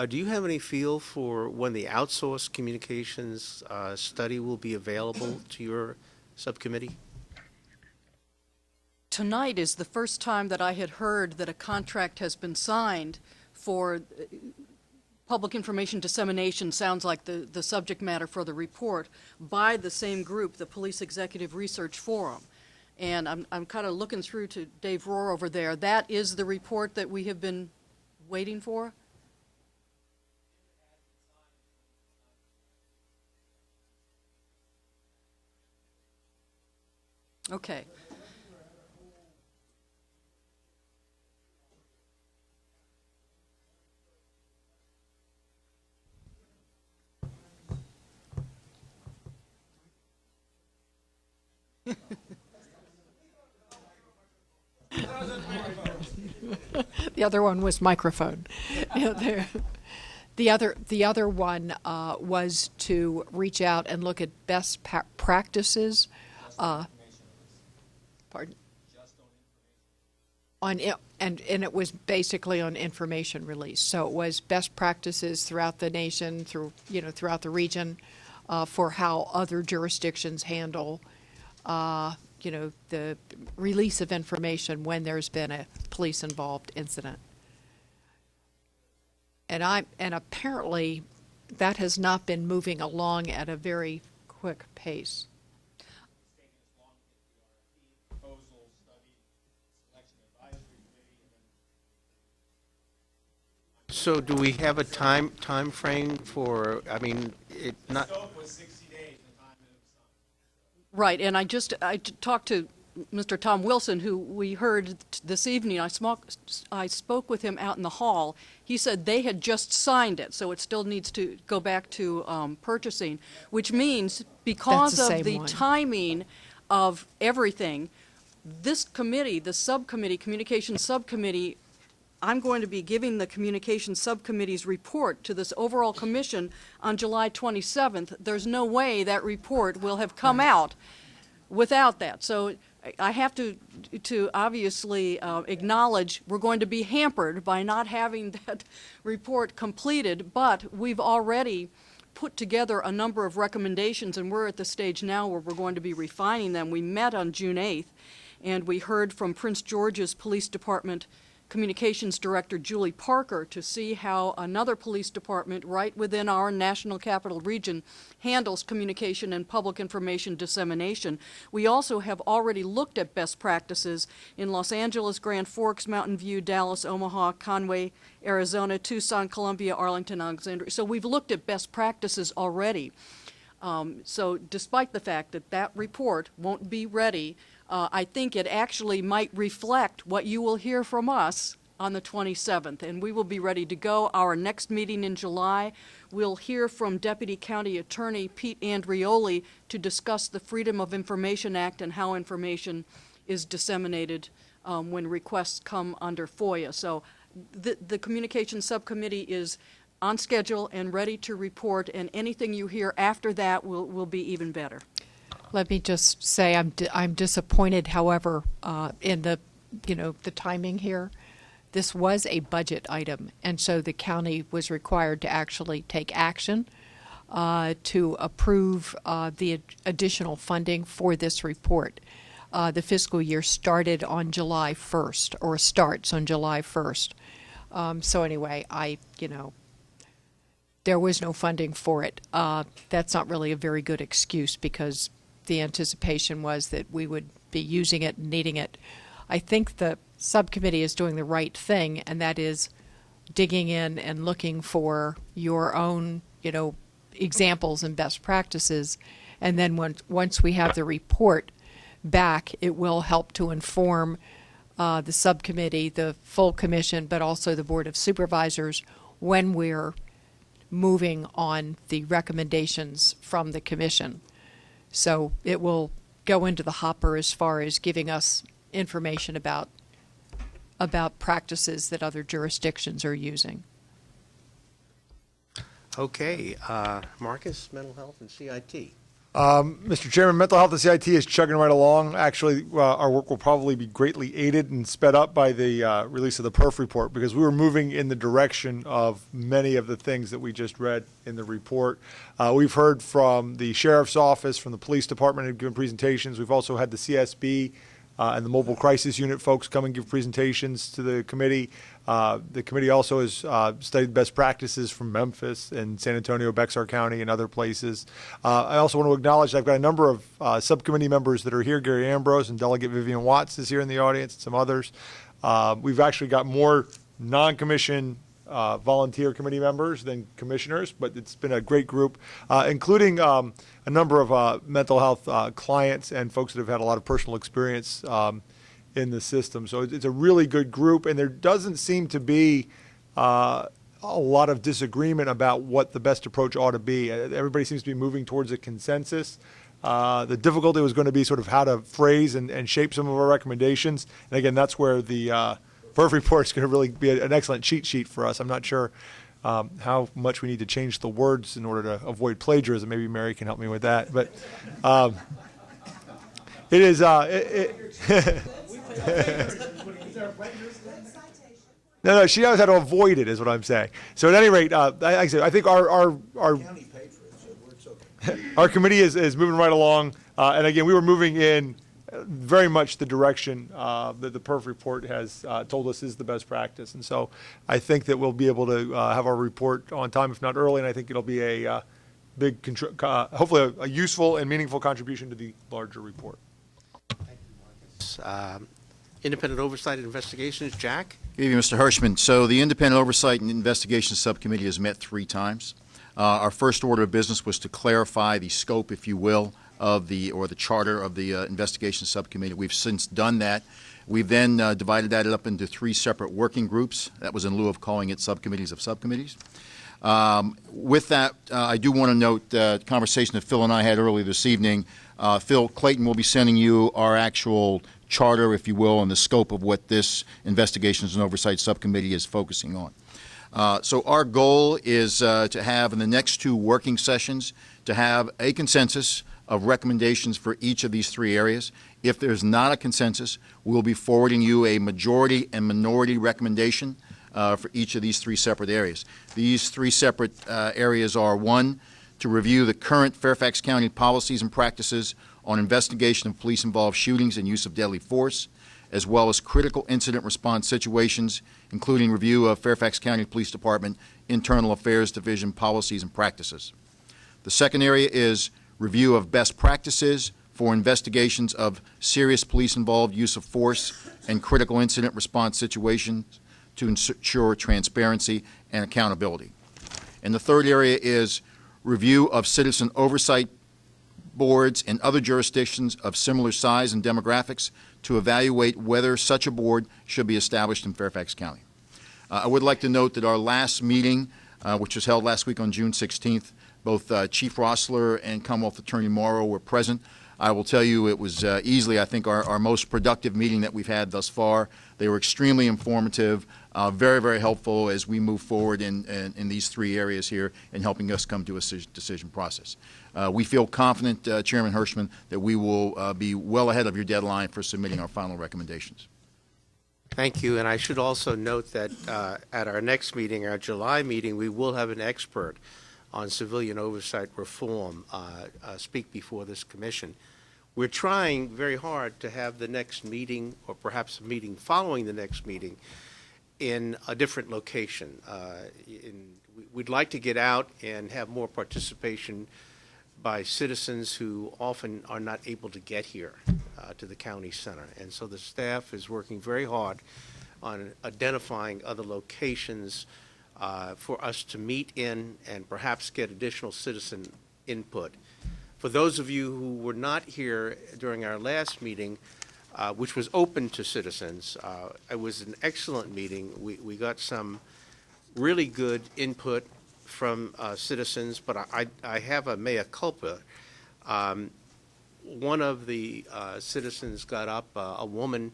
do you have any feel for when the outsourced communications study will be available to your subcommittee? Tonight is the first time that I had heard that a contract has been signed for public information dissemination, sounds like the subject matter for the report, by the same group, the Police Executive Research Forum. And I'm kind of looking through to Dave Rohr over there. That is the report that we have been waiting for? Okay. The other one was microphone. The other one was to reach out and look at best practices. Pardon? And it was basically on information release. So it was best practices throughout the nation, throughout the region, for how other jurisdictions handle, the release of information when there's been a police-involved incident. And apparently that has not been moving along at a very quick pace. So do we have a time frame for, I mean, it not... Right, and I talked to Mr. Tom Wilson, who we heard this evening. I spoke with him out in the hall. He said they had just signed it, so it still needs to go back to purchasing, which means because of the timing of everything, this committee, the subcommittee, communications subcommittee, I'm going to be giving the communications subcommittee's report to this overall commission on July 27th. There's no way that report will have come out without that. So I have to obviously acknowledge we're going to be hampered by not having that report completed, but we've already put together a number of recommendations, and we're at the stage now where we're going to be refining them. We met on June 8th, and we heard from Prince George's Police Department Communications Director Julie Parker to see how another police department right within our National Capital Region handles communication and public information dissemination. We also have already looked at best practices in Los Angeles, Grand Forks, Mountain View, Dallas, Omaha, Conway, Arizona, Tucson, Columbia, Arlington, Alexandria. So we've looked at best practices already. So despite the fact that that report won't be ready, I think it actually might reflect what you will hear from us on the 27th, and we will be ready to go. Our next meeting in July, we'll hear from Deputy County Attorney Pete Andrioli to discuss the Freedom of Information Act and how information is disseminated when requests come under FOIA. So the Communications Subcommittee is on schedule and ready to report, and anything you hear after that will be even better. Let me just say I'm disappointed, however, in the timing here. This was a budget item, and so the county was required to actually take action to approve the additional funding for this report. The fiscal year started on July 1st, or starts on July 1st. So anyway, there was no funding for it. That's not really a very good excuse, because the anticipation was that we would be using it and needing it. I think the subcommittee is doing the right thing, and that is digging in and looking for your own, examples and best practices. And then once we have the report back, it will help to inform the subcommittee, the full commission, but also the Board of Supervisors when we're moving on the recommendations from the commission. So it will go into the hopper as far as giving us information about practices that other jurisdictions are using. Okay, Marcus, mental health and CIT. Mr. Chairman, mental health and CIT is chugging right along. Actually, our work will probably be greatly aided and sped up by the release of the PERF report, because we were moving in the direction of many of the things that we just read in the report. We've heard from the Sheriff's Office, from the Police Department, have given presentations. We've also had the CSB and the Mobile Crisis Unit folks come and give presentations to the committee. The committee also has studied best practices from Memphis and San Antonio, Bexar County, and other places. I also want to acknowledge I've got a number of subcommittee members that are here. Gary Ambrose and Delegate Vivian Watts is here in the audience, and some others. We've actually got more non-commission volunteer committee members than commissioners, but it's been a great group, including a number of mental health clients and folks that have had a lot of personal experience in the system. So it's a really good group, and there doesn't seem to be a lot of disagreement about what the best approach ought to be. Everybody seems to be moving towards a consensus. The difficulty was going to be sort of how to phrase and shape some of our recommendations. And again, that's where the PERF report is going to really be an excellent cheat sheet for us. I'm not sure how much we need to change the words in order to avoid plagiarism. Maybe Mary can help me with that. But it is... No, she knows how to avoid it, is what I'm saying. So at any rate, like I said, I think our our committee is moving right along. And again, we were moving in very much the direction that the PERF report has told us is the best practice. And so I think that we'll be able to have our report on time, if not early, and I think it'll be a big, hopefully a useful and meaningful contribution to the larger report. Independent Oversight and Investigations, Jack? Good evening, Mr. Hirschman. So the Independent Oversight and Investigations Subcommittee has met 3 times. Our first order of business was to clarify the scope, if you will, of the charter of the Investigation Subcommittee. We've since done that. We've then divided that up into 3 separate working groups. That was in lieu of calling it subcommittees of subcommittees. With that, I do want to note the conversation that Phil and I had earlier this evening. Phil Clayton will be sending you our actual charter, if you will, and the scope of what this Investigations and Oversight Subcommittee is focusing on. So our goal is to have in the next 2 working sessions to have a consensus of recommendations for each of these 3 areas. If there's not a consensus, we'll be forwarding you a majority and minority recommendation for each of these 3 separate areas. These 3 separate areas are: 1, to review the current Fairfax County policies and practices on investigation of police-involved shootings and use of deadly force, as well as critical incident response situations, including review of Fairfax County Police Department Internal Affairs Division policies and practices. The second area is review of best practices for investigations of serious police-involved use of force and critical incident response situations to ensure transparency and accountability. And the third area is review of citizen oversight boards in other jurisdictions of similar size and demographics to evaluate whether such a board should be established in Fairfax County. I would like to note that our last meeting, which was held last week on June 16th, both Chief Rossler and Commonwealth Attorney Morrow were present. I will tell you it was easily, I think, our most productive meeting that we've had thus far. They were extremely informative, very, very helpful as we move forward in these 3 areas here in helping us come to a decision process. We feel confident, Chairman Hirschman, that we will be well ahead of your deadline for submitting our final recommendations. Thank you, and I should also note that at our next meeting, our July meeting, we will have an expert on civilian oversight reform speak before this commission. We're trying very hard to have the next meeting, or perhaps a meeting following the next meeting, in a different location. We'd like to get out and have more participation by citizens who often are not able to get here to the county center. And so the staff is working very hard on identifying other locations for us to meet in and perhaps get additional citizen input. For those of you who were not here during our last meeting, which was open to citizens, it was an excellent meeting. We got some really good input from citizens, but I have a mea culpa. One of the citizens got up, a woman,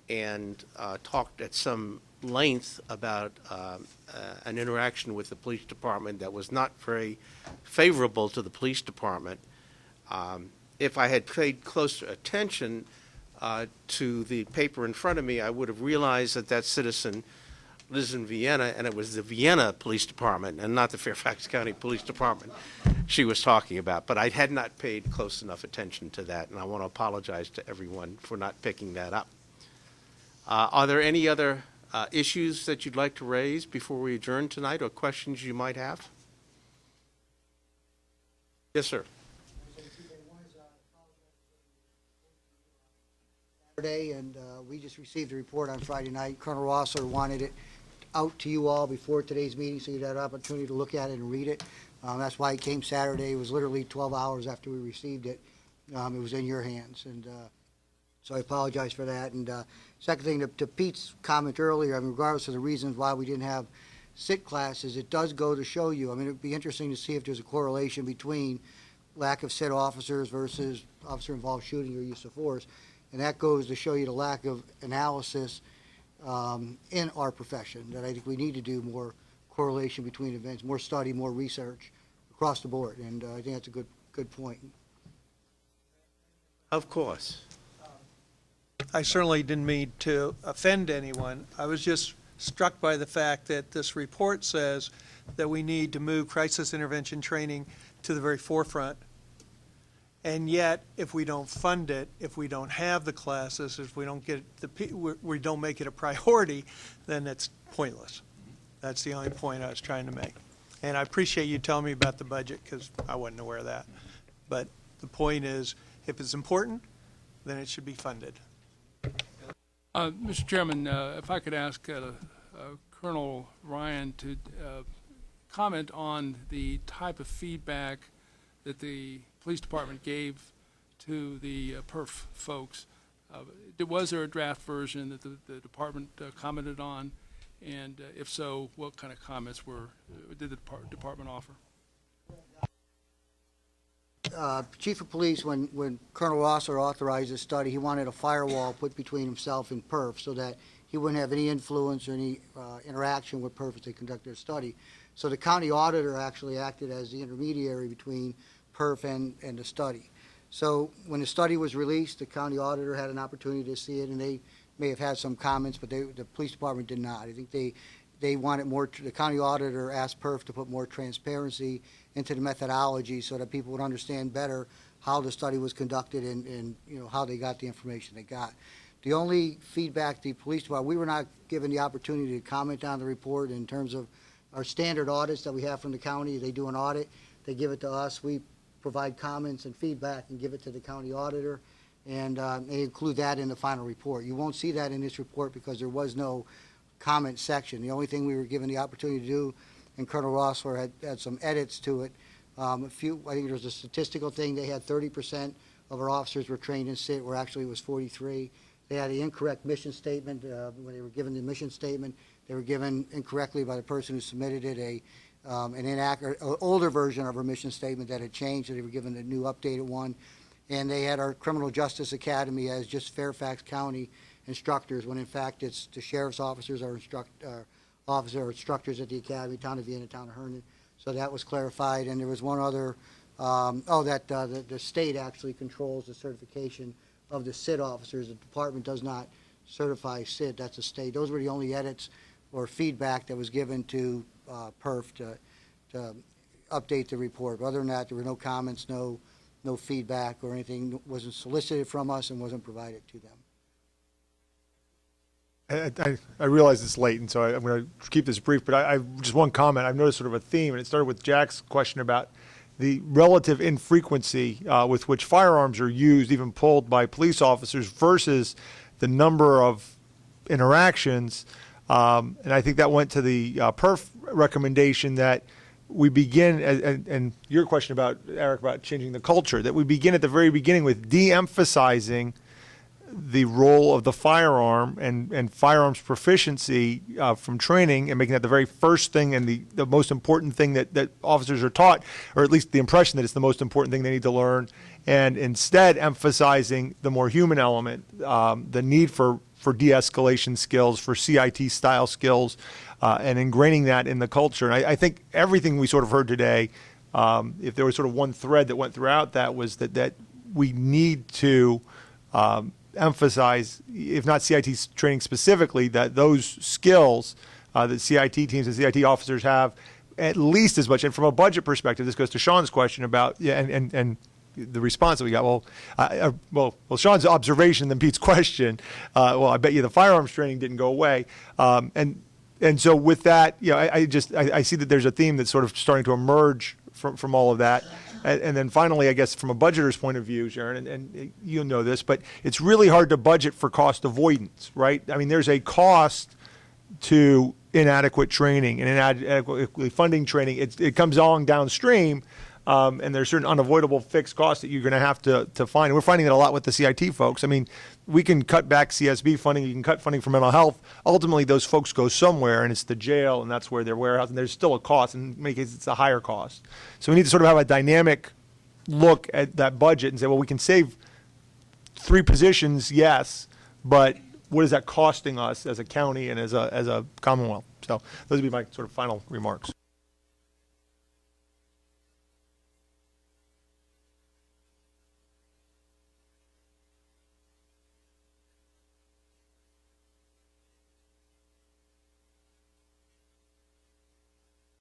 and talked at some length about an interaction with the police department that was not very favorable to the police department. If I had paid closer attention to the paper in front of me, I would have realized that that citizen lives in Vienna, and it was the Vienna Police Department and not the Fairfax County Police Department she was talking about. But I had not paid close enough attention to that, and I want to apologize to everyone for not picking that up. Are there any other issues that you'd like to raise before we adjourn tonight, or questions you might have? Yes, sir. And we just received a report on Friday night. Colonel Rossler wanted it out to you all before today's meeting, so you'd have an opportunity to look at it and read it. That's why it came Saturday. It was literally 12 hours after we received it. It was in your hands, and so I apologize for that. And second thing, to Pete's comment earlier, I mean, regardless of the reasons why we didn't have sit classes, it does go to show you. I mean, it'd be interesting to see if there's a correlation between lack of sit officers versus officer-involved shooting or use of force. And that goes to show you the lack of analysis in our profession, that I think we need to do more correlation between events, more study, more research across the board. And I think that's a good point. Of course. I certainly didn't mean to offend anyone. I was just struck by the fact that this report says that we need to move crisis intervention training to the very forefront. And yet, if we don't fund it, if we don't have the classes, if we don't get we don't make it a priority, then it's pointless. That's the only point I was trying to make. And I appreciate you telling me about the budget, because I wasn't aware of that. But the point is, if it's important, then it should be funded. Mr. Chairman, if I could ask Colonel Ryan to comment on the type of feedback that the police department gave to the PERF folks. Was there a draft version that the department commented on? And if so, what kind of comments did the department offer? Chief of Police, when Colonel Rosser authorized this study, he wanted a firewall put between himself and PERF so that he wouldn't have any influence or any interaction with PERF as they conducted their study. So the county auditor actually acted as the intermediary between PERF and the study. So when the study was released, the county auditor had an opportunity to see it, and they may have had some comments, but the police department did not. I think they wanted more. The county auditor asked PERF to put more transparency into the methodology so that people would understand better how the study was conducted and how they got the information they got. The only feedback the police department, we were not given the opportunity to comment on the report in terms of our standard audits that we have from the county. They do an audit, they give it to us, we provide comments and feedback and give it to the county auditor, and they include that in the final report. You won't see that in this report because there was no comment section. The only thing we were given the opportunity to do, and Colonel Rossler had some edits to it. I think there was a statistical thing. They had 30% of our officers were trained in SIT, where actually it was 43. They had the incorrect mission statement. When they were given the mission statement, they were given incorrectly by the person who submitted it an inaccurate, older version of our mission statement that had changed, so they were given a new updated one. And they had our Criminal Justice Academy as just Fairfax County instructors, when in fact it's the sheriff's officers are instructors at the academy, Town of Vienna, Town of Herndon. So that was clarified. And there was one other, the state actually controls the certification of the SIT officers. The department does not certify SIT. That's a state. Those were the only edits or feedback that was given to PERF to update the report. Other than that, there were no comments, no feedback or anything wasn't solicited from us and wasn't provided to them. I realize it's late, and so I'm going to keep this brief, but I just one comment. I've noticed sort of a theme, and it started with Jack's question about the relative infrequency with which firearms are used, even pulled by police officers, versus the number of interactions. And I think that went to the PERF recommendation that we begin, and your question about, Eric, about changing the culture, that we begin at the very beginning with de-emphasizing the role of the firearm and firearms proficiency from training, and making that the very first thing and the most important thing that officers are taught, or at least the impression that it's the most important thing they need to learn, and instead emphasizing the more human element, the need for de-escalation skills, for CIT style skills, and ingraining that in the culture. And I think everything we sort of heard today, if there was sort of one thread that went throughout that, was that we need to emphasize, if not CIT training specifically, that those skills that CIT teams and CIT officers have at least as much. And from a budget perspective, this goes to Sean's question about, and the response that we got. Well, Sean's observation than Pete's question. I bet you the firearms training didn't go away. And so with that, I see that there's a theme that's sort of starting to emerge from all of that. And then finally, I guess from a budgeter's point of view, Sharon, and you know this, but it's really hard to budget for cost avoidance, right? I mean, there's a cost to inadequate training and inadequately funding training. It comes along downstream, and there's certain unavoidable fixed costs that you're going to have to find. And we're finding that a lot with the CIT folks. I mean, we can cut back CSB funding, you can cut funding for mental health. Ultimately, those folks go somewhere, and it's the jail, and that's where their warehouse, and there's still a cost. In many cases, it's a higher cost. So we need to sort of have a dynamic look at that budget and say, well, we can save 3 positions, yes, but what is that costing us as a county and as a Commonwealth? So those would be my sort of final remarks.